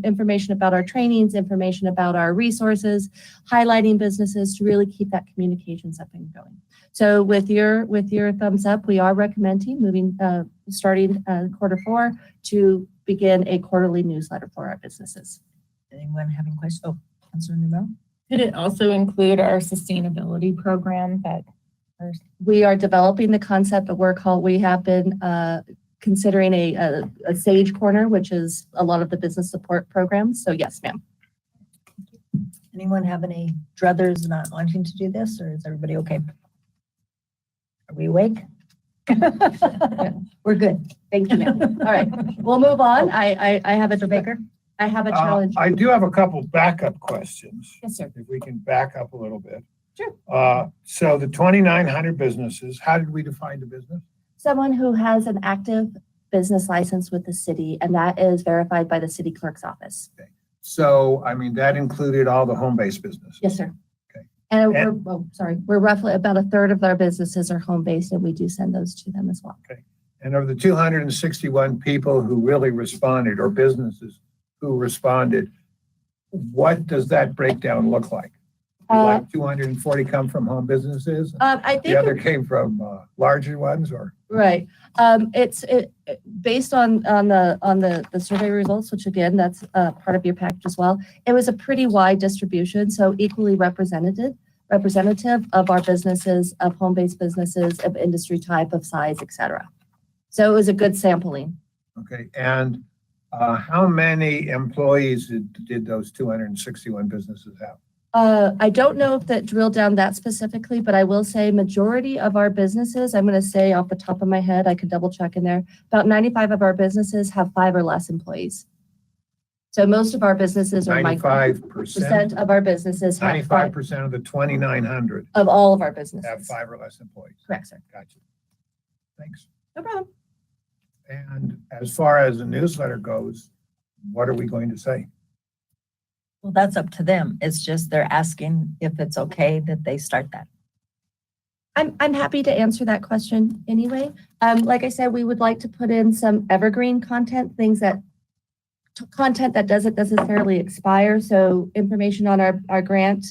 information about our trainings, information about our resources, highlighting businesses to really keep that communications up and going. So with your thumbs up, we are recommending starting Q4 to begin a quarterly newsletter for our businesses. Anyone having questions? Oh, Councilor Numero. Could it also include our sustainability program that We are developing the concept of we have been considering a Sage Corner, which is a lot of the business support programs. So yes, ma'am. Anyone have any druthers not wanting to do this, or is everybody okay? Are we awake? We're good. Thank you, ma'am. All right, we'll move on. I have a Baker. I have a challenge. I do have a couple backup questions. Yes, sir. If we can back up a little bit. Sure. So the 2,900 businesses, how did we define the business? Someone who has an active business license with the city, and that is verified by the city clerk's office. So, I mean, that included all the home-based businesses. Yes, sir. Okay. And And- we're roughly about a third of our businesses are home-based, and we do send those to them as well. And of the 261 people who really responded, or businesses who responded, what does that breakdown look like? Like 240 come from home businesses? I The other think, came from larger ones, or? right. It's based on the survey results, which again, that's part of your package as well. It was a pretty wide distribution, so equally representative of our businesses, of home-based businesses, of industry type, of size, et cetera. So it was a good sampling. Okay, and how many employees did those 261 businesses have? I don't know if that drilled down that specifically, but I will say majority of our businesses, I'm going to say off the top of my head, I could double check in there, about 95 of our businesses have 5 or less employees. So most of our businesses are micro. 95%? Of our businesses have 95% of the 2,900 of all of our businesses. have 5 or less employees. Correct, sir. Gotcha. Thanks. No problem. And as far as the newsletter goes, what are we going to say? Well, that's up to them. It's just they're asking if it's okay that they start that. I'm happy to answer that question anyway. Like I said, we would like to put in some evergreen content, content that doesn't necessarily expire. So information on our grant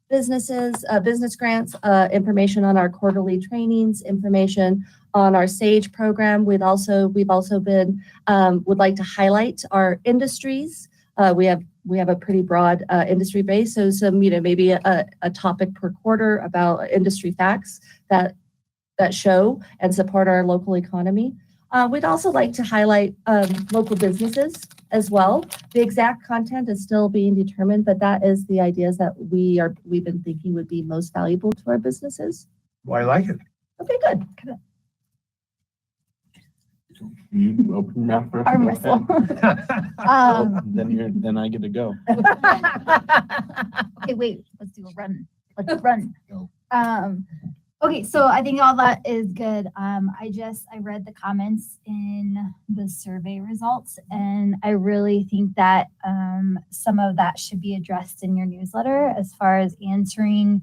businesses, business grants, information on our quarterly trainings, information on our SAGE program. We've also been, would like to highlight our industries. We have a pretty broad industry base. So some, maybe a topic per quarter about industry facts that show and support our local economy. We'd also like to highlight local businesses as well. The exact content is still being determined, but that is the ideas that we've been thinking would be most valuable to our businesses. Well, I like it. Okay, good. You open your mouth for Arm wrestle. then I get to go. Okay, wait, let's do a run. Let's run. Go. Okay, so I think all that is good. I read the comments in the survey results, and I really think that some of that should be addressed in your newsletter as far as answering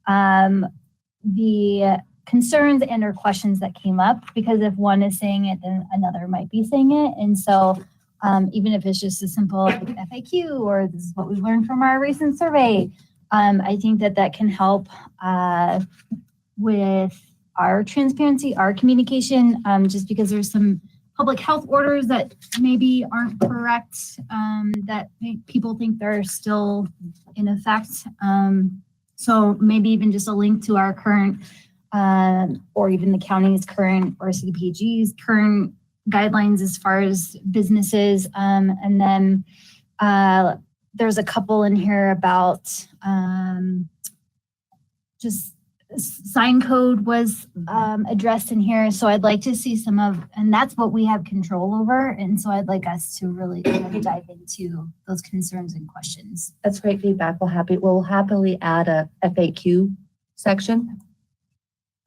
the concerns and or questions that came up, because if one is saying it, then another might be saying it. And so even if it's just a simple FAQ or this is what we learned from our recent survey, I think that can help with our transparency, our communication, just because there's some public health orders that maybe aren't correct, that people think they're still in effect. So maybe even just a link to our current or even the county's current or CDPG's current guidelines as far as businesses. And then there's a couple in here about just sign code was addressed in here. So I'd like to see some of, and that's what we have control over. And so I'd like us to really dive into those concerns and questions. That's great feedback. We'll happily add a FAQ section.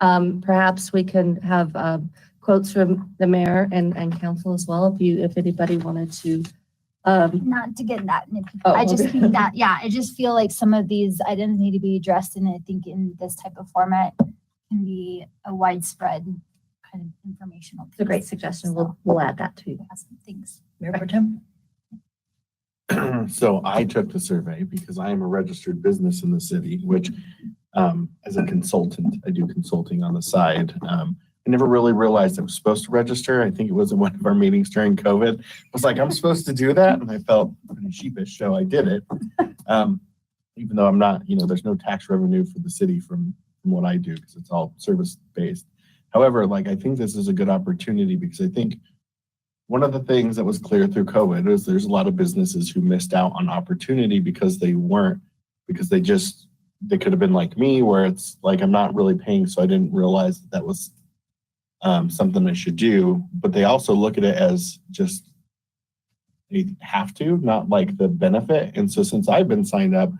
Perhaps we can have quotes from the mayor and council as well, if anybody wanted to. Not to get that nitpicky. Oh, I just okay. think that, yeah, I just feel like some of these items need to be addressed, and I think in this type of format can be a widespread kind of informational. It's a great suggestion. We'll add that too. Thanks. Mayor Pro Tem? So I took the survey because I am a registered business in the city, which as a consultant, I do consulting on the side. I never really realized I was supposed to register. I think it was in one of our meetings during COVID. I was like, I'm supposed to do that. And I felt pretty sheepish, so I did it. Even though I'm not, there's no tax revenue for the city from what I do because it's all service-based. However, I think this is a good opportunity because I think one of the things that was clear through COVID is there's a lot of businesses who missed out on opportunity because they could have been like me, where it's like, I'm not really paying, so I didn't realize that was something I should do. But they also look at it as just they have to, not like the benefit. And so since I've been signed up,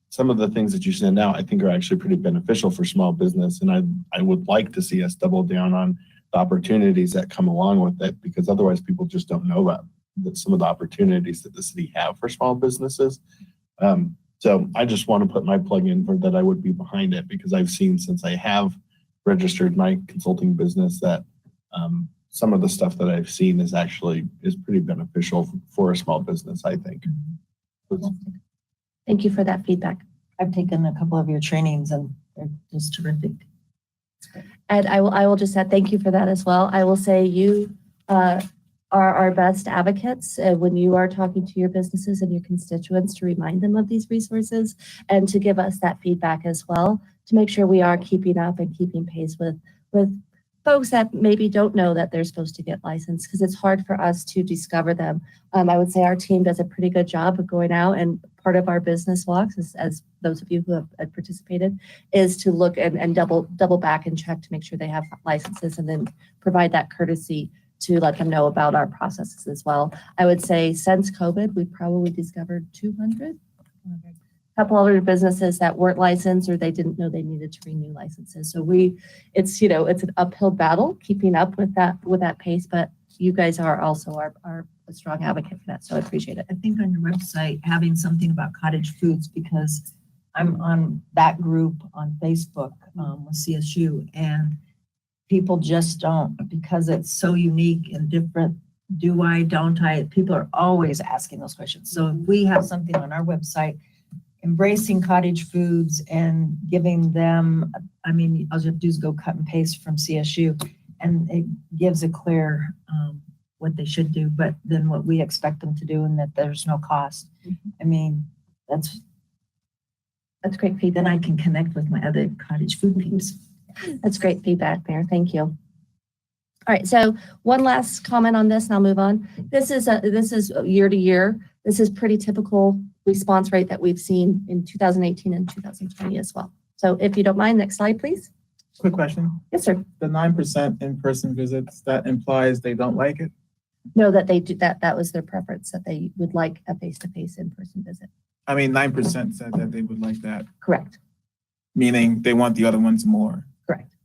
some of the things that you send out, I think are actually pretty beneficial for small business. And I would like to see us double down on the opportunities that come along with it, because otherwise people just don't know about some of the opportunities that the city have for small businesses. So I just want to put my plug in for that. I would be behind it because I've seen, since I have registered my consulting business, that some of the stuff that I've seen is pretty beneficial for a small business, I think. Thank you for that feedback. I've taken a couple of your trainings and they're just terrific. And I will just add thank you for that as well. I will say you are our best advocates when you are talking to your businesses and your constituents to remind them of these resources and to give us that feedback as well to make sure we are keeping up and keeping pace with folks that maybe don't know that they're supposed to get licensed, because it's hard for us to discover them. I would say our team does a pretty good job of going out, and part of our business walks, as those of you who have participated, is to look and double back and check to make sure they have licenses, and then provide that courtesy to let them know about our processes as well. I would say since COVID, we've probably discovered 200. Couple other businesses that weren't licensed or they didn't know they needed to renew licenses. So it's an uphill battle keeping up with that pace, but you guys are also a strong advocate for that. So I appreciate it. I think on your website, having something about cottage foods, because I'm on that group on Facebook with CSU, and people just don't, because it's so unique and different. Do I, don't I? People are always asking those questions. So if we have something on our website embracing cottage foods and giving them, all you have to do is go cut and paste from CSU, and it gives a clear what they should do, but then what we expect them to do, and that there's no cost. That's great feedback. Then I can connect with my other cottage food peeps. That's great feedback, Mayor. Thank you. All right, so one last comment on this and I'll move on. This is year to year. This is pretty typical response rate that we've seen in 2018 and 2020 as well. So if you don't mind, next slide, please. Quick question. Yes, sir. The 9% in-person visits, that implies they don't like it? No, that they do that was their preference, that they would like a face-to-face in-person visit. 9% said that they would like that, Correct. meaning they want the other ones more. Correct.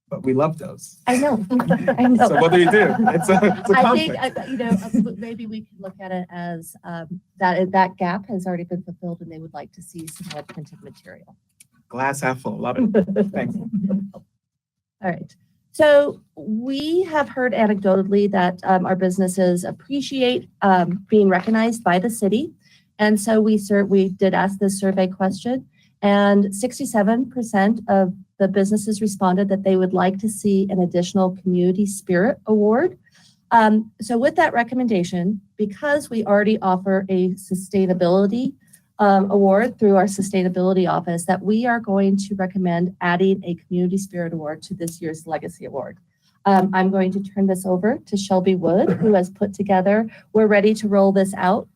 But we love those. I know. I know. So what do you do? It's a conflict. I think, maybe we can look at it as that gap has already been fulfilled and they would like to see some more printed material. Glass half full. Love it. Thanks. All right. So we have heard anecdotally that our businesses appreciate being recognized by the city. And so we did ask this survey question, and 67% of the businesses responded that they would like to see an additional community spirit award. So with that recommendation, because we already offer a sustainability award through our sustainability office, that we are going to recommend adding a community spirit award to this year's legacy award. I'm going to turn this over to Shelby Wood, who has put together, we're ready to roll this out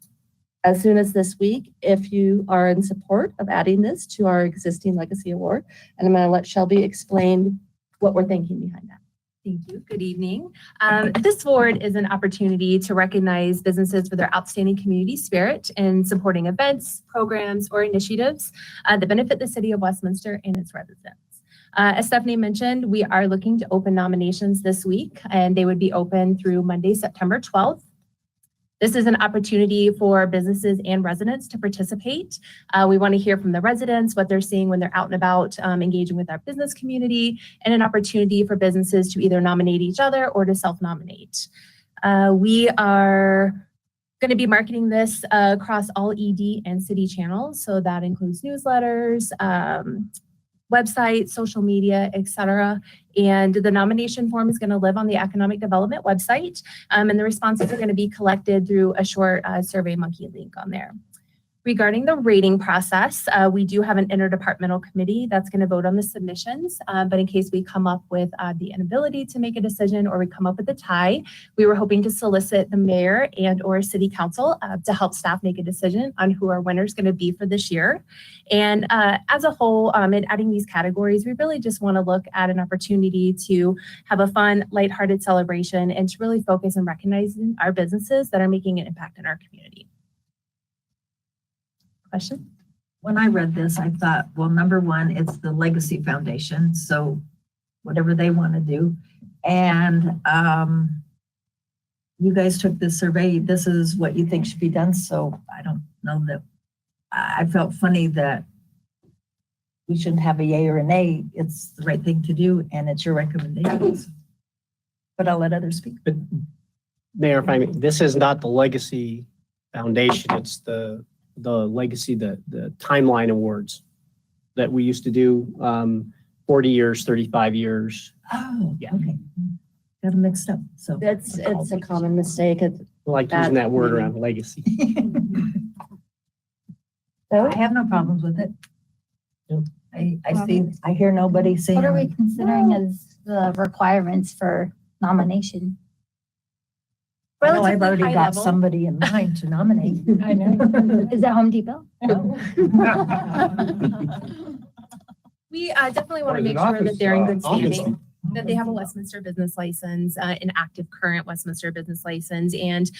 as soon as this week, if you are in support of adding this to our existing legacy award. And I'm going to let Shelby explain what we're thinking behind that. Thank you. Good evening. This award is an opportunity to recognize businesses for their outstanding community spirit in supporting events, programs, or initiatives that benefit the city of Westminster and its residents. As Stephanie mentioned, we are looking to open nominations this week, and they would be open through Monday, September 12th. This is an opportunity for businesses and residents to participate. We want to hear from the residents, what they're seeing when they're out and about engaging with our business community, and an opportunity for businesses to either nominate each other or to self-nominate. We are going to be marketing this across all ED and city channels. So that includes newsletters, website, social media, etc. And the nomination form is going to live on the Economic Development website. And the responses are going to be collected through a short SurveyMonkey link on there. Regarding the rating process, we do have an interdepartmental committee that's going to vote on the submissions. But in case we come up with the inability to make a decision or we come up with a tie, we were hoping to solicit the mayor and or city council to help staff make a decision on who our winner is going to be for this year. And as a whole, in adding these categories, we really just want to look at an opportunity to have a fun, lighthearted celebration and to really focus on recognizing our businesses that are making an impact in our community. Question? When I read this, I thought, well, number one, it's the Legacy Foundation. So whatever they want to do. And you guys took this survey. This is what you think should be done. So I don't know that I felt funny that we shouldn't have a yay or a nay. It's the right thing to do, and it's your recommendations. But I'll let others speak. But Mayor, if I may, this is not the legacy foundation. It's the legacy, the timeline awards that we used to do, 40 years, 35 years. Oh, Yeah. okay. Got them mixed up. So It's a common mistake. I like using that word around legacy. I have no problems with it. Yeah. I hear nobody saying. What are we considering as the requirements for nomination? I know I've Relatively already high got level. somebody in mind to nominate. I know. Is it Home Depot? We definitely want to Or is make it sure that office, they're in good office? standing, that they have a Westminster business license, an active current Westminster business license, and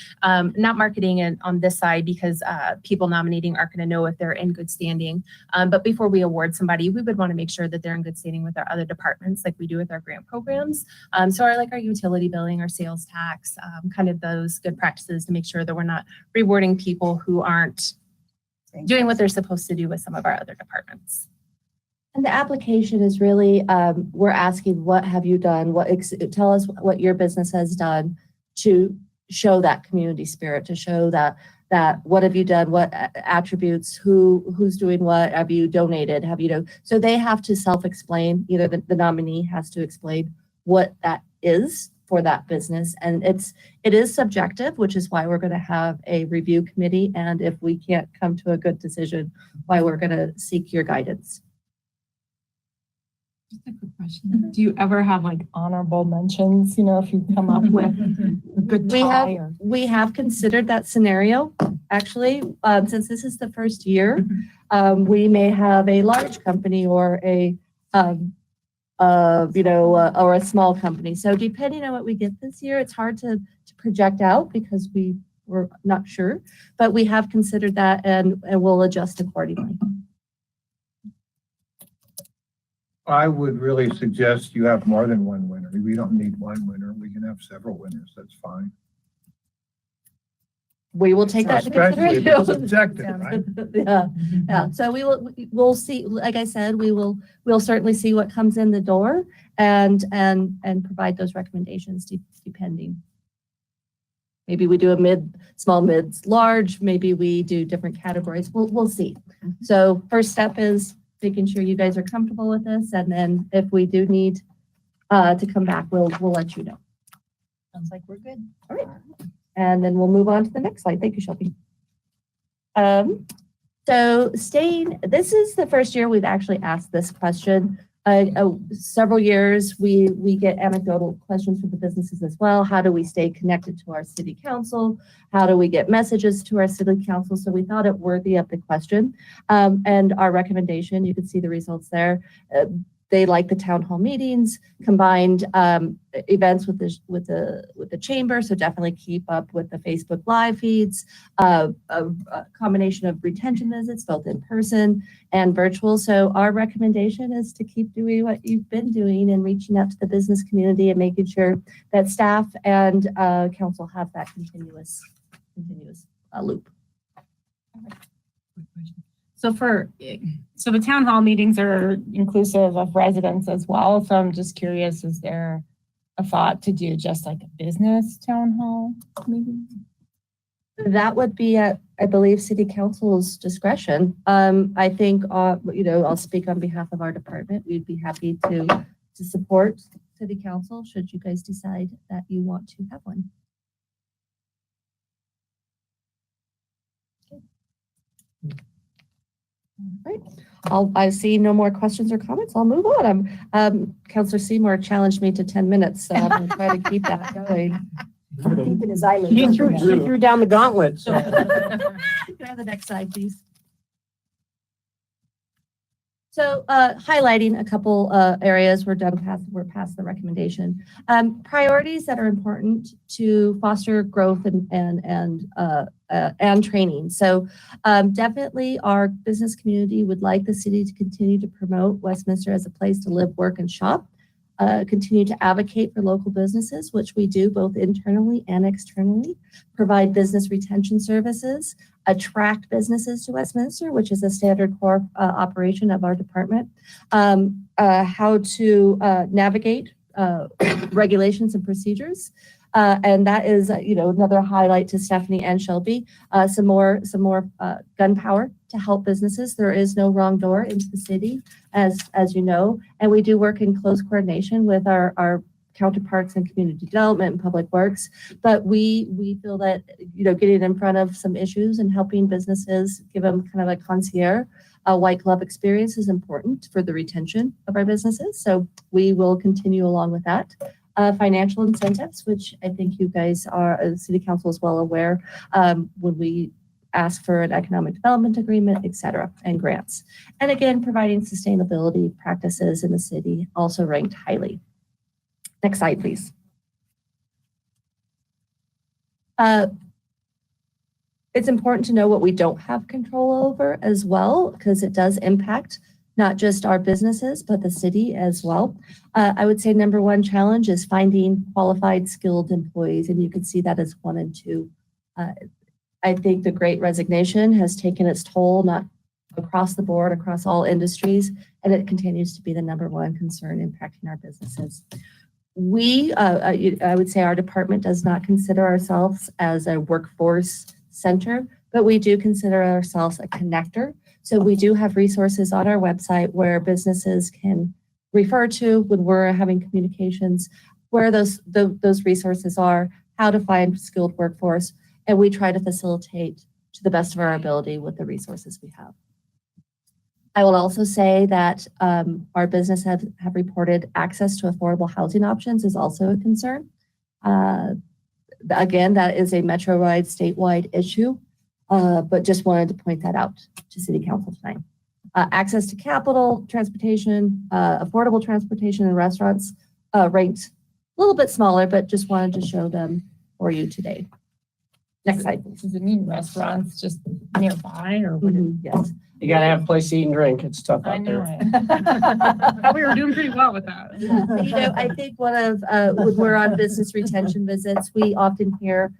not marketing it on this side because people nominating aren't going to know if they're in good standing. But before we award somebody, we would want to make sure that they're in good standing with our other departments, like we do with our grant programs. So our utility billing, our sales tax, kind of those good practices to make sure that we're not rewarding people who aren't doing what they're supposed to do with some of our other departments. And the application is really, we're asking, what have you done? Tell us what your business has done to show that community spirit, to show that what have you done, what attributes, who's doing what, have you donated, so they have to self-explain, either the nominee has to explain what that is for that business. And it is subjective, which is why we're going to have a review committee. And if we can't come to a good decision, why we're going to seek your guidance. Just a quick question. Do you ever have honorable mentions, if you come up with a good tie or? We have considered that scenario, actually, since this is the first year. We may have a large company or or a small company. So depending on what we get this year, it's hard to project out because we're not sure, but we have considered that and we'll adjust accordingly. I would really suggest you have more than one winner. We don't need one winner. We can have several winners. That's fine. We will take that into Especially if it's consideration. subjective, right? Yeah. So we'll see, like I said, we'll certainly see what comes in the door and provide those recommendations depending. Maybe we do a small, mids, large, maybe we do different categories. We'll see. So first step is making sure you guys are comfortable with this. And then if we do need to come back, we'll let you know. Sounds like we're good. All right. And then we'll move on to the next slide. Thank you, Shelby. So this is the first year we've actually asked this question. Several years, we get anecdotal questions from the businesses as well. How do we stay connected to our city council? How do we get messages to our city council? So we thought it worthy of the question. And our recommendation, you can see the results there. They like the town hall meetings, combined events with the chamber. So definitely keep up with the Facebook live feeds, a combination of retention visits, both in person and virtual. So our recommendation is to keep doing what you've been doing and reaching out to the business community and making sure that staff and council have that continuous loop. So the town hall meetings are inclusive of residents as well. So I'm just curious, is there a thought to do just like a business town hall meeting? That would be at, I believe, city council's discretion. I think, I'll speak on behalf of our department. We'd be happy to support city council should you guys decide that you want to have one. Right. I see no more questions or comments. I'll move on. Councilor Seymour challenged me to 10 minutes, so I'm going to try to keep that going. Keeping his eyelids. He threw down the gauntlet. So. Can I have the next slide, please? So highlighting a couple areas, we're past the recommendation. Priorities that are important to foster growth and training. So definitely our business community would like the city to continue to promote Westminster as a place to live, work, and shop. continue to advocate for local businesses, which we do both internally and externally, provide business retention services, attract businesses to Westminster, which is a standard core operation of our department, how to navigate regulations and procedures. And that is, another highlight to Stephanie and Shelby, some more gunpowder to help businesses. There is no wrong door into the city, as you know, and we do work in close coordination with our counterparts in community development and public works. But we feel that, getting in front of some issues and helping businesses, give them kind of a concierge, a white glove experience is important for the retention of our businesses. So we will continue along with that. Financial incentives, which I think you guys are, as City Council is well aware, when we ask for an economic development agreement, et cetera, and grants. And again, providing sustainability practices in the city, also ranked highly. Next slide, please. It's important to know what we don't have control over as well, because it does impact not just our businesses, but the city as well. I would say number one challenge is finding qualified, skilled employees, and you can see that as 1 and 2. I think the Great Resignation has taken its toll, not across the board, across all industries, and it continues to be the number one concern impacting our businesses. I would say our department does not consider ourselves as a workforce center, but we do consider ourselves a connector. So we do have resources on our website where businesses can refer to when we're having communications, where those resources are, how to find skilled workforce, and we try to facilitate to the best of our ability with the resources we have. I will also say that our business have reported access to affordable housing options is also a concern. Again, that is a metro-wide, statewide issue, but just wanted to point that out to City Council tonight. Access to capital, transportation, affordable transportation, and restaurants ranked a little bit smaller, but just wanted to show them for you today. Next slide, please. Does it mean restaurants just nearby or what? Yes. You gotta have a place to eat and drink. It's tough I out know there. it. Thought we were doing pretty well with that. I think one of, when we're on business retention visits, we often hear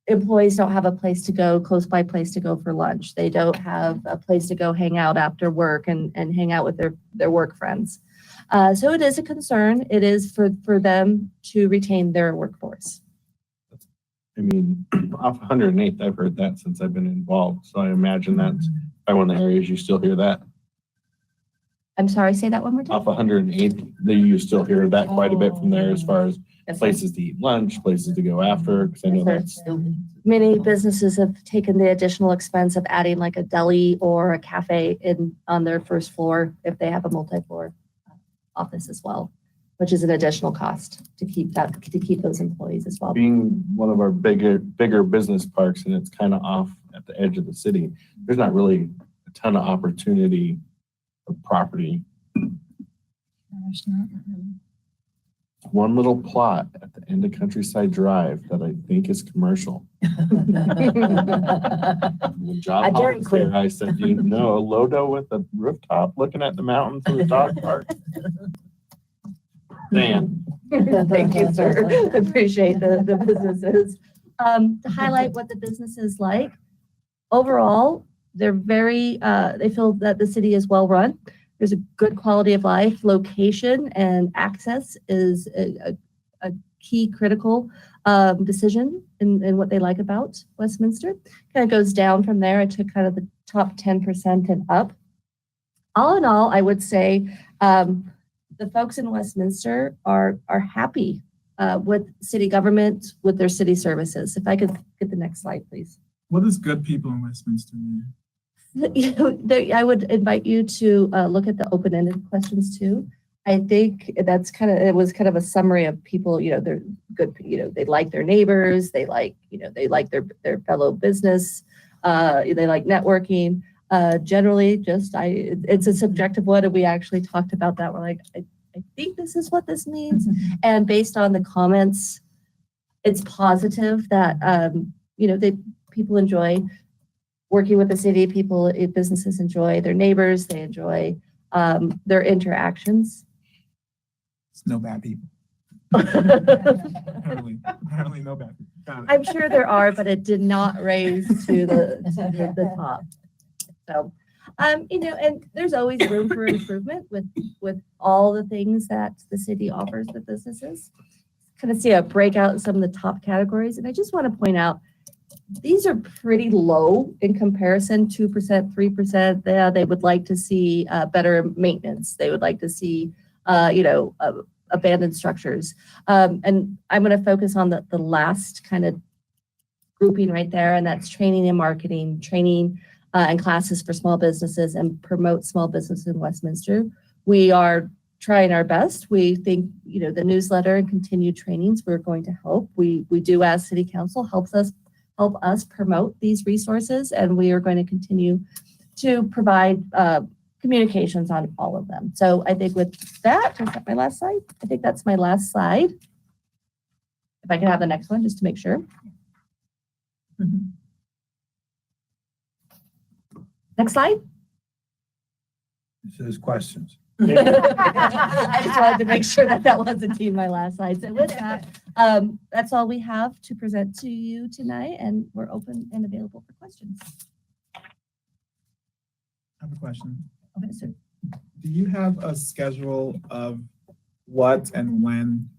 employees don't have a place to go, close by place to go for lunch. They don't have a place to go hang out after work and hang out with their work friends. So it is a concern. It is for them to retain their workforce. I mean, off 108th, I've heard that since I've been involved. So I imagine that's probably one of the areas you still hear that. I'm sorry, say that one more time. Off 108th, you still hear that quite a bit from there as far as places to eat lunch, places to go after. Because I know that's many businesses have taken the additional expense of adding like a deli or a cafe on their first floor if they have a multi-floor office as well, which is an additional cost to keep those employees as well. being one of our bigger business parks, and it's kind of off at the edge of the city. There's not really a ton of opportunity of property. One little plot at the end of Countryside Drive that I think is commercial. When John Hall was there, I said, "You know, a Lodo with a rooftop looking at the mountains of the dog park." Dan. Thank you, sir. Appreciate the businesses. To highlight what the business is like, overall, they're very, they feel that the city is well run. There's a good quality of life. Location and access is a key critical decision in what they like about Westminster. Kind of goes down from there. I took kind of the top 10% and up. All in all, I would say the folks in Westminster are happy with city government, with their city services. If I could get the next slide, please. What is good people in Westminster mean? I would invite you to look at the open-ended questions too. I think it was kind of a summary of people, they're good, they like their neighbors, they like their fellow business, they like networking. Generally it's a subjective one, and we actually talked about that. We're like, I think this is what this means. And based on the comments, it's positive that, people enjoy working with the city, businesses enjoy their neighbors, they enjoy their interactions. no bad people. Apparently no bad people. Got it. I'm sure there are, but it did not raise to the top. So, and there's always room for improvement with all the things that the city offers the businesses. Kind of see a breakout in some of the top categories. And I just want to point out, these are pretty low in comparison, 2%, 3%. They would like to see better maintenance. They would like to see, abandoned structures. And I'm going to focus on the last kind of grouping right there, and that's training and marketing, training and classes for small businesses and promote small business in Westminster. We are trying our best. We think, the newsletter and continued trainings, we're going to help. We do, as City Council, help us promote these resources, and we are going to continue to provide communications on all of them. So I think with that, is that my last slide? I think that's my last slide. If I can have the next one, just to make sure. Next slide. This is questions. I just wanted to make sure that wasn't indeed my last slide. So with that, that's all we have to present to you tonight, and we're open and available for questions. I have a question. Okay, sir. Do you have a schedule of what and when,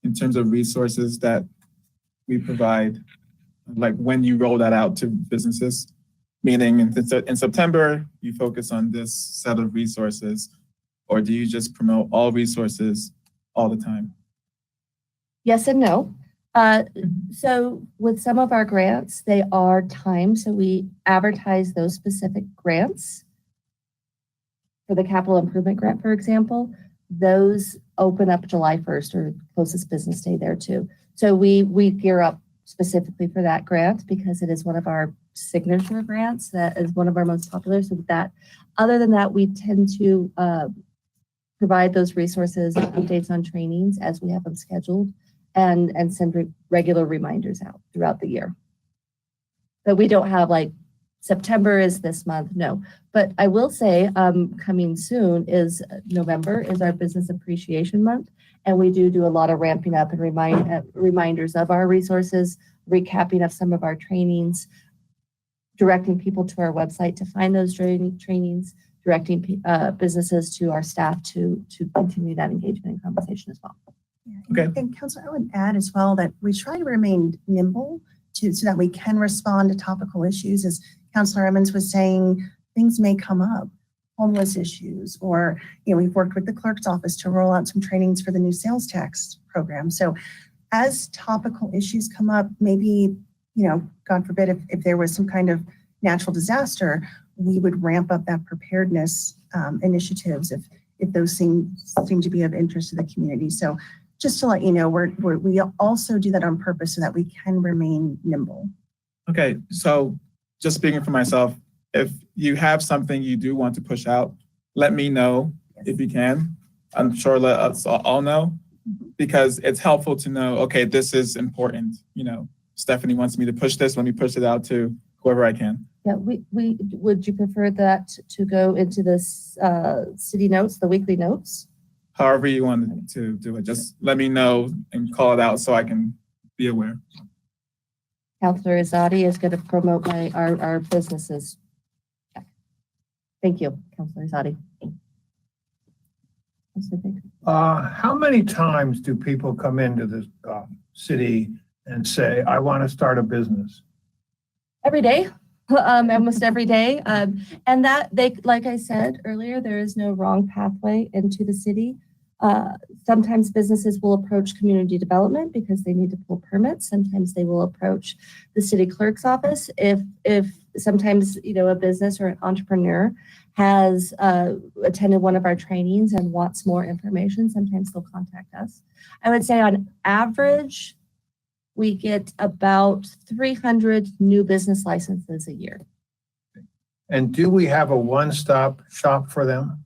in terms of resources that we provide, like when you roll that out to businesses? Meaning in September, you focus on this set of resources, or do you just promote all resources all the time? Yes and no. So with some of our grants, they are timed. So we advertise those specific grants. For the capital improvement grant, for example, those open up July 1st or closest business day there too. So we gear up specifically for that grant because it is one of our signature grants. That is one of our most popular. So that, other than that, we tend to provide those resources and updates on trainings as we have them scheduled and send regular reminders out throughout the year. But we don't have like September is this month, no. But I will say coming soon is November is our Business Appreciation Month. And we do a lot of ramping up and reminders of our resources, recapping of some of our trainings, directing people to our website to find those trainings, directing businesses to our staff to continue that engagement and conversation as well. Okay. And Councilor, I would add as well that we try to remain nimble so that we can respond to topical issues. As Councilor Emmons was saying, things may come up, homeless issues, or we've worked with the clerk's office to roll out some trainings for the new sales tax program. So as topical issues come up, maybe, God forbid, if there was some kind of natural disaster, we would ramp up that preparedness initiatives if those seem to be of interest to the community. So just to let you know, we also do that on purpose so that we can remain nimble. Okay, so just speaking for myself, if you have something you do want to push out, let me know if you can. I'm sure let us all know, because it's helpful to know, okay, this is important. Stephanie wants me to push this, let me push it out to whoever I can. Yeah, would you prefer that to go into this city notes, the weekly notes? However you want to do it, just let me know and call it out so I can be aware. Councilor Azadi is going to promote our businesses. Thank you, Councilor Azadi. How many times do people come into the city and say, I want to start a business? Every day, almost every day. And that like I said earlier, there is no wrong pathway into the city. Sometimes businesses will approach community development because they need to pull permits. Sometimes they will approach the city clerk's office. If sometimes, a business or an entrepreneur has attended one of our trainings and wants more information, sometimes they'll contact us. I would say on average, we get about 300 new business licenses a year. And do we have a one-stop shop for them?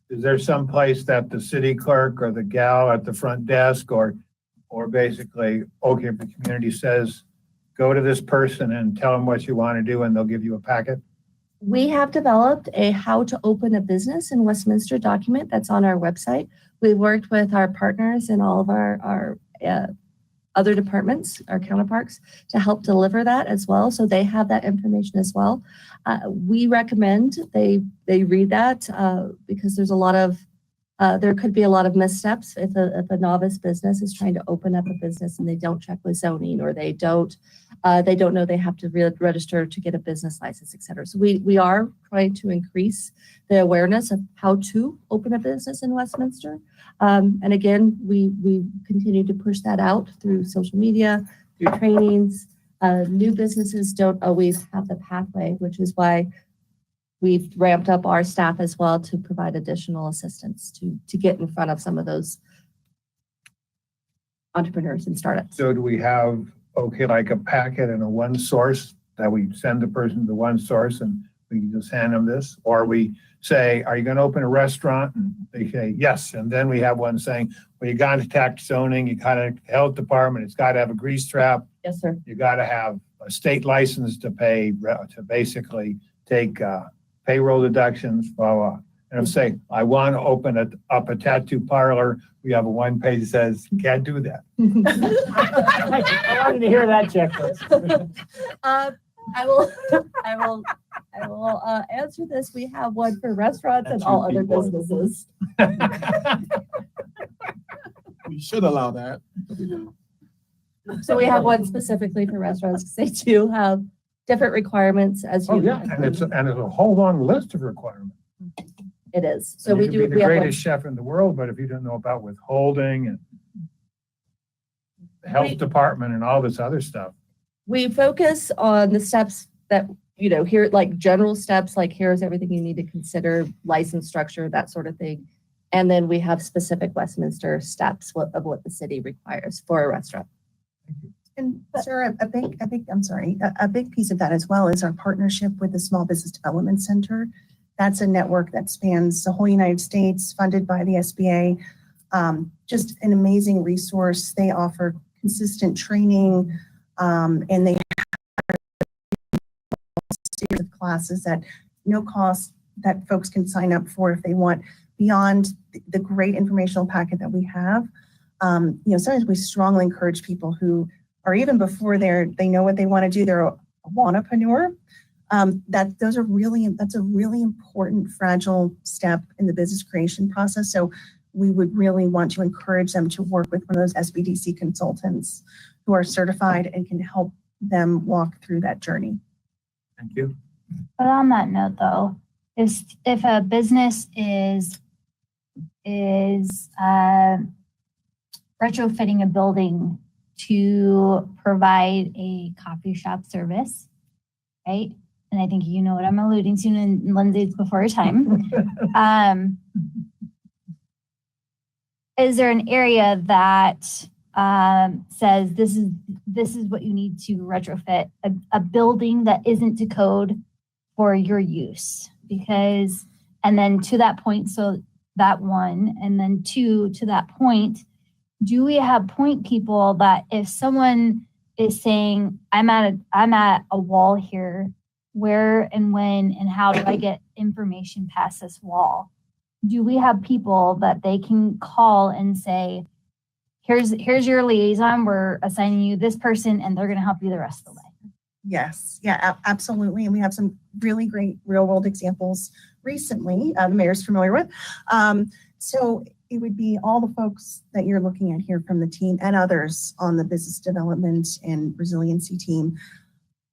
Is there some place that the city clerk or the gal at the front desk or basically, okay, if the community says, go to this person and tell them what you want to do and they'll give you a packet? We have developed a how to open a business in Westminster document that's on our website. We worked with our partners and all of our other departments, our counterparts, to help deliver that as well. So they have that information as well. We recommend they read that because there's a lot of there could be a lot of missteps if a novice business is trying to open up a business and they don't check with zoning, or they don't know they have to register to get a business license, et cetera. So we are trying to increase the awareness of how to open a business in Westminster. And again, we continue to push that out through social media, through trainings. New businesses don't always have the pathway, which is why we've ramped up our staff as well to provide additional assistance to get in front of some of those entrepreneurs and startups. So do we have, like a packet and a one source that we send the person to one source and we can just hand them this? Or we say, are you going to open a restaurant? And they say, yes. And then we have one saying, well, you got to tax zoning, you got to health department, it's got to have a grease trap. Yes, sir. You got to have a state license to pay, to basically take payroll deductions, blah, blah. And if say, I want to open up a tattoo parlor, we have a one page that says, can't do that. I wanted to hear that checklist. I will answer this. We have one for restaurants and all other businesses. We should allow that. So we have one specifically for restaurants because they do have different requirements as you. Oh, yeah, and it's a whole long list of requirements. It is. So And we you do. can be We the have one. greatest chef in the world, but if you don't know about withholding and the health department and all this other stuff. We focus on the steps that, here, like general steps, like here's everything you need to consider, license structure, that sort of thing. And then we have specific Westminster steps of what the city requires for a restaurant. And sir, a big piece of that as well is our partnership with the Small Business Development Center. That's a network that spans the whole United States, funded by the SBA. Just an amazing resource. They offer consistent training, and they have a series of classes at no cost that folks can sign up for if they want, beyond the great informational packet that we have. Sometimes we strongly encourage people who are, even before they know what they want to do, they're a wantrepreneur. That's a really important, fragile step in the business creation process. So we would really want to encourage them to work with one of those SBDC consultants who are certified and can help them walk through that journey. Thank you. But on that note, though, if a business is retrofitting a building to provide a coffee shop service, right? And I think you know what I'm alluding to, and Lindsay, it's before your time. Is there an area that says this is what you need to retrofit a building that isn't to code for your use? Because, and then to that point, so that one, and then two, to that point, do we have point people that if someone is saying, I'm at a wall here, where and when and how do I get information past this wall? Do we have people that they can call and say, here's your liaison, we're assigning you this person and they're going to help you the rest of the way? Yes, yeah, absolutely. And we have some really great real world examples recently, the mayor's familiar with. So it would be all the folks that you're looking at here from the team and others on the business development and resiliency team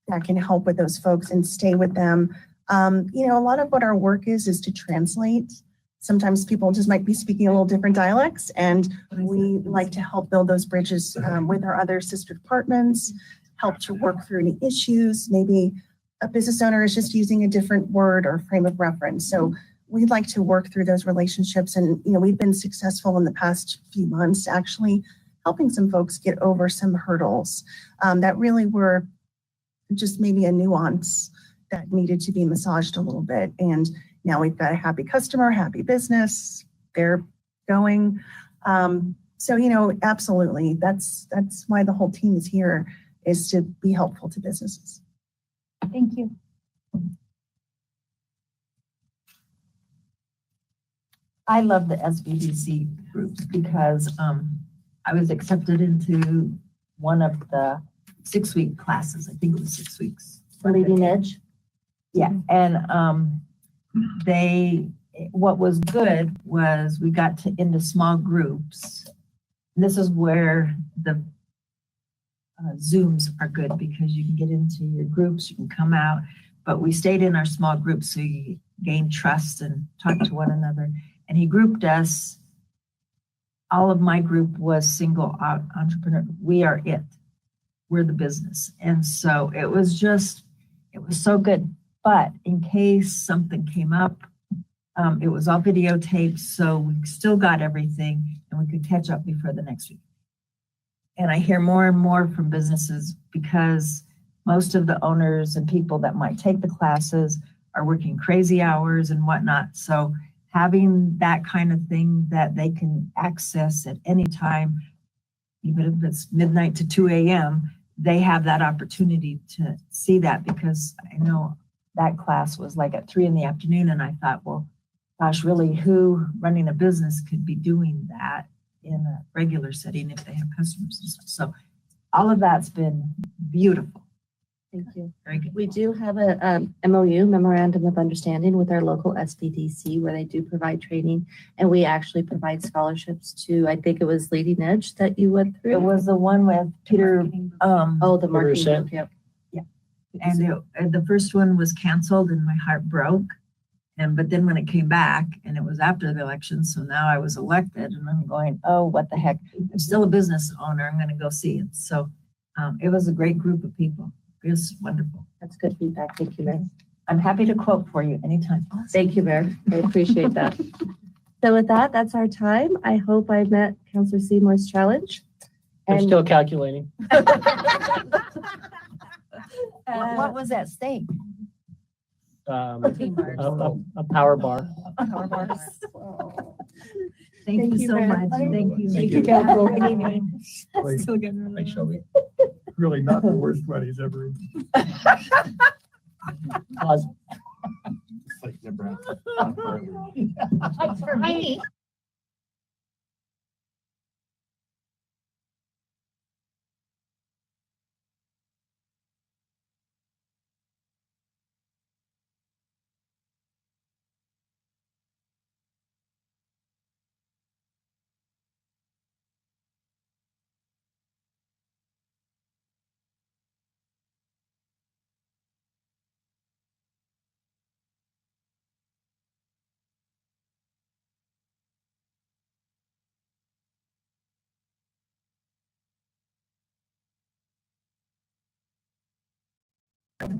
that can help with those folks and stay with them. A lot of what our work is to translate. Sometimes people just might be speaking a little different dialects, and we like to help build those bridges with our other sister departments, help to work through any issues. Maybe a business owner is just using a different word or frame of reference. So we'd like to work through those relationships. And, we've been successful in the past few months, actually helping some folks get over some hurdles that really were just maybe a nuance that needed to be massaged a little bit. And now we've got a happy customer, happy business, they're going. Absolutely. That's why the whole team is here, is to be helpful to businesses. Thank you. I love the SBDC groups because I was accepted into one of the 6-week classes. I think it was 6 weeks. Leading Edge. Yeah, and what was good was we got into small groups. This is where the Zooms are good because you can get into your groups, you can come out, but we stayed in our small groups so you gain trust and talk to one another. And he grouped us. All of my group was single entrepreneur. We are it. We're the business. And so it was so good. But in case something came up, it was all videotaped, so we still got everything and we could catch up before the next week. And I hear more and more from businesses because most of the owners and people that might take the classes are working crazy hours and whatnot. So having that kind of thing that they can access at any time, even if it's midnight to 2 a.m., they have that opportunity to see that, because I know that class was like at 3 p.m. and I thought, well, gosh, really, who running a business could be doing that in a regular setting if they have customers and stuff. So all of that's been beautiful. Thank you. Very good. We do have a MOU, Memorandum of Understanding, with our local SBDC where they do provide training, and we actually provide scholarships to, I think it was Leading Edge that you went through. It was the one with Peter. The marketing group, yep. And the first one was canceled and my heart broke. But then when it came back, and it was after the election, so now I was elected and I'm going, oh, what the heck? I'm still a business owner. I'm going to go see it. So it was a great group of people. It was wonderful. That's good feedback. Thank you, Mayor. I'm happy to quote for you anytime. Thank you, Mayor. I appreciate that. So with that, that's our time. I hope I met Councilor Seymour's challenge. I'm still calculating. What was at stake? A power bar. Thank you so Mayor. much. Thank you. Thank you, Council. Thanks, Shelby. Really not the worst buddies ever. Pause. It's like Nebraska. For me.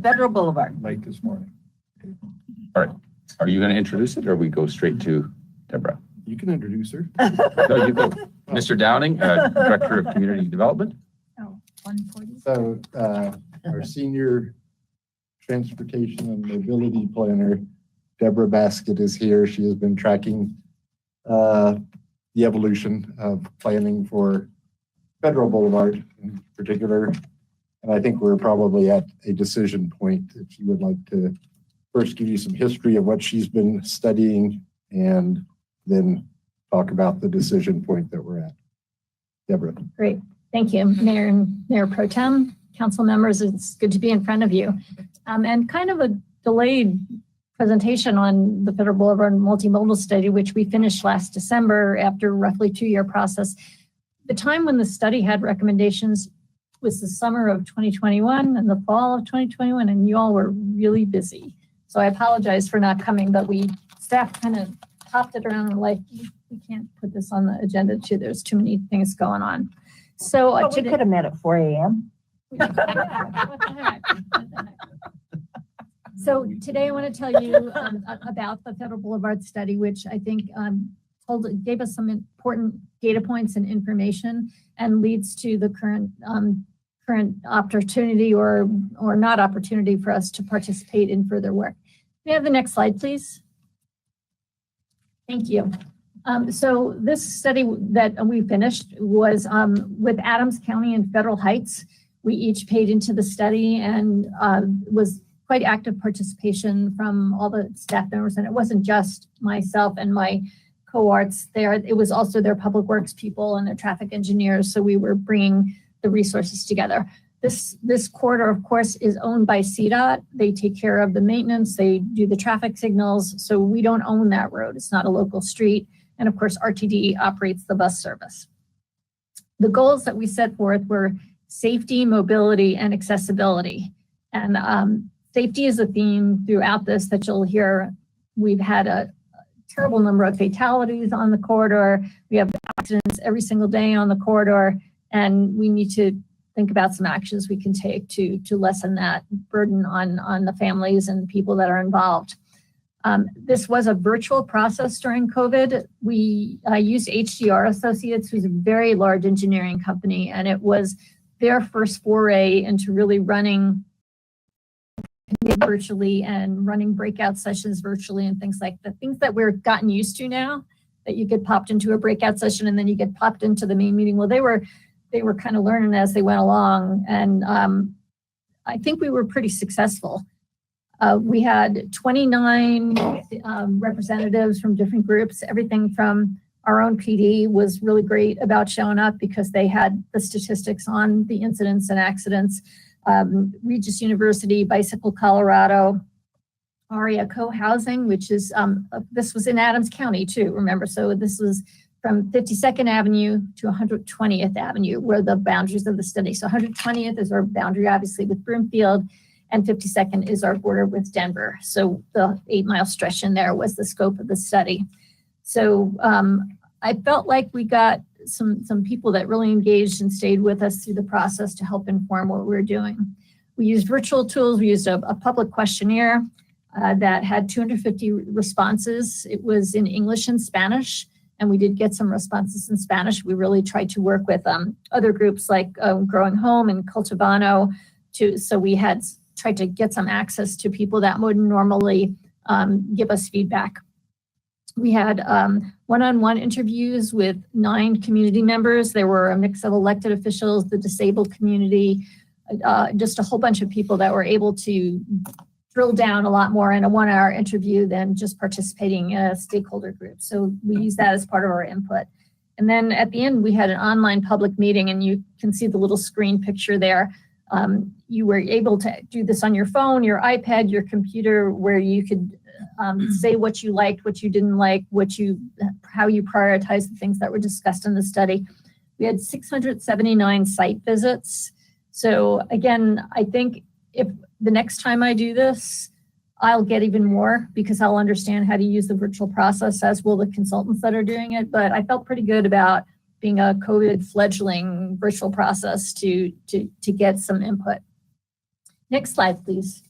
Federal Boulevard. Late this morning. Are you going to introduce it or we go straight to Deborah? You can introduce her. No, you go. Mr. Downing, Director of Community Development. Oh, 140. So our senior transportation and mobility planner, Deborah Basket, is here. She has been tracking the evolution of planning for Federal Boulevard in particular. And I think we're probably at a decision point. If you would like to first give you some history of what she's been studying and then talk about the decision point that we're at. Deborah. Great. Thank you, Mayor and Mayor Pro Tem, council members. It's good to be in front of you. And kind of a delayed presentation on the Federal Boulevard multimodal study, which we finished last December after roughly 2-year process. The time when the study had recommendations was the summer of 2021 and the fall of 2021, and you all were really busy. So I apologize for not coming, but staff kind of popped it around and like, we can't put this on the agenda too. There's too many things going on. So We could have met at 4 a.m. what the heck? So today I want to tell you about the Federal Boulevard study, which I think gave us some important data points and information and leads to the current opportunity or not opportunity for us to participate in further work. May I have the next slide, please? Thank you. So this study that we finished was with Adams County and Federal Heights. We each paid into the study and was quite active participation from all the staff members. And it wasn't just myself and my cohorts there. It was also their public works people and their traffic engineers. So we were bringing the resources together. This corridor, of course, is owned by CDOT. They take care of the maintenance. They do the traffic signals. So we don't own that road. It's not a local street. And of course, RTD operates the bus service. The goals that we set forth were safety, mobility, and accessibility. And safety is a theme throughout this that you'll hear. We've had a terrible number of fatalities on the corridor. We have accidents every single day on the corridor, and we need to think about some actions we can take to lessen that burden on the families and people that are involved. This was a virtual process during COVID. We used HDR Associates, who's a very large engineering company, and it was their first foray into really running virtually and running breakout sessions virtually and things like the things that we're gotten used to now, that you get popped into a breakout session and then you get popped into the main meeting. Well, they were kind of learning as they went along, and I think we were pretty successful. We had 29 representatives from different groups. Everything from our own PD was really great about showing up because they had the statistics on the incidents and accidents. Regis University, Bicycle Colorado, ARIA Co-Housing, which is, this was in Adams County too, remember? So this was from 52nd Avenue to 120th Avenue were the boundaries of the study. So 120th is our boundary, obviously, with Broomfield, and 52nd is our border with Denver. So the 8-mile stretch in there was the scope of the study. So I felt like we got some people that really engaged and stayed with us through the process to help inform what we were doing. We used virtual tools. We used a public questionnaire that had 250 responses. It was in English and Spanish, and we did get some responses in Spanish. We really tried to work with other groups like Growing Home and Cultivano so we had tried to get some access to people that would normally give us feedback. We had one-on-one interviews with 9 community members. There were a mix of elected officials, the disabled community, just a whole bunch of people that were able to drill down a lot more in a 1-hour interview than just participating in a stakeholder group. So we use that as part of our input. And then at the end, we had an online public meeting, and you can see the little screen picture there. You were able to do this on your phone, your iPad, your computer, where you could say what you liked, what you didn't like, how you prioritize the things that were discussed in the study. We had 679 site visits. So again, I think if the next time I do this, I'll get even more because I'll understand how to use the virtual process, as will the consultants that are doing it. But I felt pretty good about being a COVID fledgling virtual process to get some input. Next slide, please.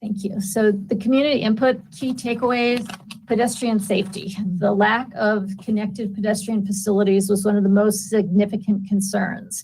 Thank you. So the community input, key takeaways, pedestrian safety. The lack of connected pedestrian facilities was one of the most significant concerns.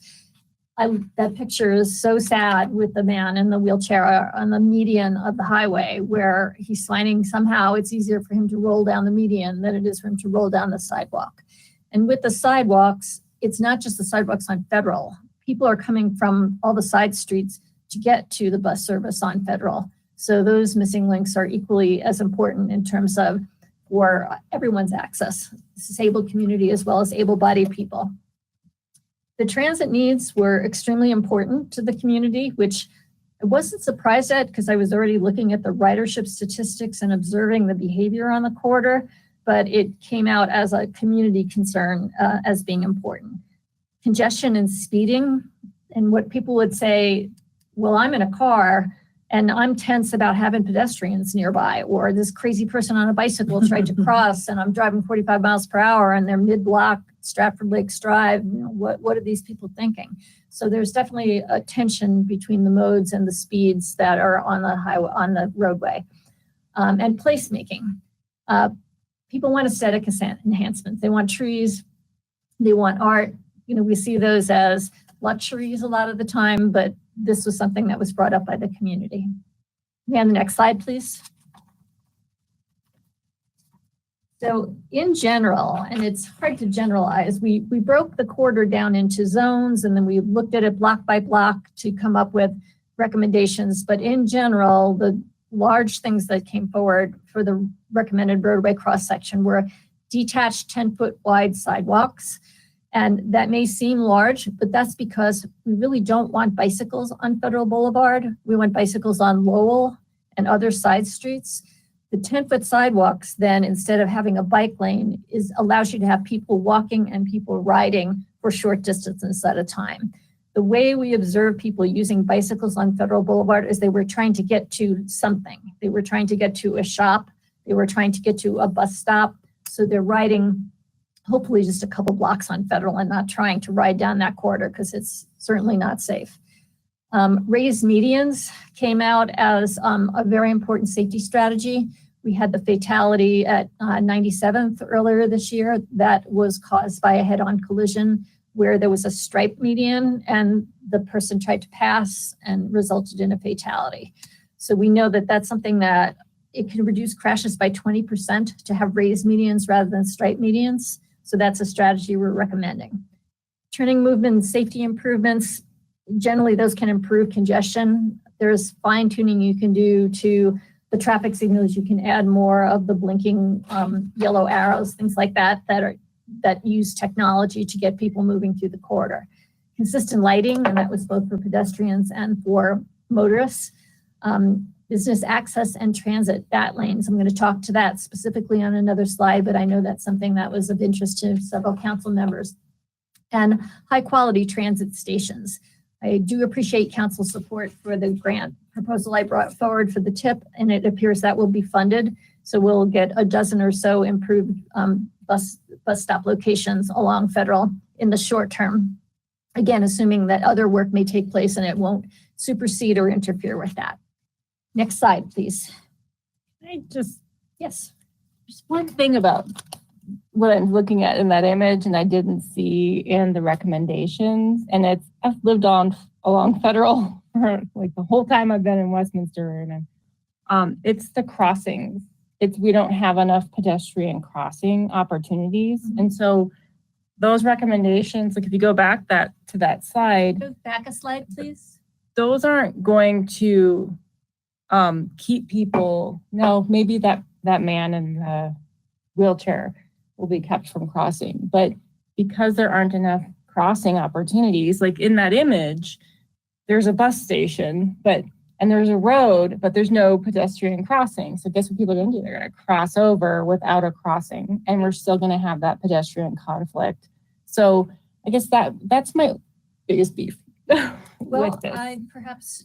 That picture is so sad with the man in the wheelchair on the median of the highway where he's finding somehow it's easier for him to roll down the median than it is for him to roll down the sidewalk. And with the sidewalks, it's not just the sidewalks on Federal. People are coming from all the side streets to get to the bus service on Federal. So those missing links are equally as important in terms of for everyone's access, disabled community as well as able-bodied people. The transit needs were extremely important to the community, which I wasn't surprised at because I was already looking at the ridership statistics and observing the behavior on the corridor, but it came out as a community concern as being important. Congestion and speeding, and what people would say, well, I'm in a car and I'm tense about having pedestrians nearby, or this crazy person on a bicycle tried to cross and I'm driving 45 miles per hour and they're mid-block Stratford Lakes Drive. You know, what are these people thinking? So there's definitely a tension between the modes and the speeds that are on the highway, on the roadway. And placemaking. People want aesthetic enhancements. They want trees, they want art. You know, we see those as luxuries a lot of the time, but this was something that was brought up by the community. And the next slide, please. So in general, and it's hard to generalize, we broke the corridor down into zones, and then we looked at it block by block to come up with recommendations. But in general, large things that came forward for the recommended roadway cross-section were detached 10-foot wide sidewalks. And that may seem large, but that's because we really don't want bicycles on Federal Boulevard. We want bicycles on Lowell and other side streets. The 10-foot sidewalks then, instead of having a bike lane, allows you to have people walking and people riding for short distances at a time. The way we observe people using bicycles on Federal Boulevard is they were trying to get to something. They were trying to get to a shop. They were trying to get to a bus stop. So they're riding hopefully just a couple blocks on Federal and not trying to ride down that corridor because it's certainly not safe. Raised medians came out as a very important safety strategy. We had the fatality at 97th earlier this year that was caused by a head-on collision where there was a striped median and the person tried to pass and resulted in a fatality. So we know that that's something that it can reduce crashes by 20% to have raised medians rather than striped medians. So that's a strategy we're recommending. Turning movement and safety improvements, generally those can improve congestion. There's fine tuning you can do to the traffic signals. You can add more of the blinking yellow arrows, things like that, that use technology to get people moving through the corridor. Consistent lighting, and that was both for pedestrians and for motorists. Business access and transit, bat lanes. I'm going to talk to that specifically on another slide, but I know that's something that was of interest to several council members. And high quality transit stations. I do appreciate council support for the grant proposal I brought forward for the TIP, and it appears that will be funded. So we'll get a dozen or so improved bus stop locations along Federal in the short term. Again, assuming that other work may take place and it won't supersede or interfere with that. Next slide, please. Yes. Just one thing about what I'm looking at in that image and I didn't see in the recommendations, and I've lived along Federal for like the whole time I've been in Westminster, and it's the crossings. We don't have enough pedestrian crossing opportunities. Mm-hmm. And so those recommendations, like if you go back to that slide, Go back a slide, please. those aren't going to keep people, no, maybe that man in the wheelchair will be kept from crossing, but because there aren't enough crossing opportunities, like in that image, there's a bus station, and there's a road, but there's no pedestrian crossing. So guess what people are gonna do? They're gonna cross over without a crossing, and we're still gonna have that pedestrian conflict. So I guess that's my biggest beef. Well, I perhaps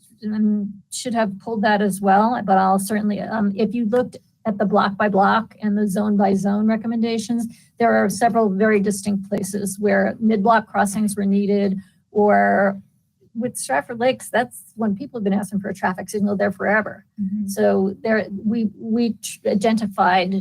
should have pulled that as well, but I'll certainly, if you looked at the block by block and the zone by zone recommendations, there are several very distinct places where mid-block crossings were needed, or with Stratford Lakes, that's when people have been asking for a traffic signal there forever. Mm-hmm. So we identified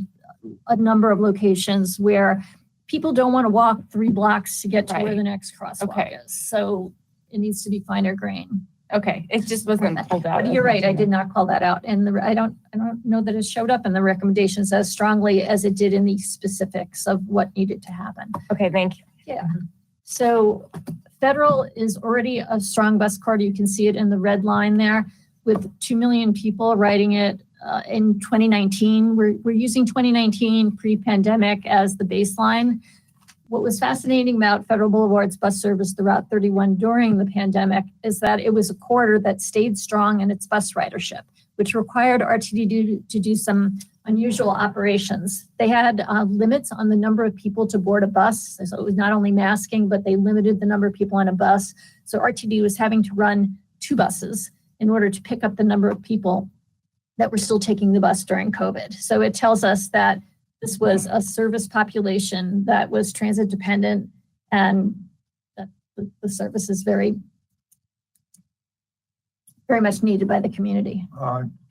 a number of locations where people don't want to walk 3 blocks to get to where the next crosswalk is. So it needs to be finer grain. Okay, it just wasn't pulled out. But you're right, I did not call that out. And I don't know that it showed up in the recommendations as strongly as it did in the specifics of what needed to happen. Okay, thank you. Yeah. So Federal is already a strong bus corridor. You can see it in the red line there with 2 million people riding it in 2019. We're using 2019 pre-pandemic as the baseline. What was fascinating about Federal Boulevard's bus service throughout 31 during the pandemic is that it was a corridor that stayed strong in its bus ridership, which required RTD to do some unusual operations. They had limits on the number of people to board a bus. So it was not only masking, but they limited the number of people on a bus. So RTD was having to run 2 buses in order to pick up the number of people that were still taking the bus during COVID. So it tells us that this was a service population that was transit dependent, and that the service is very, very much needed by the community.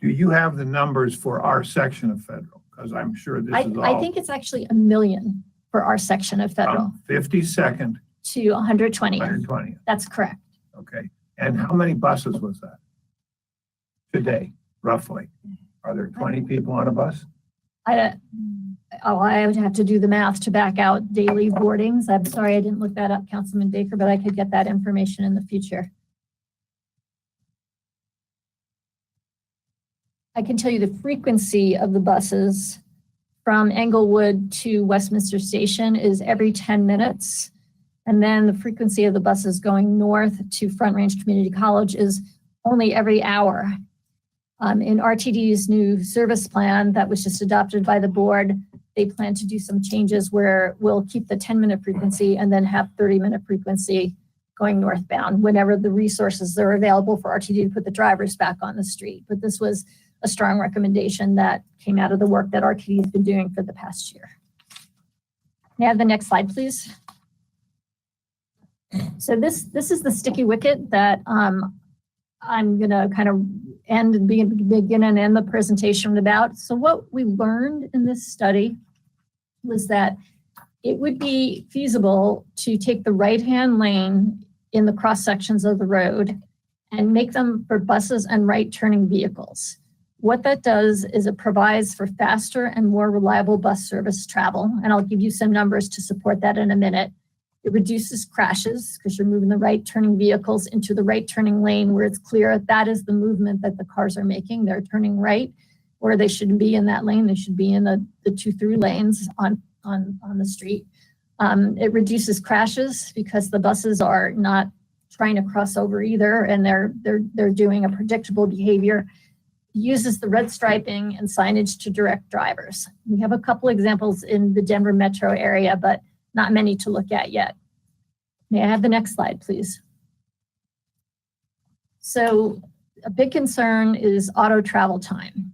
Do you have the numbers for our section of Federal? Because I'm sure this is all. I think it's actually 1 million for our section of Federal 52nd to 120. 120th. That's correct. Okay. And how many buses was that today, roughly? Are there 20 people on a bus? I would have to do the math to back out daily boardings. I'm sorry, I didn't look that up, Councilman Baker, but I could get that information in the future. I can tell you the frequency of the buses from Englewood to Westminster Station is every 10 minutes. And then the frequency of the buses going north to Front Range Community College is only every hour. In RTD's new service plan that was just adopted by the board, they plan to do some changes where we'll keep the 10-minute frequency and then have 30-minute frequency going northbound whenever the resources are available for RTD to put the drivers back on the street. But this was a strong recommendation that came out of the work that RTD has been doing for the past year. May I have the next slide, please? So this is the sticky wicket that I'm going to kind of begin and end the presentation about. So what we learned in this study was that it would be feasible to take the right-hand lane in the cross sections of the road and make them for buses and right-turning vehicles. What that does is it provides for faster and more reliable bus service travel, and I'll give you some numbers to support that in a minute. It reduces crashes because you're moving the right-turning vehicles into the right-turning lane where it's clear that is the movement that the cars are making. They're turning right, or they shouldn't be in that lane. They should be in the 2-through lanes on the street. It reduces crashes because the buses are not trying to cross over either, and they're doing a predictable behavior. It uses the red striping and signage to direct drivers. We have a couple examples in the Denver metro area, but not many to look at yet. May I have the next slide, please? So a big concern is auto travel time.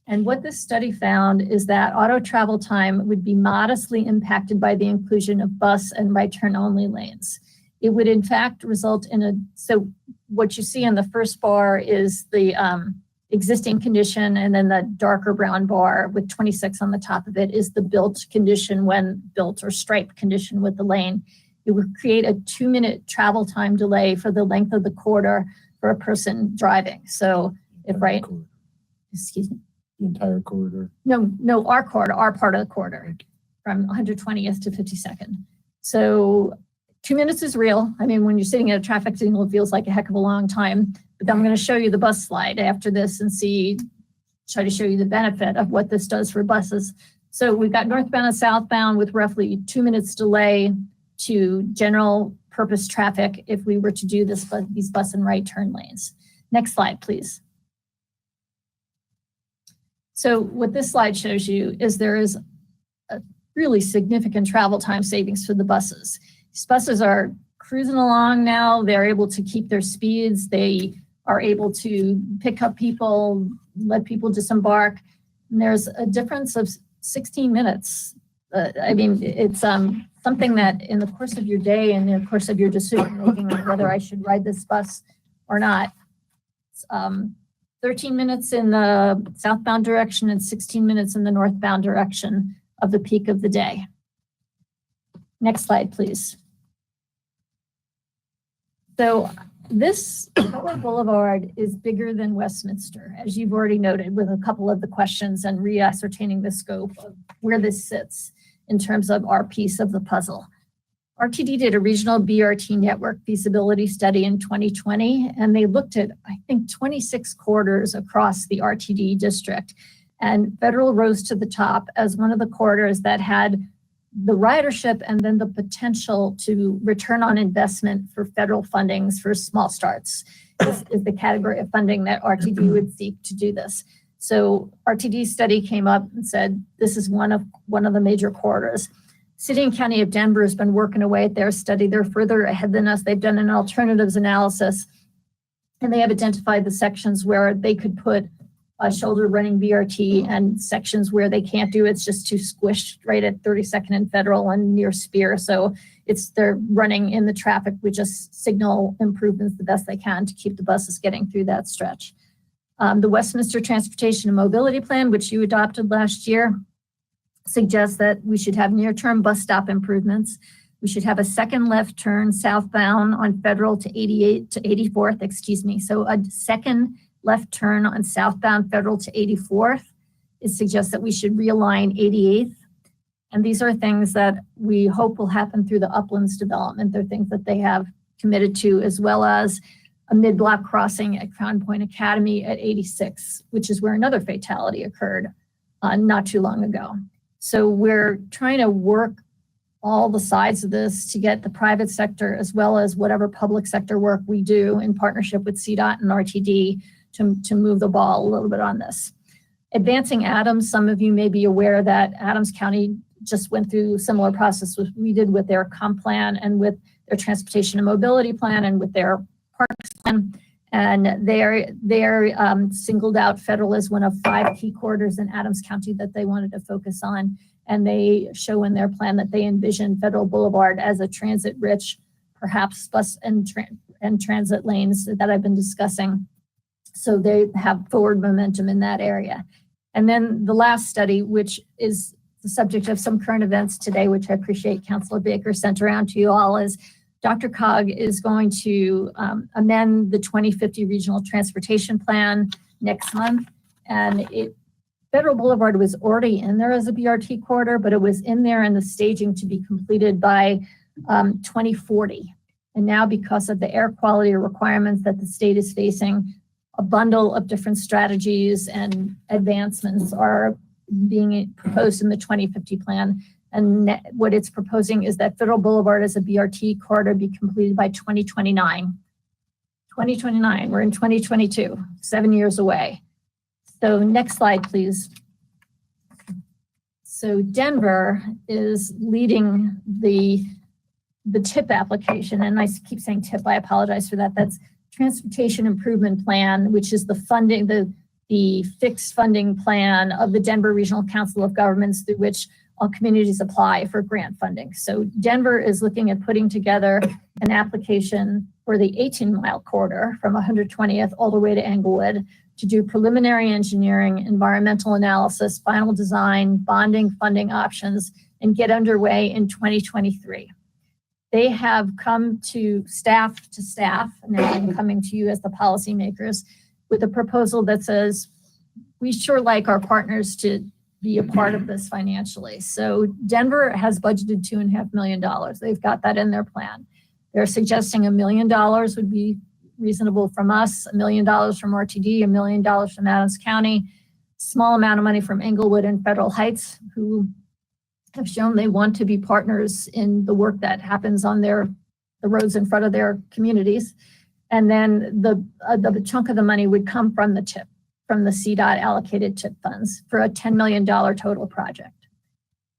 And what this study found is that auto travel time would be modestly impacted by the inclusion of bus and right turn only lanes. It would in fact result in so what you see in the first bar is the existing condition, and then the darker brown bar with 26 on the top of it is the built condition when built, or striped condition with the lane. It would create a 2-minute travel time delay for the length of the corridor for a person driving. So if right, excuse me. The entire corridor? No, our corridor, our part of the corridor from 120th to 52nd. So 2 minutes is real. I mean, when you're sitting at a traffic signal, it feels like a heck of a long time. But I'm going to show you the bus slide after this and try to show you the benefit of what this does for buses. So we've got northbound and southbound with roughly 2 minutes delay to general purpose traffic if we were to do these bus and right turn lanes. Next slide, please. So what this slide shows you is there is a really significant travel time savings for the buses. These buses are cruising along now. They're able to keep their speeds. They are able to pick up people, let people disembark. And there's a difference of 16 minutes. I mean, it's something that in the course of your day and in the course of your decision making on whether I should ride this bus or not, 13 minutes in the southbound direction and 16 minutes in the northbound direction of the peak of the day. Next slide, please. So this Butler Boulevard is bigger than Westminster, as you've already noted with a couple of the questions and re-ascertaining the scope of where this sits in terms of our piece of the puzzle. RTD did a regional BRT network feasibility study in 2020, and they looked at, I think, 26 corridors across the RTD district. And Federal rose to the top as one of the corridors that had the ridership and then the potential to return on investment for federal fundings for small starts is the category of funding that RTD would seek to do this. So RTD's study came up and said, this is one of the major corridors. City and County of Denver has been working away at their study. They're further ahead than us. They've done an alternatives analysis, and they have identified the sections where they could put a shoulder running BRT and sections where they can't do it's just too squished right at 32nd and Federal and near Spear. So they're running in the traffic with just signal improvements the best they can to keep the buses getting through that stretch. The Westminster Transportation and Mobility Plan, which you adopted last year, suggests that we should have near-term bus stop improvements. We should have a second left turn southbound on Federal to 84th, excuse me. So a second left turn on southbound Federal to 84th. It suggests that we should realign 88th. And these are things that we hope will happen through the Uplands development. They're things that they have committed to, as well as a mid-block crossing at Crown Point Academy at 86, which is where another fatality occurred not too long ago. So we're trying to work all the sides of this to get the private sector as well as whatever public sector work we do in partnership with CDOT and RTD to move the ball a little bit on this. Advancing Adams, some of you may be aware that Adams County just went through a similar process we did with their comp plan and with their transportation and mobility plan and with their parks plan. And they're singled out federal as one of 5 key corridors in Adams County that they wanted to focus on. And they show in their plan that they envision Federal Boulevard as a transit-rich, perhaps bus and transit lanes that I've been discussing. So they have forward momentum in that area. And then the last study, which is the subject of some current events today, which I appreciate Councilor Baker sent around to you all, is Dr. Cog is going to amend the 2050 Regional Transportation Plan next month. And Federal Boulevard was already in there as a BRT corridor, but it was in there in the staging to be completed by 2040. And now because of the air quality requirements that the state is facing, a bundle of different strategies and advancements are being proposed in the 2050 plan. And what it's proposing is that Federal Boulevard as a BRT corridor be completed by 2029. 2029, we're in 2022, 7 years away. So next slide, please. So Denver is leading the TIP application, and I keep saying TIP, I apologize for that. That's Transportation Improvement Plan, which is the funding, the fixed funding plan of the Denver Regional Council of Governments through which all communities apply for grant funding. So Denver is looking at putting together an application for the 18-mile corridor from 120th all the way to Englewood to do preliminary engineering, environmental analysis, final design, bonding, funding options, and get underway in 2023. They have come to staff, and I'm coming to you as the policymakers with a proposal that says, we sure like our partners to be a part of this financially. So Denver has budgeted $2.5 million. They've got that in their plan. They're suggesting $1 million would be reasonable from us, $1 million from RTD, $1 million from Adams County, small amount of money from Englewood and Federal Heights, who have shown they want to be partners in the work that happens on the roads in front of their communities. And then the chunk of the money would come from the TIP, from the CDOT allocated TIP funds for a $10 million total project.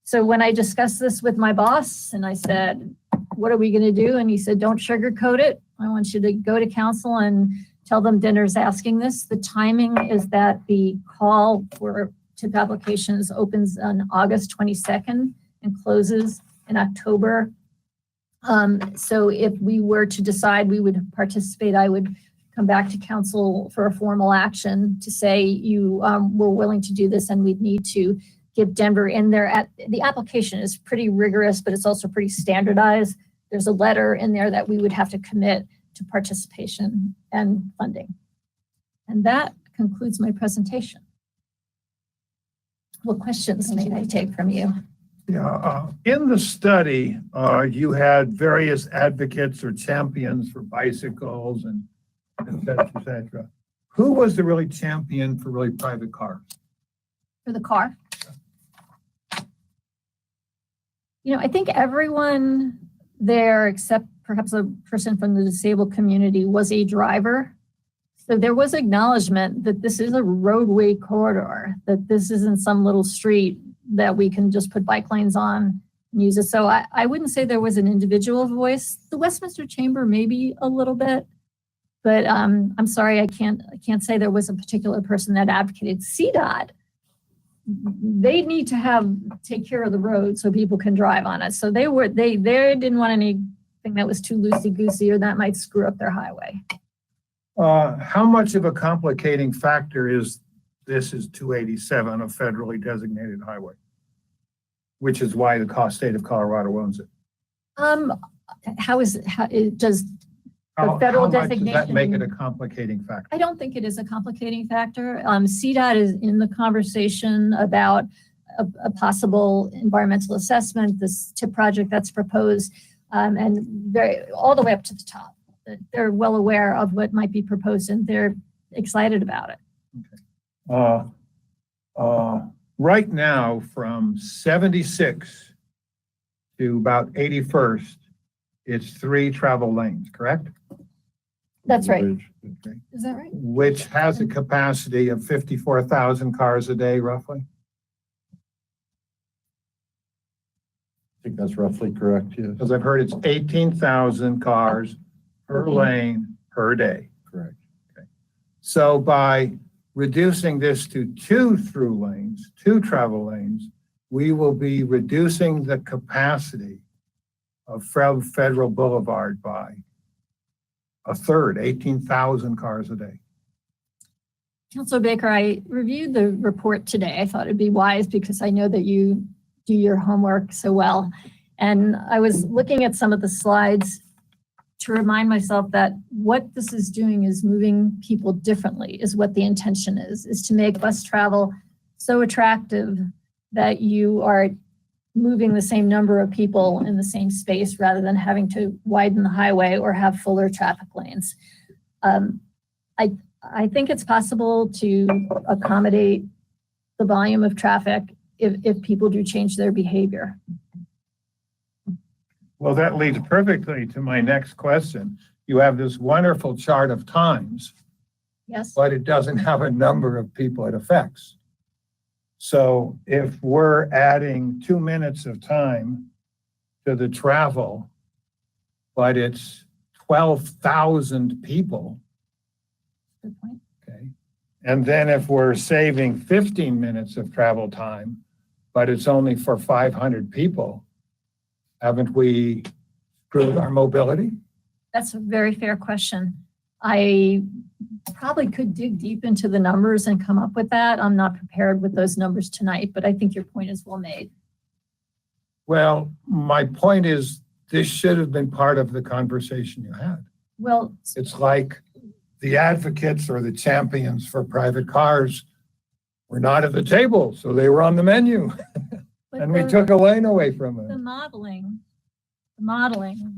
So when I discussed this with my boss and I said, what are we going to do? And he said, don't sugarcoat it. I want you to go to council and tell them dinner's asking this. The timing is that the call for TIP applications opens on August 22nd and closes in October. So if we were to decide we would participate, I would come back to council for a formal action to say you were willing to do this and we'd need to give Denver in there. The application is pretty rigorous, but it's also pretty standardized. There's a letter in there that we would have to commit to participation and funding. And that concludes my presentation. What questions may I take from you? Yeah, in the study, you had various advocates or champions for bicycles and et cetera, et cetera. Who was the really champion for really private cars? For the car? You know, I think everyone there, except perhaps a person from the disabled community, was a driver. So there was acknowledgement that this is a roadway corridor, that this isn't some little street that we can just put bike lanes on and use it. So I wouldn't say there was an individual voice. The Westminster Chamber, maybe a little bit, but I'm sorry, I can't say there was a particular person that advocated. CDOT, they need to take care of the road so people can drive on it. So they didn't want anything that was too loosey-goosey or that might screw up their highway. How much of a complicating factor is this is 287, a federally designated highway, which is why the state of Colorado owns it? Does the federal how much designation does that make it a complicating factor? I don't think it is a complicating factor. CDOT is in the conversation about a possible environmental assessment, this TIP project that's proposed, and all the way up to the top. that they're well aware of what might be proposed and they're excited about it. Right now, from 76 to about 81st, it's 3 travel lanes, correct? That's right. Okay. Is that right? Which has a capacity of 54,000 cars a day, roughly? I think that's roughly correct, yes. Because I've heard it's 18,000 cars per lane per day. Correct. So by reducing this to 2 through lanes, 2 travel lanes, we will be reducing the capacity of Federal Boulevard by a third, 18,000 cars a day. Councilor Baker, I reviewed the report today. I thought it'd be wise because I know that you do your homework so well. And I was looking at some of the slides to remind myself that what this is doing is moving people differently, is what the intention is to make bus travel so attractive that you are moving the same number of people in the same space rather than having to widen the highway or have fuller traffic lanes. I think it's possible to accommodate the volume of traffic if people do change their behavior. Well, that leads perfectly to my next question. You have this wonderful chart of times, Yes? but it doesn't have a number of people it affects. So if we're adding 2 minutes of time to the travel, but it's 12,000 people, Good point. okay? And then if we're saving 15 minutes of travel time, but it's only for 500 people, haven't we screwed our mobility? That's a very fair question. I probably could dig deep into the numbers and come up with that. I'm not prepared with those numbers tonight, but I think your point is well made. Well, my point is this should have been part of the conversation you had. Well, It's like the advocates or the champions for private cars were not at the table, so they were on the menu. but And we the- took a lane away from The them. modeling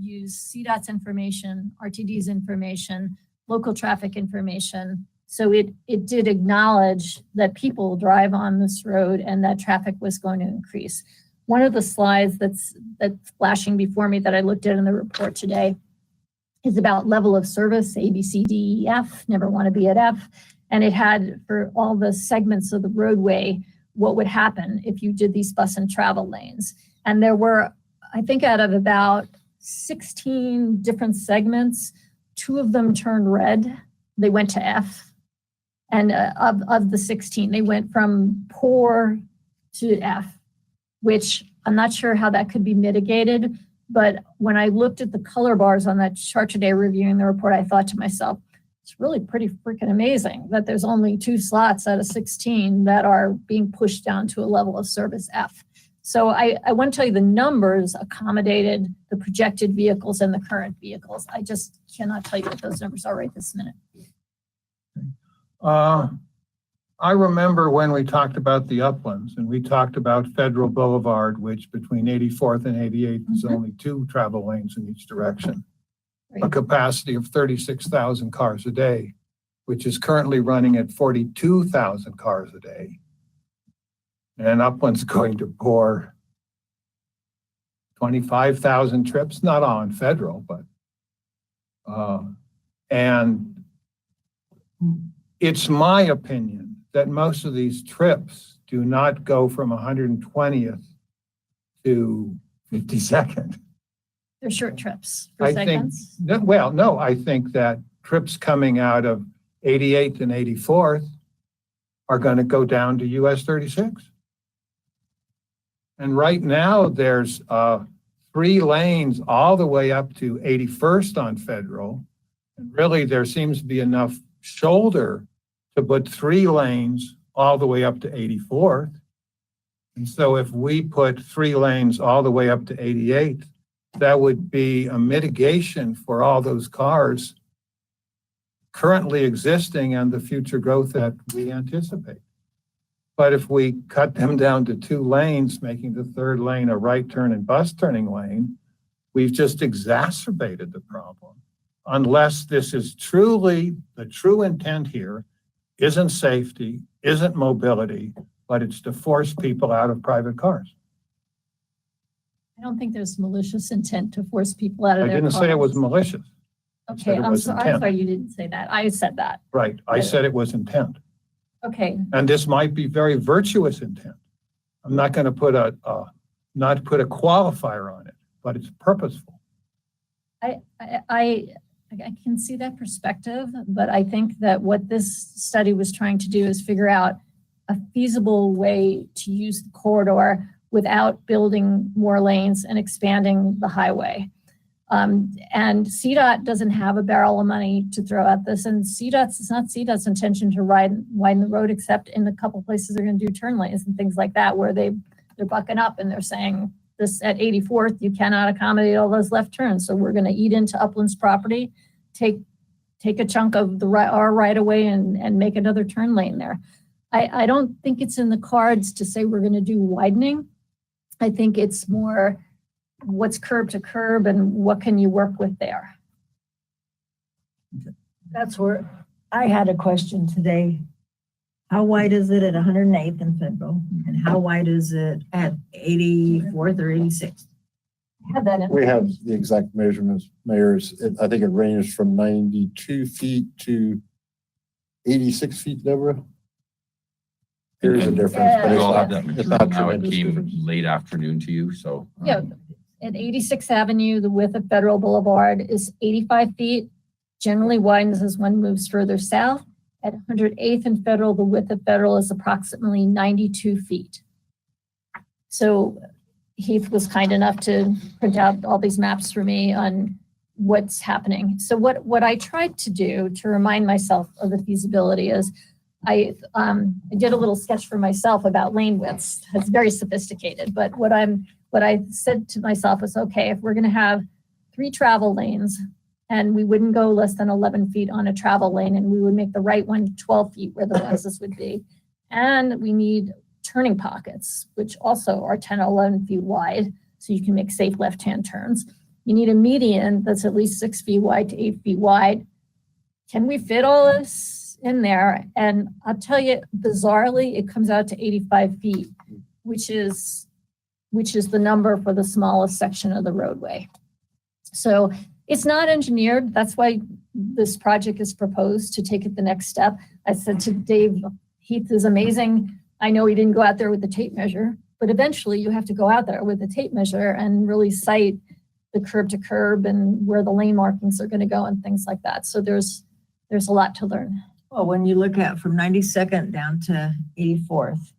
used CDOT's information, RTD's information, local traffic information. So it did acknowledge that people drive on this road and that traffic was going to increase. One of the slides that's flashing before me that I looked at in the report today is about level of service, A, B, C, D, E, F, never want to be at F. And it had for all the segments of the roadway, what would happen if you did these bus and travel lanes. And there were, I think out of about 16 different segments, 2 of them turned red. They went to F. And of the 16, they went from poor to F, which I'm not sure how that could be mitigated. But when I looked at the color bars on that chart today reviewing the report, I thought to myself, it's really pretty freaking amazing that there's only 2 slots out of 16 that are being pushed down to a level of service F. So I want to tell you the numbers accommodated the projected vehicles and the current vehicles. I just cannot tell you what those numbers are right this minute. I remember when we talked about the uplands and we talked about Federal Boulevard, which between 84th and 88th is only 2 travel lanes in each direction. A Right. capacity of 36,000 cars a day, which is currently running at 42,000 cars a day. And Upland's going to pour 25,000 trips, not on Federal, but, and it's my opinion that most of these trips do not go from 120th to 52nd. They're short trips for I think, segments. well, no, I think that trips coming out of 88th and 84th are going to go down to US 36. And right now there's 3 lanes all the way up to 81st on Federal. And really there seems to be enough shoulder to put 3 lanes all the way up to 84th. And so if we put 3 lanes all the way up to 88th, that would be a mitigation for all those cars currently existing and the future growth that we anticipate. But if we cut them down to 2 lanes, making the 3rd lane a right turn and bus turning lane, we've just exacerbated the problem. unless this is truly, the true intent here isn't safety, isn't mobility, but it's to force people out of private cars. I don't think there's malicious intent to force people out of I their didn't say it was cars. malicious. Okay, it I'm was sorry, intent. you didn't say that. I said that. Right. I said it was intent. Okay, And this might be very virtuous intent. I'm not going to put not put a qualifier on it, but it's purposeful. I can see that perspective, but I think that what this study was trying to do is figure out a feasible way to use the corridor without building more lanes and expanding the highway. And CDOT doesn't have a barrel of money to throw at this, and it's not CDOT's intention to widen the road, except in a couple places they're going to do turn lanes and things like that, where they're bucking up and they're saying this at 84th, you cannot accommodate all those left turns, so we're going to eat into Upland's property, take a chunk of our right of way and make another turn lane there. I don't think it's in the cards to say we're going to do widening. I think it's more what's curb to curb and what can you work with there. That's where I had a question today. How wide is it at 108th and Federal? And how wide is it at 84th or 86th? Have that in. We have the exact measurements, mayors. I think it ranges from 92 feet to 86 feet, Deborah. There's a difference, but You all have it's that not material now. It tremendous came difference. late afternoon to you, so. Yeah, at 86th Avenue, the width of Federal Boulevard is 85 feet, generally widens as one moves further south. At 108th and Federal, the width of Federal is approximately 92 feet. So Heath was kind enough to print out all these maps for me on what's happening. So what I tried to do to remind myself of the feasibility is I did a little sketch for myself about lane widths. It's very sophisticated, but what I said to myself was, okay, if we're going to have 3 travel lanes and we wouldn't go less than 11 feet on a travel lane, and we would make the right one 12 feet where the buses would be. And we need turning pockets, which also are 10 or 11 feet wide, so you can make safe left-hand turns. You need a median that's at least 6 feet wide to 8 feet wide. Can we fit all this in there? And I'll tell you, bizarrely, it comes out to 85 feet, which is the number for the smallest section of the roadway. So it's not engineered. That's why this project is proposed, to take it the next step. I said to Dave, Heath is amazing. I know he didn't go out there with the tape measure, but eventually you have to go out there with the tape measure and really cite the curb to curb and where the lane markings are going to go and things like that. So there's a lot to learn. Well, when you look at from 92nd down to 84th,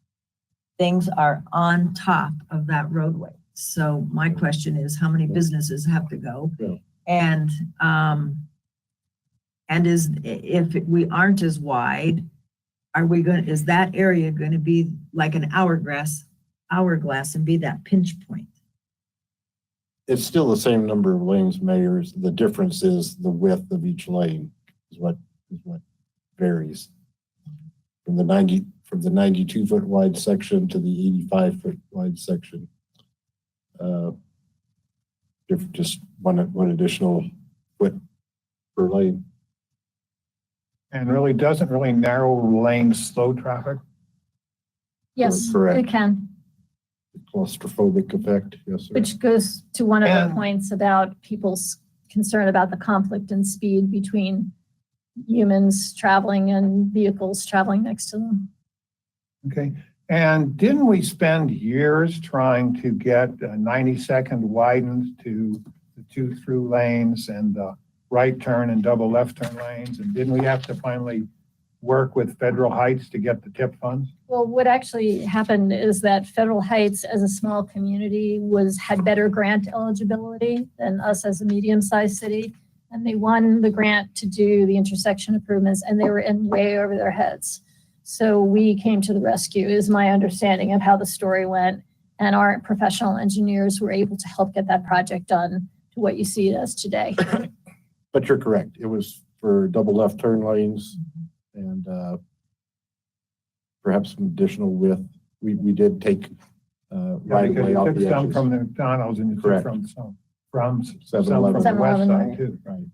things are on top of that roadway. So my question is, how many businesses have to go? Yeah. And if we aren't as wide, is that area going to be like an hourglass and be that pinch point? It's still the same number of lanes, mayors. The difference is the width of each lane is what varies. From the 92-foot wide section to the 85-foot wide section. Just one additional foot per lane. And really doesn't really narrow lanes slow traffic. Yes, Correct. it can, Claustrophobic effect, yes, sir. which goes to one of the And- points about people's concern about the conflict and speed between humans traveling and vehicles traveling next to them. Okay. And didn't we spend years trying to get 92nd widened to the 2 through lanes and right turn and double left turn lanes? And didn't we have to finally work with Federal Heights to get the TIP funds? Well, what actually happened is that Federal Heights, as a small community, had better grant eligibility than us as a medium-sized city. And they won the grant to do the intersection improvements, and they were in way over their heads. So we came to the rescue, is my understanding of how the story went. And our professional engineers were able to help get that project done to what you see it as today. But you're correct. It was for double left turn lanes and perhaps some additional width. We did take right Because away you off took the some edges. from the McDonald's and you took Correct. from some from the 7-Eleven. west 7-Eleven, side right. too. Right.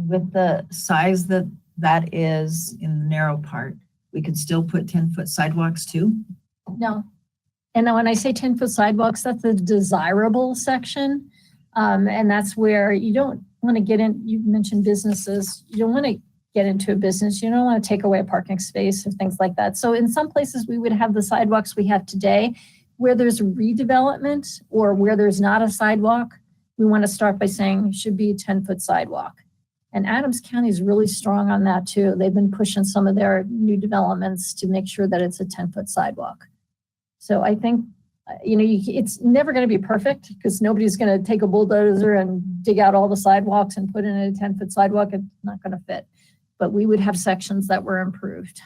With the size that is in the narrow part, we could still put 10-foot sidewalks too? No. And then when I say 10-foot sidewalks, that's the desirable section. And that's where you don't want to get in, you mentioned businesses, you don't want to get into a business, you don't want to take away a parking space or things like that. So in some places we would have the sidewalks we have today. Where there's redevelopment or where there's not a sidewalk, we want to start by saying it should be a 10-foot sidewalk. And Adams County is really strong on that too. They've been pushing some of their new developments to make sure that it's a 10-foot sidewalk. So I think, it's never going to be perfect because nobody's going to take a bulldozer and dig out all the sidewalks and put in a 10-foot sidewalk. It's not going to fit. But we would have sections that were improved.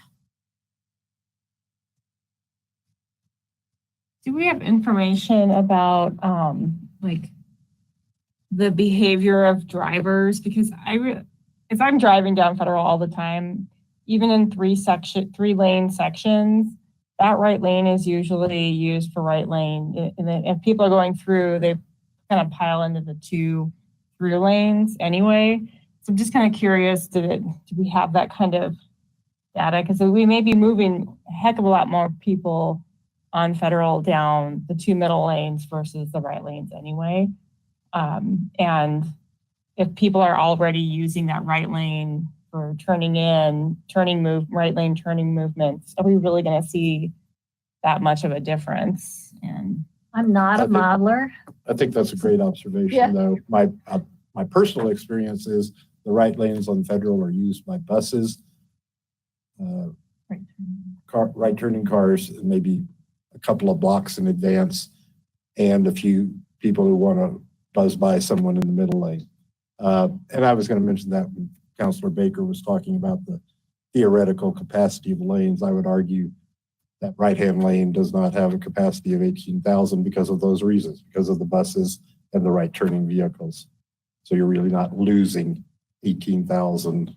Do we have information about like the behavior of drivers? Because if I'm driving down Federal all the time, even in 3-lane sections, that right lane is usually used for right lane. And then if people are going through, they kind of pile into the 2 through lanes anyway. So I'm just kind of curious, do we have that kind of data? Because we may be moving a heck of a lot more people on Federal down the 2 middle lanes versus the right lanes anyway. And if people are already using that right lane for right lane turning movements, are we really going to see that much of a difference? And I'm not a modeler. I think that's a great observation, Yeah. though. My personal experience is the right lanes on Federal are used by buses, right turning cars, and maybe a couple of blocks in advance, and a few people who want to buzz by someone in the middle lane. And I was going to mention that when Councilor Baker was talking about the theoretical capacity of lanes. I would argue that right-hand lane does not have a capacity of 18,000 because of those reasons, because of the buses and the right turning vehicles. So you're really not losing 18,000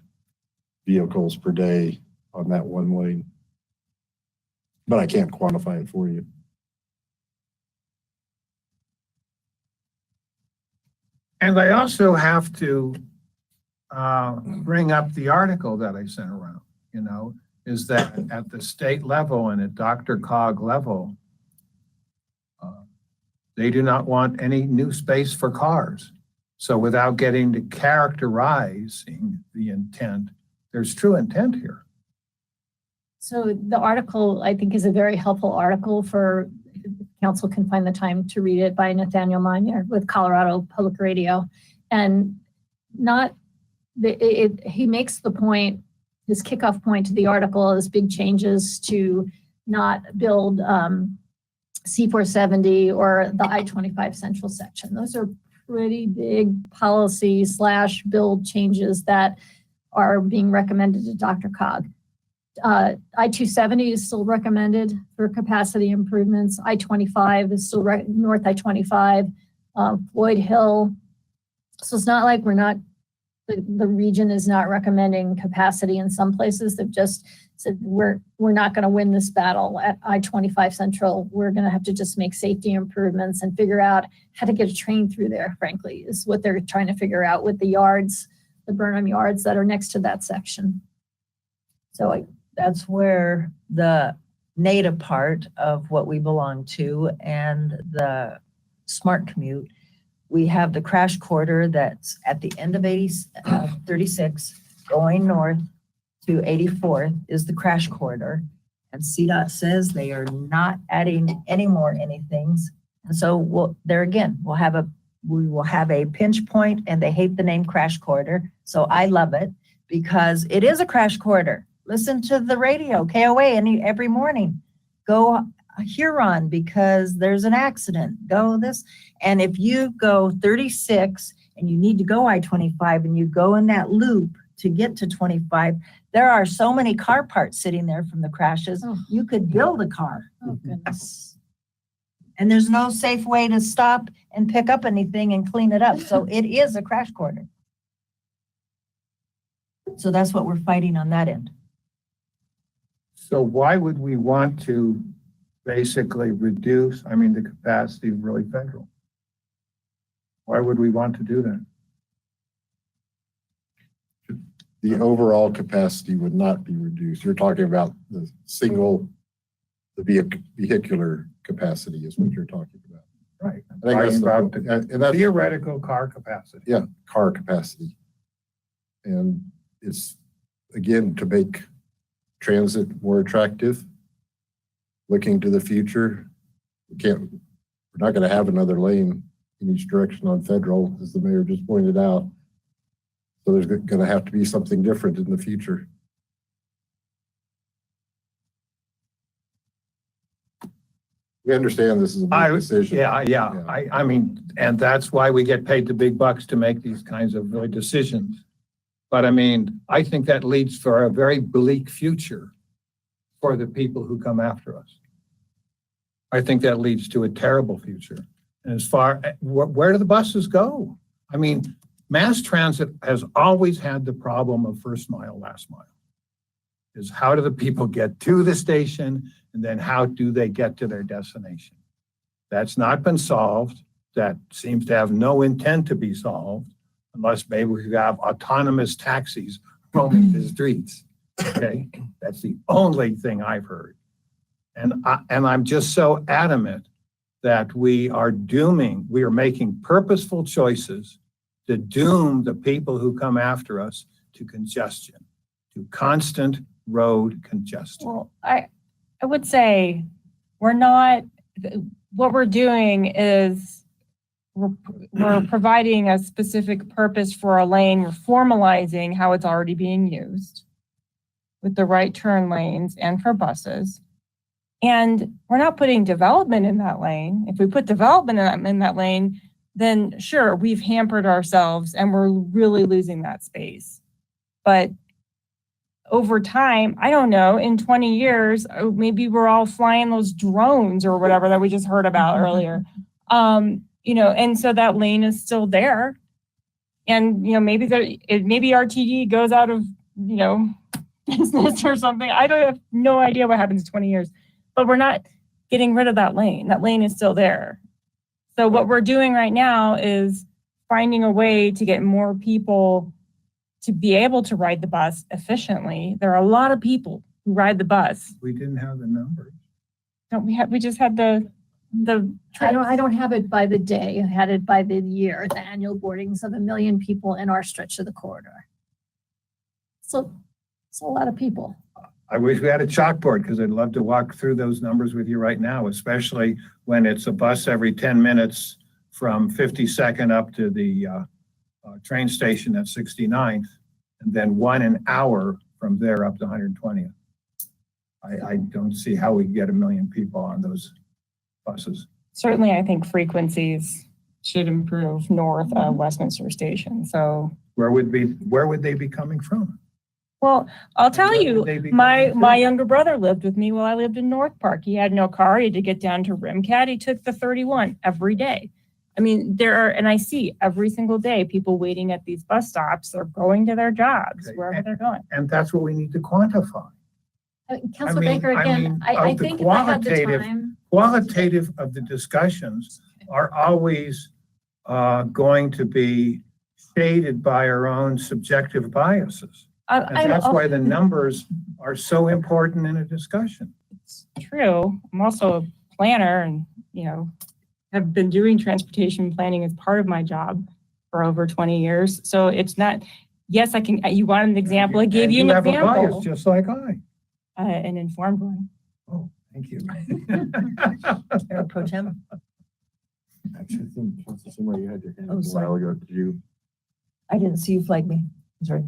vehicles per day on that one lane. But I can't quantify it for you. And I also have to bring up the article that I sent around, is that at the state level and at Dr. Cog level, they do not want any new space for cars. So without getting to characterizing the intent, there's true intent here. So the article, I think, is a very helpful article for council can find the time to read it, by Nathaniel Monier with Colorado Public Radio. And he makes the point, his kickoff point to the article is big changes to not build C-470 or the I-25 central section. Those are pretty big policy / build changes that are being recommended to Dr. Cog. I-270 is still recommended for capacity improvements. I-25 is still North I-25, Floyd Hill. So it's not like the region is not recommending capacity in some places. They've just said, we're not going to win this battle at I-25 Central. We're going to have to just make safety improvements and figure out how to get a train through there, frankly, is what they're trying to figure out with the yards, the Burnham yards that are next to that section. So that's where the native part of what we belong to and the smart commute, we have the crash corridor that's at the end of 36 going north to 84th is the crash corridor. And CDOT says they are not adding any more anythings. And so we will have a pinch point, and they hate the name crash corridor. So I love it because it is a crash corridor. Listen to the radio, KOA, every morning. Go Huron because there's an accident. Go this. And if you go 36 and you need to go I-25 and you go in that loop to get to 25, there are so many car parts sitting there from the crashes. You could build a car. Oh, goodness. And there's no safe way to stop and pick up anything and clean it up. So it is a crash corridor. So that's what we're fighting on that end. So why would we want to basically reduce, the capacity of really Federal? Why would we want to do that? The overall capacity would not be reduced. You're talking about the vehicular capacity is what you're talking about. Right. I think that's Talking the, about and that's, theoretical car capacity. yeah, car capacity. And it's, again, to make transit more attractive, looking to the future. We're not going to have another lane in each direction on Federal, as the mayor just pointed out. So there's going to have to be something different in the future. We understand this is a big decision. Yeah. I mean, and that's why we get paid the big bucks to make these kinds of decisions. But I mean, I think that leads for a very bleak future for the people who come after us. I think that leads to a terrible future. And as far, where do the buses go? I mean, mass transit has always had the problem of first mile, last mile. Is how do the people get to the station, and then how do they get to their destination? That's not been solved. That seems to have no intent to be solved, unless maybe we have autonomous taxis roaming the streets. Okay, that's the only thing I've heard. And I'm just so adamant that we are making purposeful choices to doom the people who come after us to congestion, to constant road congestion. Well, I would say we're not, what we're doing is we're providing a specific purpose for a lane. We're formalizing how it's already being used with the right turn lanes and for buses. And we're not putting development in that lane. If we put development in that lane, then sure, we've hampered ourselves and we're really losing that space. But over time, I don't know, in 20 years, maybe we're all flying those drones or whatever that we just heard about earlier. And so that lane is still there. And, maybe RTD goes out of, business or something. I have no idea what happens in 20 years, but we're not getting rid of that lane. That lane is still there. So what we're doing right now is finding a way to get more people to be able to ride the bus efficiently. There are a lot of people who ride the bus. We didn't have the numbers. We just had the I don't have it by the day. I had it by the year, the annual boardings of 1 million people in our stretch of the corridor. So it's a lot of people. I wish we had a chalkboard because I'd love to walk through those numbers with you right now, especially when it's a bus every 10 minutes from 52nd up to the train station at 69th, and then 1 an hour from there up to 120th. I don't see how we can get 1 million people on those buses. Certainly, I think frequencies should improve north of Westminster Station. So where would they be coming from? Well, I'll tell you, my younger brother lived with me while I lived in North Park. He had no car. He had to get down to Rimcat. He took the 31 every day. I mean, and I see every single day people waiting at these bus stops. They're going to their jobs, wherever they're going. And that's what we need to quantify. Councilor Baker, again, I think if I had the time. Qualitative of the discussions are always going to be shaded by our own subjective biases. And that's why the numbers are so important in a discussion. It's true. I'm also a planner and, have been doing transportation planning as part of my job for over 20 years. So it's not, yes, you want an example. I gave you an example. You have a bias just like I. An informed one. Oh, thank you. Mayor Pro Tem. Actually, I think Councilor Seymour, you had your hand Oh, up a sorry. while ago. Did you? I didn't see you flag me. Sorry.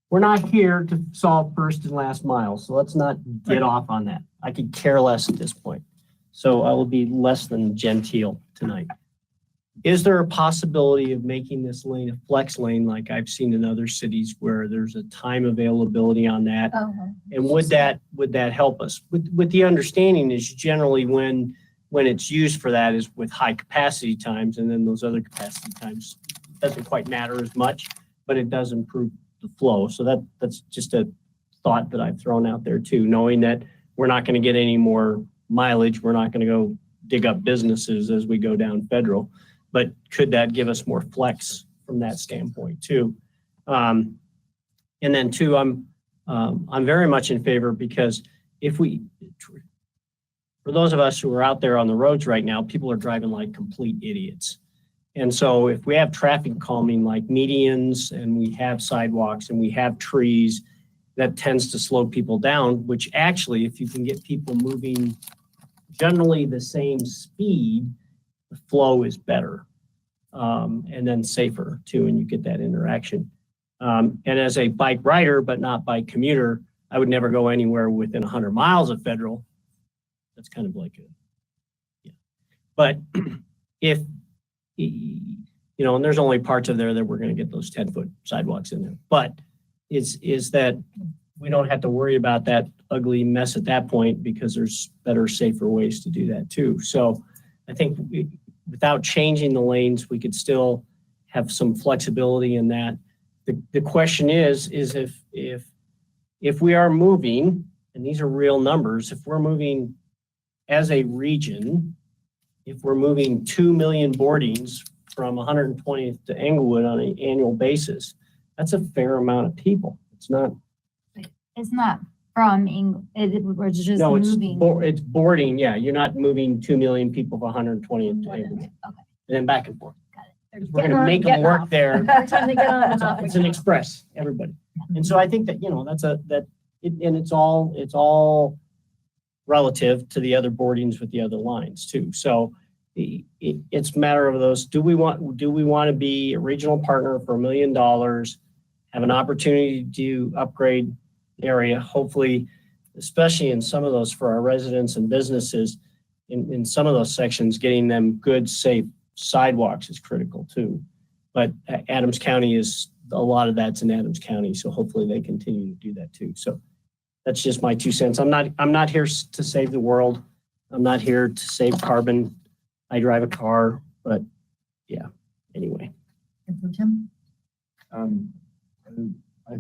We're not here to solve first and last mile, so let's not get off on that. I could care less at this point. So I will be less than genteel tonight. Is there a possibility of making this lane a flex lane like I've seen in other cities where there's a time availability on that? And would that help us? With the understanding is generally when it's used for that is with high capacity times, and then those other capacity times doesn't quite matter as much, but it does improve the flow. So that's just a thought that I've thrown out there too, knowing that we're not going to get any more mileage. We're not going to go dig up businesses as we go down Federal, but could that give us more flex from that standpoint too? And then two, I'm very much in favor because for those of us who are out there on the roads right now, people are driving like complete idiots. And so if we have traffic calming like medians and we have sidewalks and we have trees, that tends to slow people down, which actually, if you can get people moving generally the same speed, the flow is better. And then safer too, and you get that interaction. And as a bike rider, but not bike commuter, I would never go anywhere within 100 miles of Federal. That's kind of like yeah. But if, and there's only parts of there that we're going to get those 10-foot sidewalks in there. But is that we don't have to worry about that ugly mess at that point because there's better, safer ways to do that too. So I think without changing the lanes, we could still have some flexibility in that. The question is if we are moving, and these are real numbers, if we're moving as a region, if we're moving 2 million boardings from 120th to Englewood on an annual basis, that's a fair amount of people. It's not. It's not from England. We're just No, moving. it's boarding. Yeah, you're not moving 2 million people from 120th to Englewood. Okay. And then back and forth. They're We're going to getting make on- them getting work off. there. Every time they get on, it's off. It's an express, everybody. And so I think that, and it's all relative to the other boardings with the other lines too. So it's a matter of those. Do we want to be a regional partner for $1 million, have an opportunity to upgrade the area, hopefully, especially in some of those for our residents and businesses, in some of those sections, getting them good, safe sidewalks is critical too. But Adams County a lot of that's in Adams County. So hopefully they continue to do that too. So that's just my 2 cents. I'm not here to save the world. I'm not here to save carbon. I drive a car, but yeah, anyway. Tim? I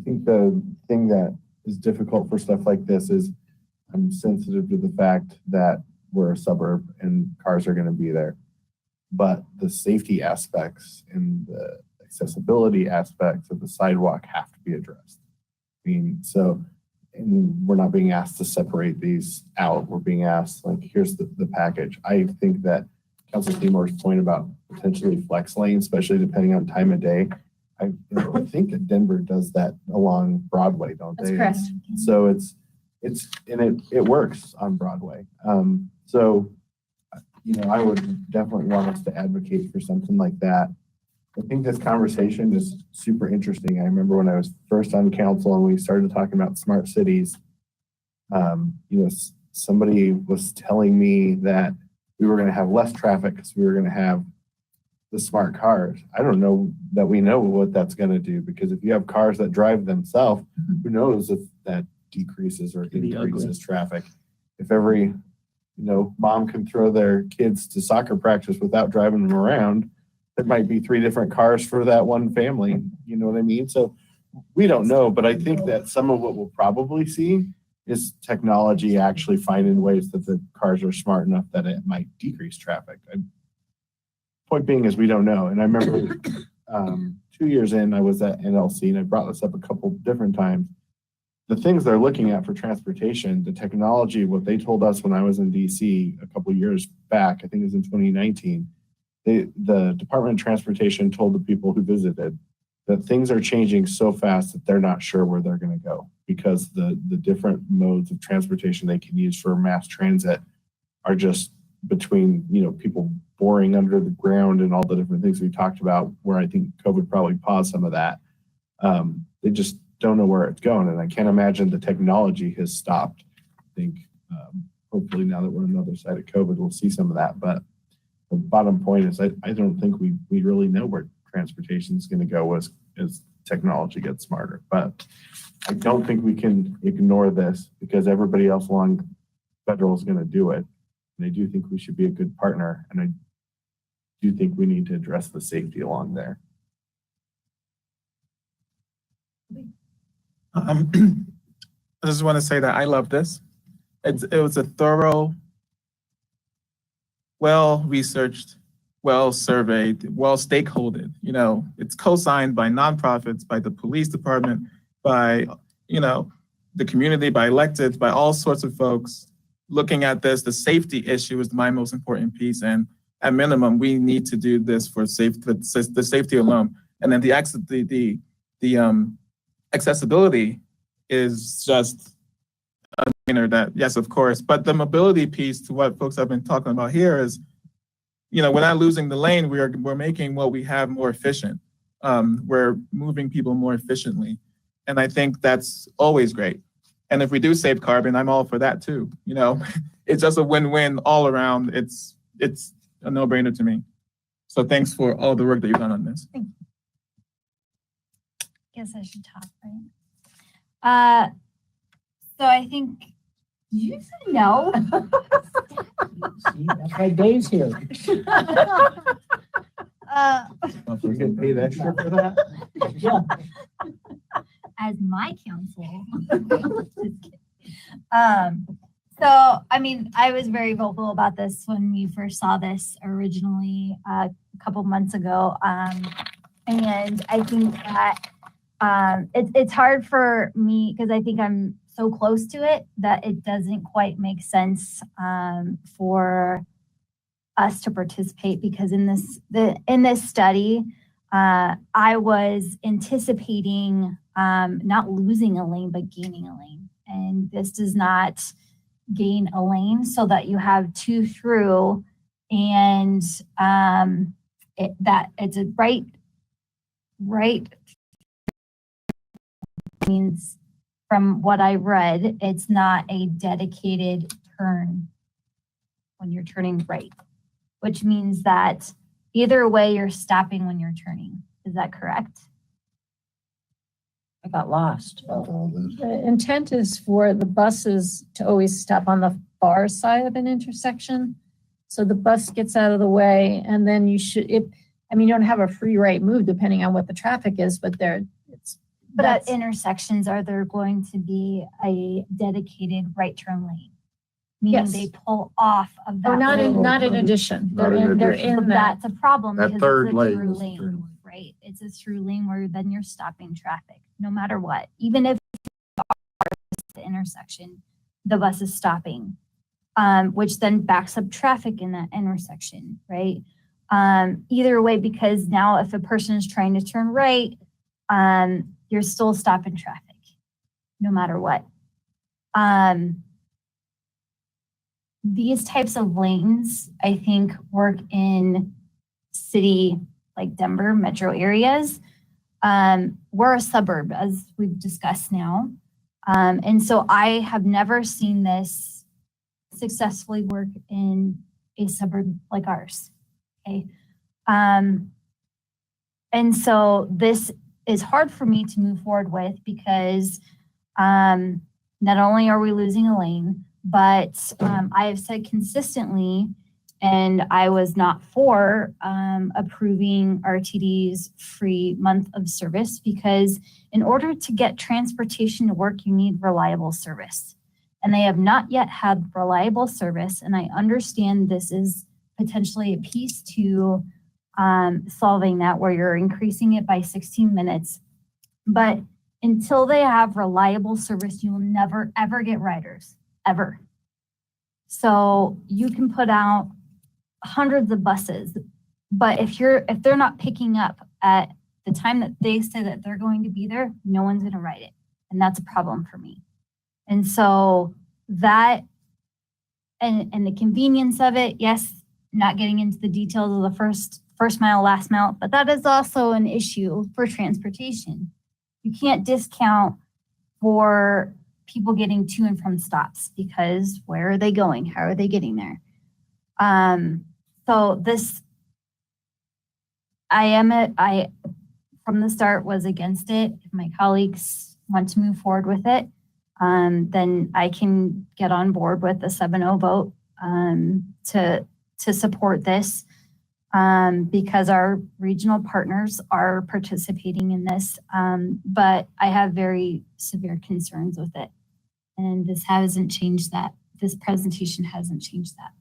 think the thing that is difficult for stuff like this is I'm sensitive to the fact that we're a suburb and cars are going to be there. But the safety aspects and the accessibility aspects of the sidewalk have to be addressed. I mean, and we're not being asked to separate these out. We're being asked, like, here's the package. I think that Councilor Seymour's point about potentially flex lanes, especially depending on time of day, I think that Denver does that along Broadway, don't they? That's correct. So it works on Broadway. I would definitely want us to advocate for something like that. I think this conversation is super interesting. I remember when I was first on council and we started talking about smart cities, somebody was telling me that we were going to have less traffic because we were going to have the smart cars. I don't know that we know what that's going to do, because if you have cars that drive themselves, who knows if that decreases or increases traffic. If every mom can throw their kids to soccer practice without driving them around, there might be 3 different cars for that one family. You know what I mean? So we don't know, but I think that some of what we'll probably see is technology actually finding ways that the cars are smart enough that it might decrease traffic. Point being is we don't know. And I remember 2 years in, I was at NLC, and I brought this up a couple different times. The things they're looking at for transportation, the technology, what they told us when I was in DC a couple years back, I think it was in 2019, the Department of Transportation told the people who visited that things are changing so fast that they're not sure where they're going to go, because the different modes of transportation they can use for mass transit are just between, people boring under the ground and all the different things we talked about, where I think COVID probably paused some of that. They just don't know where it's going. And I can't imagine the technology has stopped. I think hopefully now that we're on the other side of COVID, we'll see some of that. But the bottom point is I don't think we really know where transportation is going to go as technology gets smarter. But I don't think we can ignore this, because everybody else along Federal is going to do it. And I do think we should be a good partner. And I do think we need to address the safety along there. I just want to say that I love this. It was a thorough, well-researched, well-surveyed, well-stakeholdered. It's co-signed by nonprofits, by the police department, by, the community, by electeds, by all sorts of folks looking at this. The safety issue is my most important piece. And at minimum, we need to do this for the safety alone. And then the accessibility is just a minor that, yes, of course. But the mobility piece, to what folks have been talking about here, is, we're not losing the lane. We're making what we have more efficient. We're moving people more efficiently. And I think that's always great. And if we do save carbon, I'm all for that too. It's just a win-win all around. It's a no-brainer to me. So thanks for all the work that you've done on this. Guess I should talk, right? So I think you said no. That's why Dave's here. We get paid extra for that? Yeah. As my counsel. So, I mean, I was very vocal about this when we first saw this originally a couple months ago. And I think that it's hard for me because I think I'm so close to it that it doesn't quite make sense for us to participate, because in this study, I was anticipating not losing a lane, but gaining a lane. And this does not gain a lane so that you have two through, and it's a right means, from what I read, it's not a dedicated turn when you're turning right, which means that either way you're stopping when you're turning. Is that correct? I got lost. The intent is for the buses to always stop on the far side of an intersection. So the bus gets out of the way, and then you don't have a free right move depending on what the traffic is, but at intersections, are there going to be a dedicated right turn lane? Meaning Yes. they pull off of that. Oh, not in lane. addition. Not in They're addition. in that. That's a problem That because third it's a lane through is the third lane, right? It's a through lane where then you're stopping traffic, no matter what. Even if the intersection, the bus is stopping, which then backs up traffic in that intersection, right? Either way, because now if a person is trying to turn right, you're still stopping traffic, no matter what. These types of lanes, I think, work in city like Denver metro areas. We're a suburb, as we've discussed now. And so I have never seen this successfully work in a suburb like ours. Okay. And so this is hard for me to move forward with because not only are we losing a lane, but I have said consistently, and I was not for approving RTD's free month of service, because in order to get transportation to work, you need reliable service. And they have not yet had reliable service. And I understand this is potentially a piece to solving that, where you're increasing it by 16 minutes. But until they have reliable service, you will never, ever get riders, ever. So you can put out hundreds of buses, but if they're not picking up at the time that they say that they're going to be there, no one's going to ride it. And that's a problem for me. And so that, and the convenience of it, yes, not getting into the details of the first mile, last mile, but that is also an issue for transportation. You can't discount for people getting to and from stops, because where are they going? How are they getting there? So this, I from the start was against it. If my colleagues want to move forward with it, then I can get on board with a 7-0 vote to support this, because our regional partners are participating in this. But I have very severe concerns with it. And this hasn't changed that. This presentation hasn't changed that.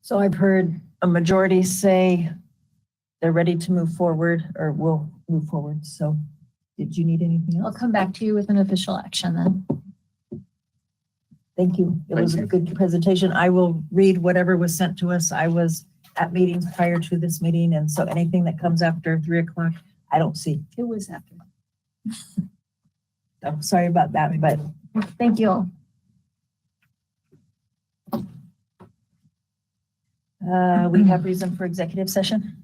So I've heard a majority say they're ready to move forward or will move forward. So did you need anything I'll else? come back to you with an official action then. Thank you. It was a good presentation. I will read whatever was sent to us. I was at meetings prior to this meeting, and so anything that comes after 3:00, I don't see. It was after. I'm sorry about that, but Thank you all. we have reason for executive session.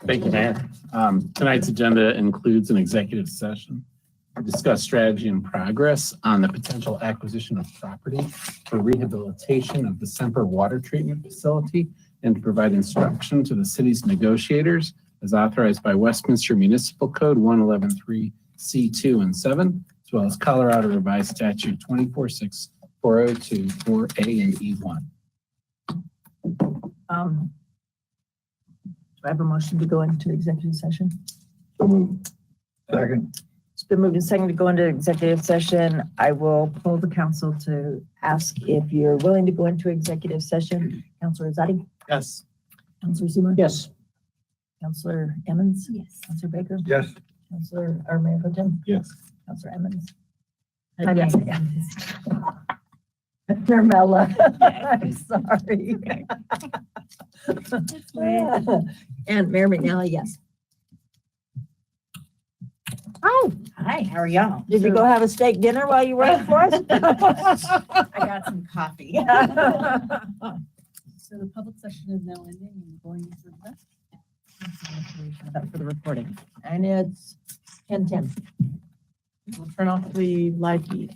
Thank you, Mayor. Tonight's agenda includes an executive session to discuss strategy and progress on the potential acquisition of property for rehabilitation of the Semper Water Treatment Facility and to provide instruction to the city's negotiators as authorized by Westminster Municipal Code 1113C2 and 7, as well as Colorado Revised Statute 246402 4A and E1. Do I have a motion to go into executive session? Second. It's been moved and seconded to go into executive session. I will poll the council to ask if you're willing to go into executive session. Councilor Zadi? Yes. Councilor Seymour? Yes. Councilor Emmons? Yes. Councilor Baker? Yes. Councilor, or Mayor Pro Tem? Yes. Councilor Emmons? Yes. Carmella. I'm sorry. And Mayor McNally, yes. Oh, Hi, how are y'all? did you go have a steak dinner while you waited for us? I got some coffee. So the public session is now ending and going into the For the recording. And it's 10:10. We'll turn off the live feed.